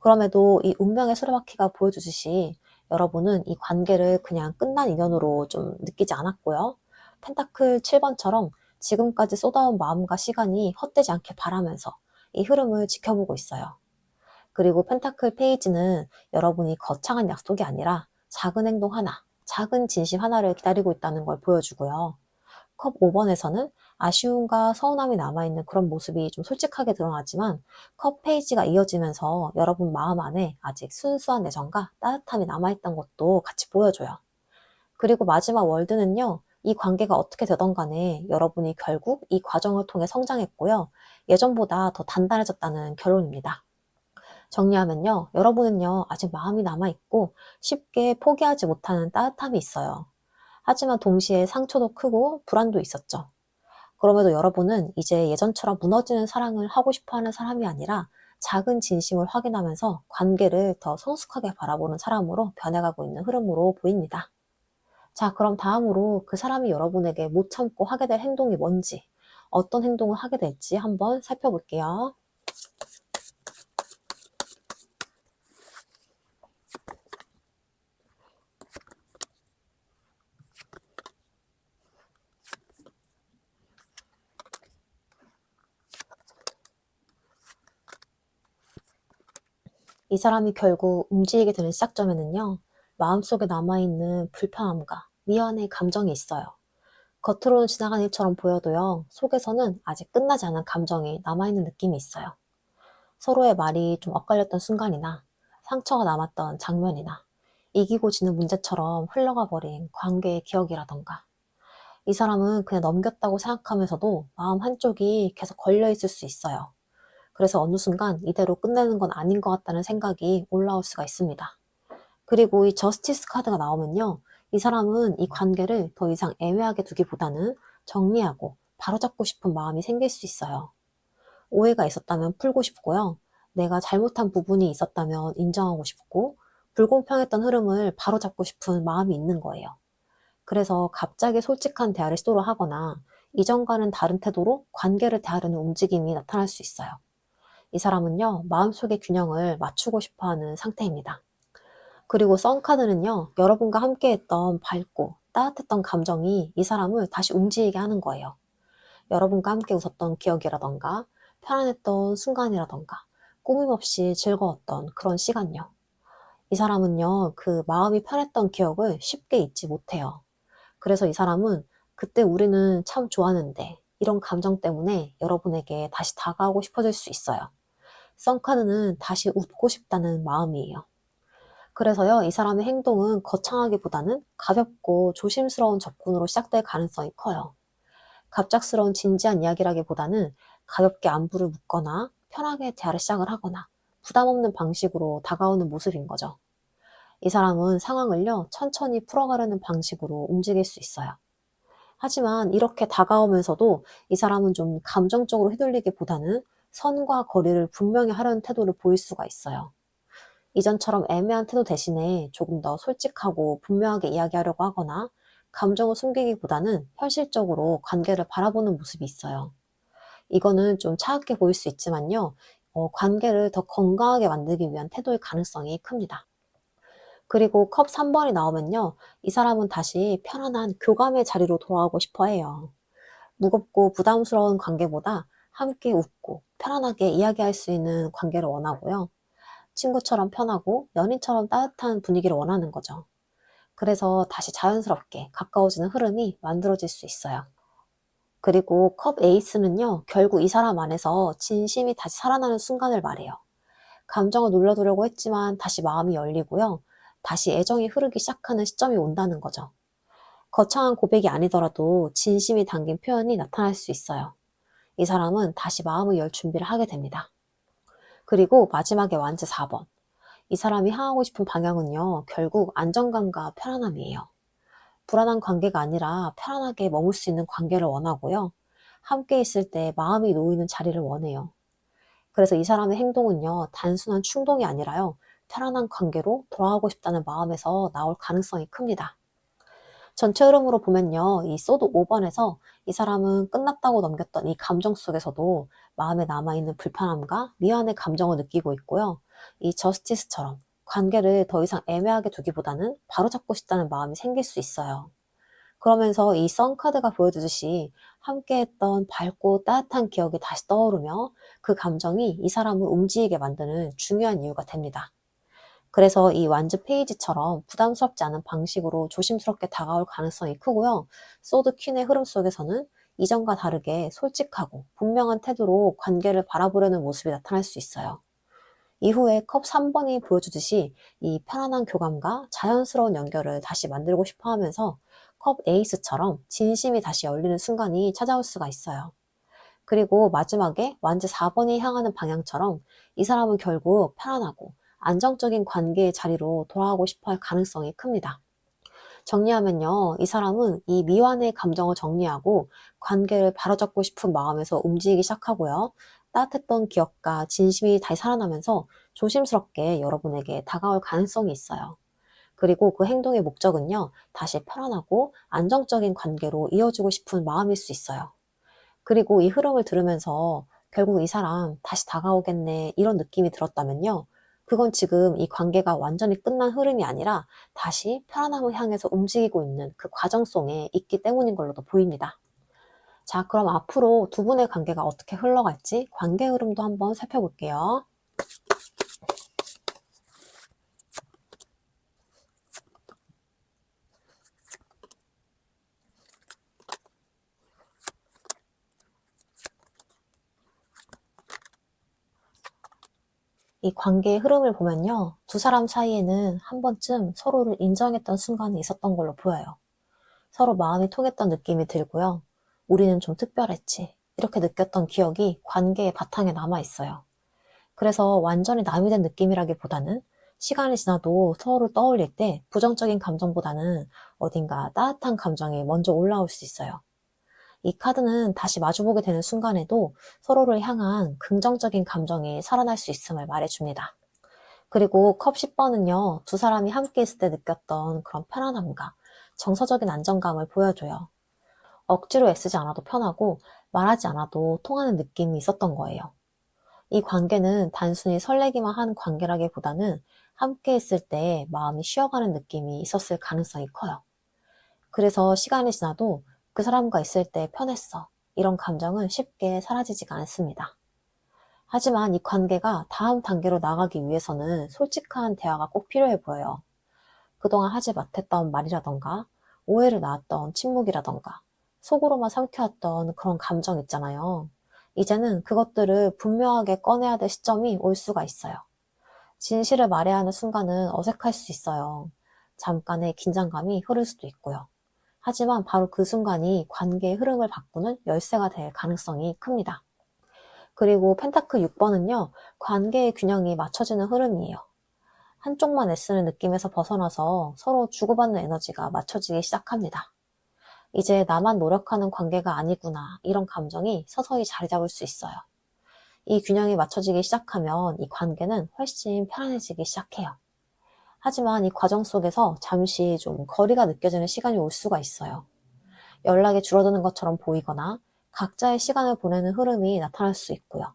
그럼에도 이 운명의 수레바퀴가 보여주듯이 여러분은 이 관계를 그냥 끝난 인연으로 좀 느끼지 않았고요. 펜타클 7번처럼 지금까지 쏟아온 마음과 시간이 헛되지 않길 바라면서 이 흐름을 지켜보고 있어요. 그리고 펜타클 페이지는 여러분이 거창한 약속이 아니라 작은 행동 하나, 작은 진심 하나를 기다리고 있다는 걸 보여주고요. 컵 5번에서는 아쉬움과 서운함이 남아있는 그런 모습이 좀 솔직하게 드러나지만 컵 페이지가 이어지면서 여러분 마음 안에 아직 순수한 애정과 따뜻함이 남아있던 것도 같이 보여줘요. 그리고 마지막 월드는요. 이 관계가 어떻게 되던 간에 여러분이 결국 이 과정을 통해 성장했고요. 예전보다 더 단단해졌다는 결론입니다. 정리하면요. 여러분은요. 아직 마음이 남아있고 쉽게 포기하지 못하는 따뜻함이 있어요. 하지만 동시에 상처도 크고 불안도 있었죠. 그럼에도 여러분은 이제 예전처럼 무너지는 사랑을 하고 싶어하는 사람이 아니라 작은 진심을 확인하면서 관계를 더 성숙하게 바라보는 사람으로 변해가고 있는 흐름으로 보입니다. 자, 그럼 다음으로 그 사람이 여러분에게 못 참고 하게 될 행동이 뭔지, 어떤 행동을 하게 될지 한번 살펴볼게요. 이 사람이 결국 움직이게 되는 시작점에는요, 마음속에 남아있는 불편함과 미안의 감정이 있어요. 겉으로는 지나간 일처럼 보여도요, 속에서는 아직 끝나지 않은 감정이 남아있는 느낌이 있어요. 서로의 말이 좀 엇갈렸던 순간이나 상처가 남았던 장면이나 이기고 지는 문제처럼 흘러가 버린 관계의 기억이라던가 이 사람은 그냥 넘겼다고 생각하면서도 마음 한쪽이 계속 걸려있을 수 있어요. 그래서 어느 순간 이대로 끝내는 건 아닌 것 같다는 생각이 올라올 수가 있습니다. 그리고 이 저스티스 카드가 나오면요. 이 사람은 이 관계를 더 이상 애매하게 두기보다는 정리하고 바로잡고 싶은 마음이 생길 수 있어요. 오해가 있었다면 풀고 싶고요. 내가 잘못한 부분이 있었다면 인정하고 싶고 불공평했던 흐름을 바로잡고 싶은 마음이 있는 거예요. 그래서 갑자기 솔직한 대화를 시도를 하거나 이전과는 다른 태도로 관계를 대하려는 움직임이 나타날 수 있어요. 이 사람은요, 마음속의 균형을 맞추고 싶어 하는 상태입니다. 그리고 썬카드는요, 여러분과 함께 했던 밝고 따뜻했던 감정이 이 사람을 다시 움직이게 하는 거예요. 여러분과 함께 웃었던 기억이라던가 편안했던 순간이라던가 꾸밈없이 즐거웠던 그런 시간요. 이 사람은요, 그 마음이 편했던 기억을 쉽게 잊지 못해요. 그래서 이 사람은 그때 우리는 참 좋았는데 이런 감정 때문에 여러분에게 다시 다가오고 싶어질 수 있어요. 썬카드는 다시 웃고 싶다는 마음이에요. 그래서요, 이 사람의 행동은 거창하기보다는 가볍고 조심스러운 접근으로 시작될 가능성이 커요. 갑작스러운 진지한 이야기라기보다는 가볍게 안부를 묻거나 편하게 대화를 시작을 하거나 부담 없는 방식으로 다가오는 모습인 거죠. 이 사람은 상황을요, 천천히 풀어가려는 방식으로 움직일 수 있어요. 하지만 이렇게 다가오면서도 이 사람은 좀 감정적으로 휘둘리기보다는 선과 거리를 분명히 하려는 태도를 보일 수가 있어요. 이전처럼 애매한 태도 대신에 조금 더 솔직하고 분명하게 이야기하려고 하거나 감정을 숨기기보다는 현실적으로 관계를 바라보는 모습이 있어요. 이거는 좀 차갑게 보일 수 있지만요. 관계를 더 건강하게 만들기 위한 태도일 가능성이 큽니다. 그리고 컵 3번이 나오면요. 이 사람은 다시 편안한 교감의 자리로 돌아오고 싶어 해요. 무겁고 부담스러운 관계보다 함께 웃고 편안하게 이야기할 수 있는 관계를 원하고요. 친구처럼 편하고 연인처럼 따뜻한 분위기를 원하는 거죠. 그래서 다시 자연스럽게 가까워지는 흐름이 만들어질 수 있어요. 그리고 컵 에이스는요, 결국 이 사람 안에서 진심이 다시 살아나는 순간을 말해요. 감정을 눌러두려고 했지만 다시 마음이 열리고요. 다시 애정이 흐르기 시작하는 시점이 온다는 거죠. 거창한 고백이 아니더라도 진심이 담긴 표현이 나타날 수 있어요. 이 사람은 다시 마음을 열 준비를 하게 됩니다. 그리고 마지막에 완즈 4번. 이 사람이 향하고 싶은 방향은요, 결국 안정감과 편안함이에요. 불안한 관계가 아니라 편안하게 머물 수 있는 관계를 원하고요. 함께 있을 때 마음이 놓이는 자리를 원해요. 그래서 이 사람의 행동은요, 단순한 충동이 아니라요, 편안한 관계로 돌아가고 싶다는 마음에서 나올 가능성이 큽니다. 전체 흐름으로 보면요, 이 소드 5번에서 이 사람은 끝났다고 넘겼던 이 감정 속에서도 마음에 남아있는 불편함과 미안의 감정을 느끼고 있고요. 이 저스티스처럼 관계를 더 이상 애매하게 두기보다는 바로잡고 싶다는 마음이 생길 수 있어요. 그러면서 이 썬카드가 보여주듯이 함께했던 밝고 따뜻한 기억이 다시 떠오르며 그 감정이 이 사람을 움직이게 만드는 중요한 이유가 됩니다. 그래서 이 완즈 페이지처럼 부담스럽지 않은 방식으로 조심스럽게 다가올 가능성이 크고요. 소드 퀸의 흐름 속에서는 이전과 다르게 솔직하고 분명한 태도로 관계를 바라보려는 모습이 나타날 수 있어요. 이후에 컵 3번이 보여주듯이 이 편안한 교감과 자연스러운 연결을 다시 만들고 싶어 하면서 컵 에이스처럼 진심이 다시 열리는 순간이 찾아올 수가 있어요. 그리고 마지막에 완즈 4번이 향하는 방향처럼 이 사람은 결국 편안하고 안정적인 관계의 자리로 돌아가고 싶어 할 가능성이 큽니다. 정리하면요, 이 사람은 이 미완의 감정을 정리하고 관계를 바로잡고 싶은 마음에서 움직이기 시작하고요. 따뜻했던 기억과 진심이 다시 살아나면서 조심스럽게 여러분에게 다가올 가능성이 있어요. 그리고 그 행동의 목적은요, 다시 편안하고 안정적인 관계로 이어지고 싶은 마음일 수 있어요. 그리고 이 흐름을 들으면서 결국 이 사람 다시 다가오겠네 이런 느낌이 들었다면요. 그건 지금 이 관계가 완전히 끝난 흐름이 아니라 다시 편안함을 향해서 움직이고 있는 그 과정 속에 있기 때문인 걸로도 보입니다. 자, 그럼 앞으로 두 분의 관계가 어떻게 흘러갈지 관계 흐름도 한번 살펴볼게요. 이 관계의 흐름을 보면요. 두 사람 사이에는 한 번쯤 서로를 인정했던 순간이 있었던 걸로 보여요. 서로 마음이 통했던 느낌이 들고요. 우리는 좀 특별했지. 이렇게 느꼈던 기억이 관계의 바탕에 남아 있어요. 그래서 완전히 남이 된 느낌이라기보다는 시간이 지나도 서로를 떠올릴 때 부정적인 감정보다는 어딘가 따뜻한 감정이 먼저 올라올 수 있어요. 이 카드는 다시 마주보게 되는 순간에도 서로를 향한 긍정적인 감정이 살아날 수 있음을 말해줍니다. 그리고 컵 10번은요, 두 사람이 함께 있을 때 느꼈던 그런 편안함과 정서적인 안정감을 보여줘요. 억지로 애쓰지 않아도 편하고 말하지 않아도 통하는 느낌이 있었던 거예요. 이 관계는 단순히 설레기만 한 관계라기보다는 함께 있을 때 마음이 쉬어가는 느낌이 있었을 가능성이 커요. 그래서 시간이 지나도 그 사람과 있을 때 편했어. 이런 감정은 쉽게 사라지지가 않습니다. 하지만 이 관계가 다음 단계로 나가기 위해서는 솔직한 대화가 꼭 필요해 보여요. 그동안 하지 못했던 말이라던가, 오해를 낳았던 침묵이라던가, 속으로만 삼켜왔던 그런 감정 있잖아요. 이제는 그것들을 분명하게 꺼내야 될 시점이 올 수가 있어요. 진실을 말해야 하는 순간은 어색할 수 있어요. 잠깐의 긴장감이 흐를 수도 있고요. 하지만 바로 그 순간이 관계의 흐름을 바꾸는 열쇠가 될 가능성이 큽니다. 그리고 펜타클 6번은요, 관계의 균형이 맞춰지는 흐름이에요. 한쪽만 애쓰는 느낌에서 벗어나서 서로 주고받는 에너지가 맞춰지기 시작합니다. 이제 나만 노력하는 관계가 아니구나, 이런 감정이 서서히 자리 잡을 수 있어요. 이 균형이 맞춰지기 시작하면 이 관계는 훨씬 편안해지기 시작해요. 하지만 이 과정 속에서 잠시 좀 거리가 느껴지는 시간이 올 수가 있어요. 연락이 줄어드는 것처럼 보이거나 각자의 시간을 보내는 흐름이 나타날 수 있고요.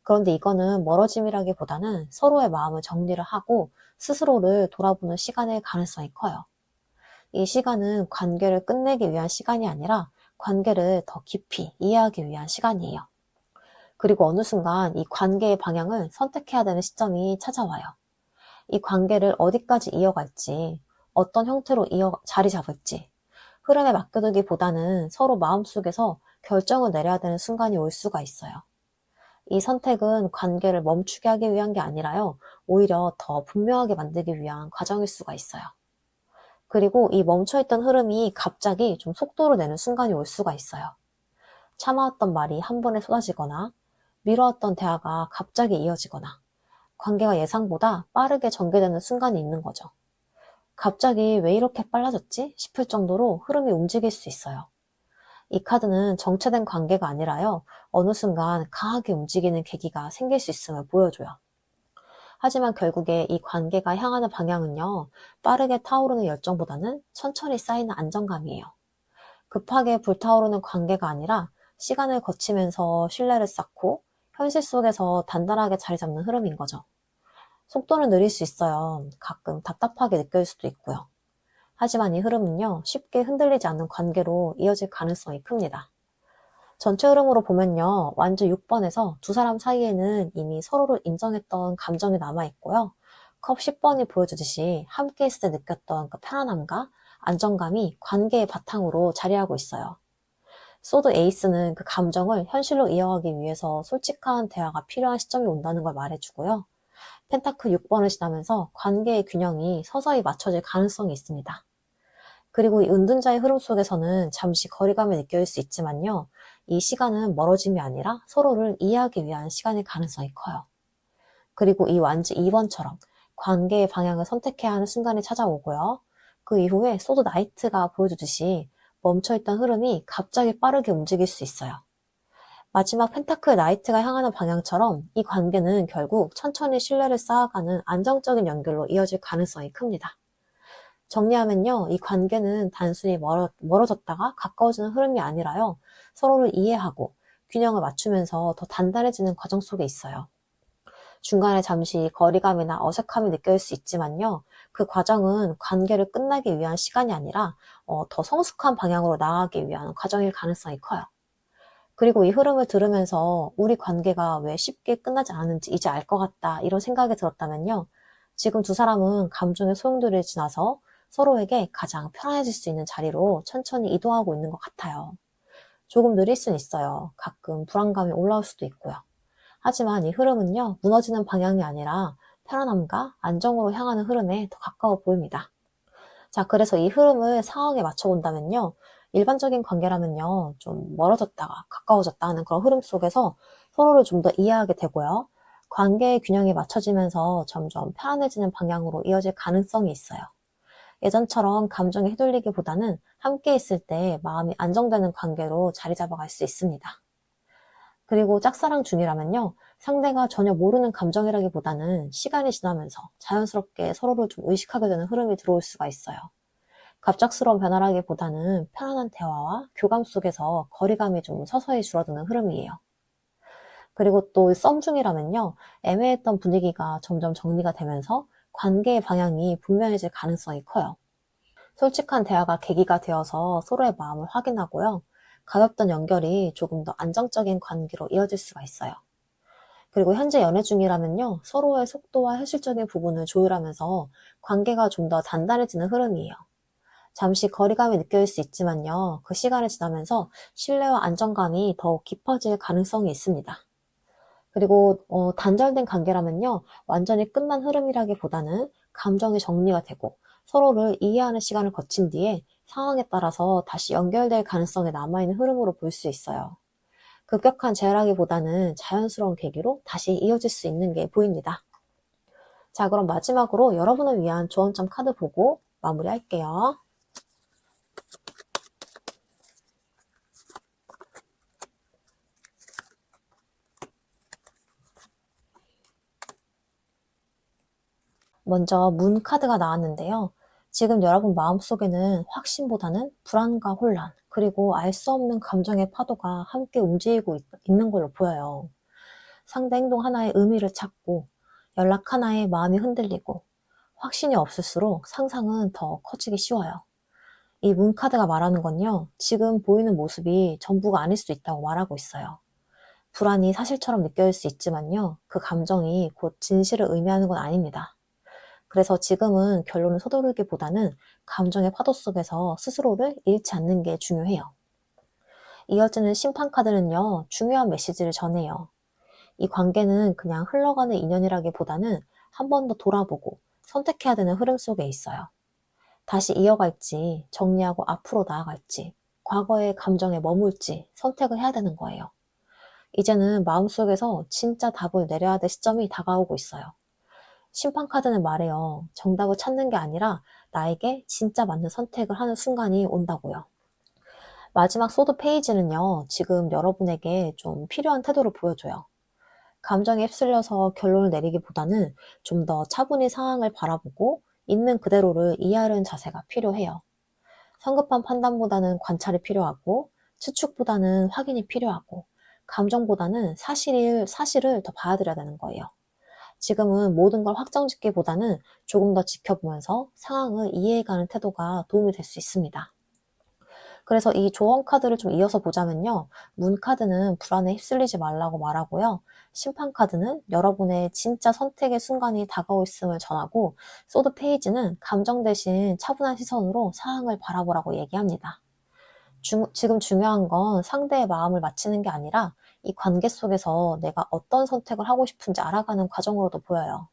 그런데 이거는 멀어짐이라기보다는 서로의 마음을 정리를 하고 스스로를 돌아보는 시간일 가능성이 커요. 이 시간은 관계를 끝내기 위한 시간이 아니라 관계를 더 깊이 이해하기 위한 시간이에요. 그리고 어느 순간 이 관계의 방향을 선택해야 되는 시점이 찾아와요. 이 관계를 어디까지 이어갈지, 어떤 형태로 자리 잡을지, 흐름에 맡겨두기보다는 서로 마음속에서 결정을 내려야 되는 순간이 올 수가 있어요. 이 선택은 관계를 멈추게 하기 위한 게 아니라요, 오히려 더 분명하게 만들기 위한 과정일 수가 있어요. 그리고 이 멈춰있던 흐름이 갑자기 좀 속도를 내는 순간이 올 수가 있어요. 참아왔던 말이 한 번에 쏟아지거나, 미뤄왔던 대화가 갑자기 이어지거나, 관계가 예상보다 빠르게 전개되는 순간이 있는 거죠. 갑자기 왜 이렇게 빨라졌지? 싶을 정도로 흐름이 움직일 수 있어요. 이 카드는 정체된 관계가 아니라요, 어느 순간 강하게 움직이는 계기가 생길 수 있음을 보여줘요. 하지만 결국에 이 관계가 향하는 방향은요, 빠르게 타오르는 열정보다는 천천히 쌓이는 안정감이에요. 급하게 불타오르는 관계가 아니라 시간을 거치면서 신뢰를 쌓고 현실 속에서 단단하게 자리 잡는 흐름인 거죠. 속도는 느릴 수 있어요. 가끔 답답하게 느껴질 수도 있고요. 하지만 이 흐름은요, 쉽게 흔들리지 않는 관계로 이어질 가능성이 큽니다. 전체 흐름으로 보면요, 완주 6번에서 두 사람 사이에는 이미 서로를 인정했던 감정이 남아있고요. 컵 10번이 보여주듯이 함께 있을 때 느꼈던 그 편안함과 안정감이 관계의 바탕으로 자리하고 있어요. 소드 에이스는 그 감정을 현실로 이어가기 위해서 솔직한 대화가 필요한 시점이 온다는 걸 말해주고요. 펜타클 6번을 지나면서 관계의 균형이 서서히 맞춰질 가능성이 있습니다. 그리고 이 은둔자의 흐름 속에서는 잠시 거리감이 느껴질 수 있지만요. 이 시간은 멀어짐이 아니라 서로를 이해하기 위한 시간일 가능성이 커요. 그리고 이 완즈 2번처럼 관계의 방향을 선택해야 하는 순간이 찾아오고요. 그 이후에 소드 나이트가 보여주듯이 멈춰있던 흐름이 갑자기 빠르게 움직일 수 있어요. 마지막 펜타클 나이트가 향하는 방향처럼 이 관계는 결국 천천히 신뢰를 쌓아가는 안정적인 연결로 이어질 가능성이 큽니다. 정리하면요, 이 관계는 단순히 멀어졌다가 가까워지는 흐름이 아니라요, 서로를 이해하고 균형을 맞추면서 더 단단해지는 과정 속에 있어요. 중간에 잠시 거리감이나 어색함이 느껴질 수 있지만요, 그 과정은 관계를 끝나기 위한 시간이 아니라 더 성숙한 방향으로 나아가기 위한 과정일 가능성이 커요. 그리고 이 흐름을 들으면서 우리 관계가 왜 쉽게 끝나지 않았는지 이제 알 것 같다, 이런 생각이 들었다면요, 지금 두 사람은 감정의 소용돌이를 지나서 서로에게 가장 편안해질 수 있는 자리로 천천히 이동하고 있는 것 같아요. 조금 느릴 수는 있어요. 가끔 불안감이 올라올 수도 있고요. 하지만 이 흐름은요, 무너지는 방향이 아니라 편안함과 안정으로 향하는 흐름에 더 가까워 보입니다. 자, 그래서 이 흐름을 상황에 맞춰본다면요, 일반적인 관계라면요, 좀 멀어졌다가 가까워졌다 하는 그런 흐름 속에서 서로를 좀 더 이해하게 되고요. 관계의 균형이 맞춰지면서 점점 편안해지는 방향으로 이어질 가능성이 있어요. 예전처럼 감정에 휘둘리기보다는 함께 있을 때 마음이 안정되는 관계로 자리 잡아갈 수 있습니다. 그리고 짝사랑 중이라면요, 상대가 전혀 모르는 감정이라기보다는 시간이 지나면서 자연스럽게 서로를 좀 의식하게 되는 흐름이 들어올 수가 있어요. 갑작스러운 변화라기보다는 편안한 대화와 교감 속에서 거리감이 좀 서서히 줄어드는 흐름이에요. 그리고 또 썸 중이라면요, 애매했던 분위기가 점점 정리가 되면서 관계의 방향이 분명해질 가능성이 커요. 솔직한 대화가 계기가 되어서 서로의 마음을 확인하고요. 가볍던 연결이 조금 더 안정적인 관계로 이어질 수가 있어요. 그리고 현재 연애 중이라면요, 서로의 속도와 현실적인 부분을 조율하면서 관계가 좀 더 단단해지는 흐름이에요. 잠시 거리감이 느껴질 수 있지만요, 그 시간이 지나면서 신뢰와 안정감이 더욱 깊어질 가능성이 있습니다. 그리고 단절된 관계라면요, 완전히 끝난 흐름이라기보다는 감정이 정리가 되고 서로를 이해하는 시간을 거친 뒤에 상황에 따라서 다시 연결될 가능성이 남아있는 흐름으로 볼 수 있어요. 급격한 재회라기보다는 자연스러운 계기로 다시 이어질 수 있는 게 보입니다. 자, 그럼 마지막으로 여러분을 위한 조언점 카드 보고 마무리할게요. 먼저 문 카드가 나왔는데요. 지금 여러분 마음속에는 확신보다는 불안과 혼란, 그리고 알 수 없는 감정의 파도가 함께 움직이고 있는 걸로 보여요. 상대 행동 하나에 의미를 찾고 연락 하나에 마음이 흔들리고 확신이 없을수록 상상은 더 커지기 쉬워요. 이 문 카드가 말하는 건요, 지금 보이는 모습이 전부가 아닐 수 있다고 말하고 있어요. 불안이 사실처럼 느껴질 수 있지만요, 그 감정이 곧 진실을 의미하는 건 아닙니다. 그래서 지금은 결론을 서두르기보다는 감정의 파도 속에서 스스로를 잃지 않는 게 중요해요. 이어지는 심판 카드는요, 중요한 메시지를 전해요. 이 관계는 그냥 흘러가는 인연이라기보다는 한 번 더 돌아보고 선택해야 되는 흐름 속에 있어요. 다시 이어갈지, 정리하고 앞으로 나아갈지, 과거의 감정에 머물지 선택을 해야 되는 거예요. 이제는 마음속에서 진짜 답을 내려야 될 시점이 다가오고 있어요. 심판 카드는 말해요. 정답을 찾는 게 아니라 나에게 진짜 맞는 선택을 하는 순간이 온다고요. 마지막 소드 페이지는요, 지금 여러분에게 좀 필요한 태도를 보여줘요. 감정에 휩쓸려서 결론을 내리기보다는 좀 더 차분히 상황을 바라보고 있는 그대로를 이해하려는 자세가 필요해요. 성급한 판단보다는 관찰이 필요하고, 추측보다는 확인이 필요하고, 감정보다는 사실을 더 봐야 되는 거예요. 지금은 모든 걸 확정짓기보다는 조금 더 지켜보면서 상황을 이해해가는 태도가 도움이 될 수 있습니다. 그래서 이 조언 카드를 좀 이어서 보자면요. 문 카드는 불안에 휩쓸리지 말라고 말하고요. 심판 카드는 여러분의 진짜 선택의 순간이 다가오 있음을 전하고, 소드 페이지는 감정 대신 차분한 시선으로 상황을 바라보라고 얘기합니다. 지금 중요한 건 상대의 마음을 맞히는 게 아니라 이 관계 속에서 내가 어떤 선택을 하고 싶은지 알아가는 과정으로도 보여요.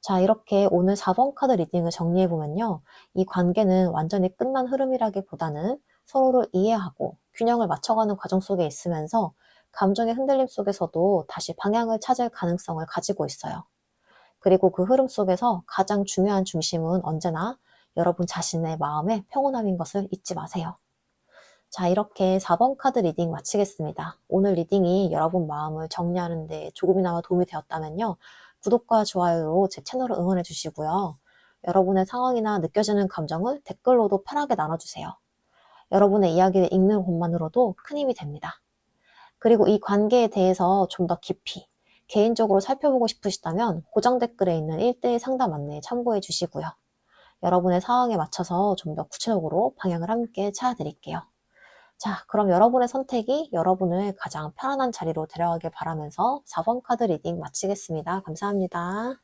자, 이렇게 오늘 4번 카드 리딩을 정리해보면요. 이 관계는 완전히 끝난 흐름이라기보다는 서로를 이해하고 균형을 맞춰가는 과정 속에 있으면서 감정의 흔들림 속에서도 다시 방향을 찾을 가능성을 가지고 있어요. 그리고 그 흐름 속에서 가장 중요한 중심은 언제나 여러분 자신의 마음의 평온함인 것을 잊지 마세요. 자, 이렇게 4번 카드 리딩 마치겠습니다. 오늘 리딩이 여러분 마음을 정리하는 데 조금이나마 도움이 되었다면요. 구독과 좋아요로 제 채널을 응원해 주시고요. 여러분의 상황이나 느껴지는 감정을 댓글로도 편하게 나눠주세요. 여러분의 이야기를 읽는 것만으로도 큰 힘이 됩니다. 그리고 이 관계에 대해서 좀 더 깊이 개인적으로 살펴보고 싶으시다면 고정 댓글에 있는 1대1 상담 안내 참고해 주시고요. 여러분의 상황에 맞춰서 좀 더 구체적으로 방향을 함께 찾아드릴게요. 자, 그럼 여러분의 선택이 여러분을 가장 편안한 자리로 데려가길 바라면서 4번 카드 리딩 마치겠습니다. 감사합니다.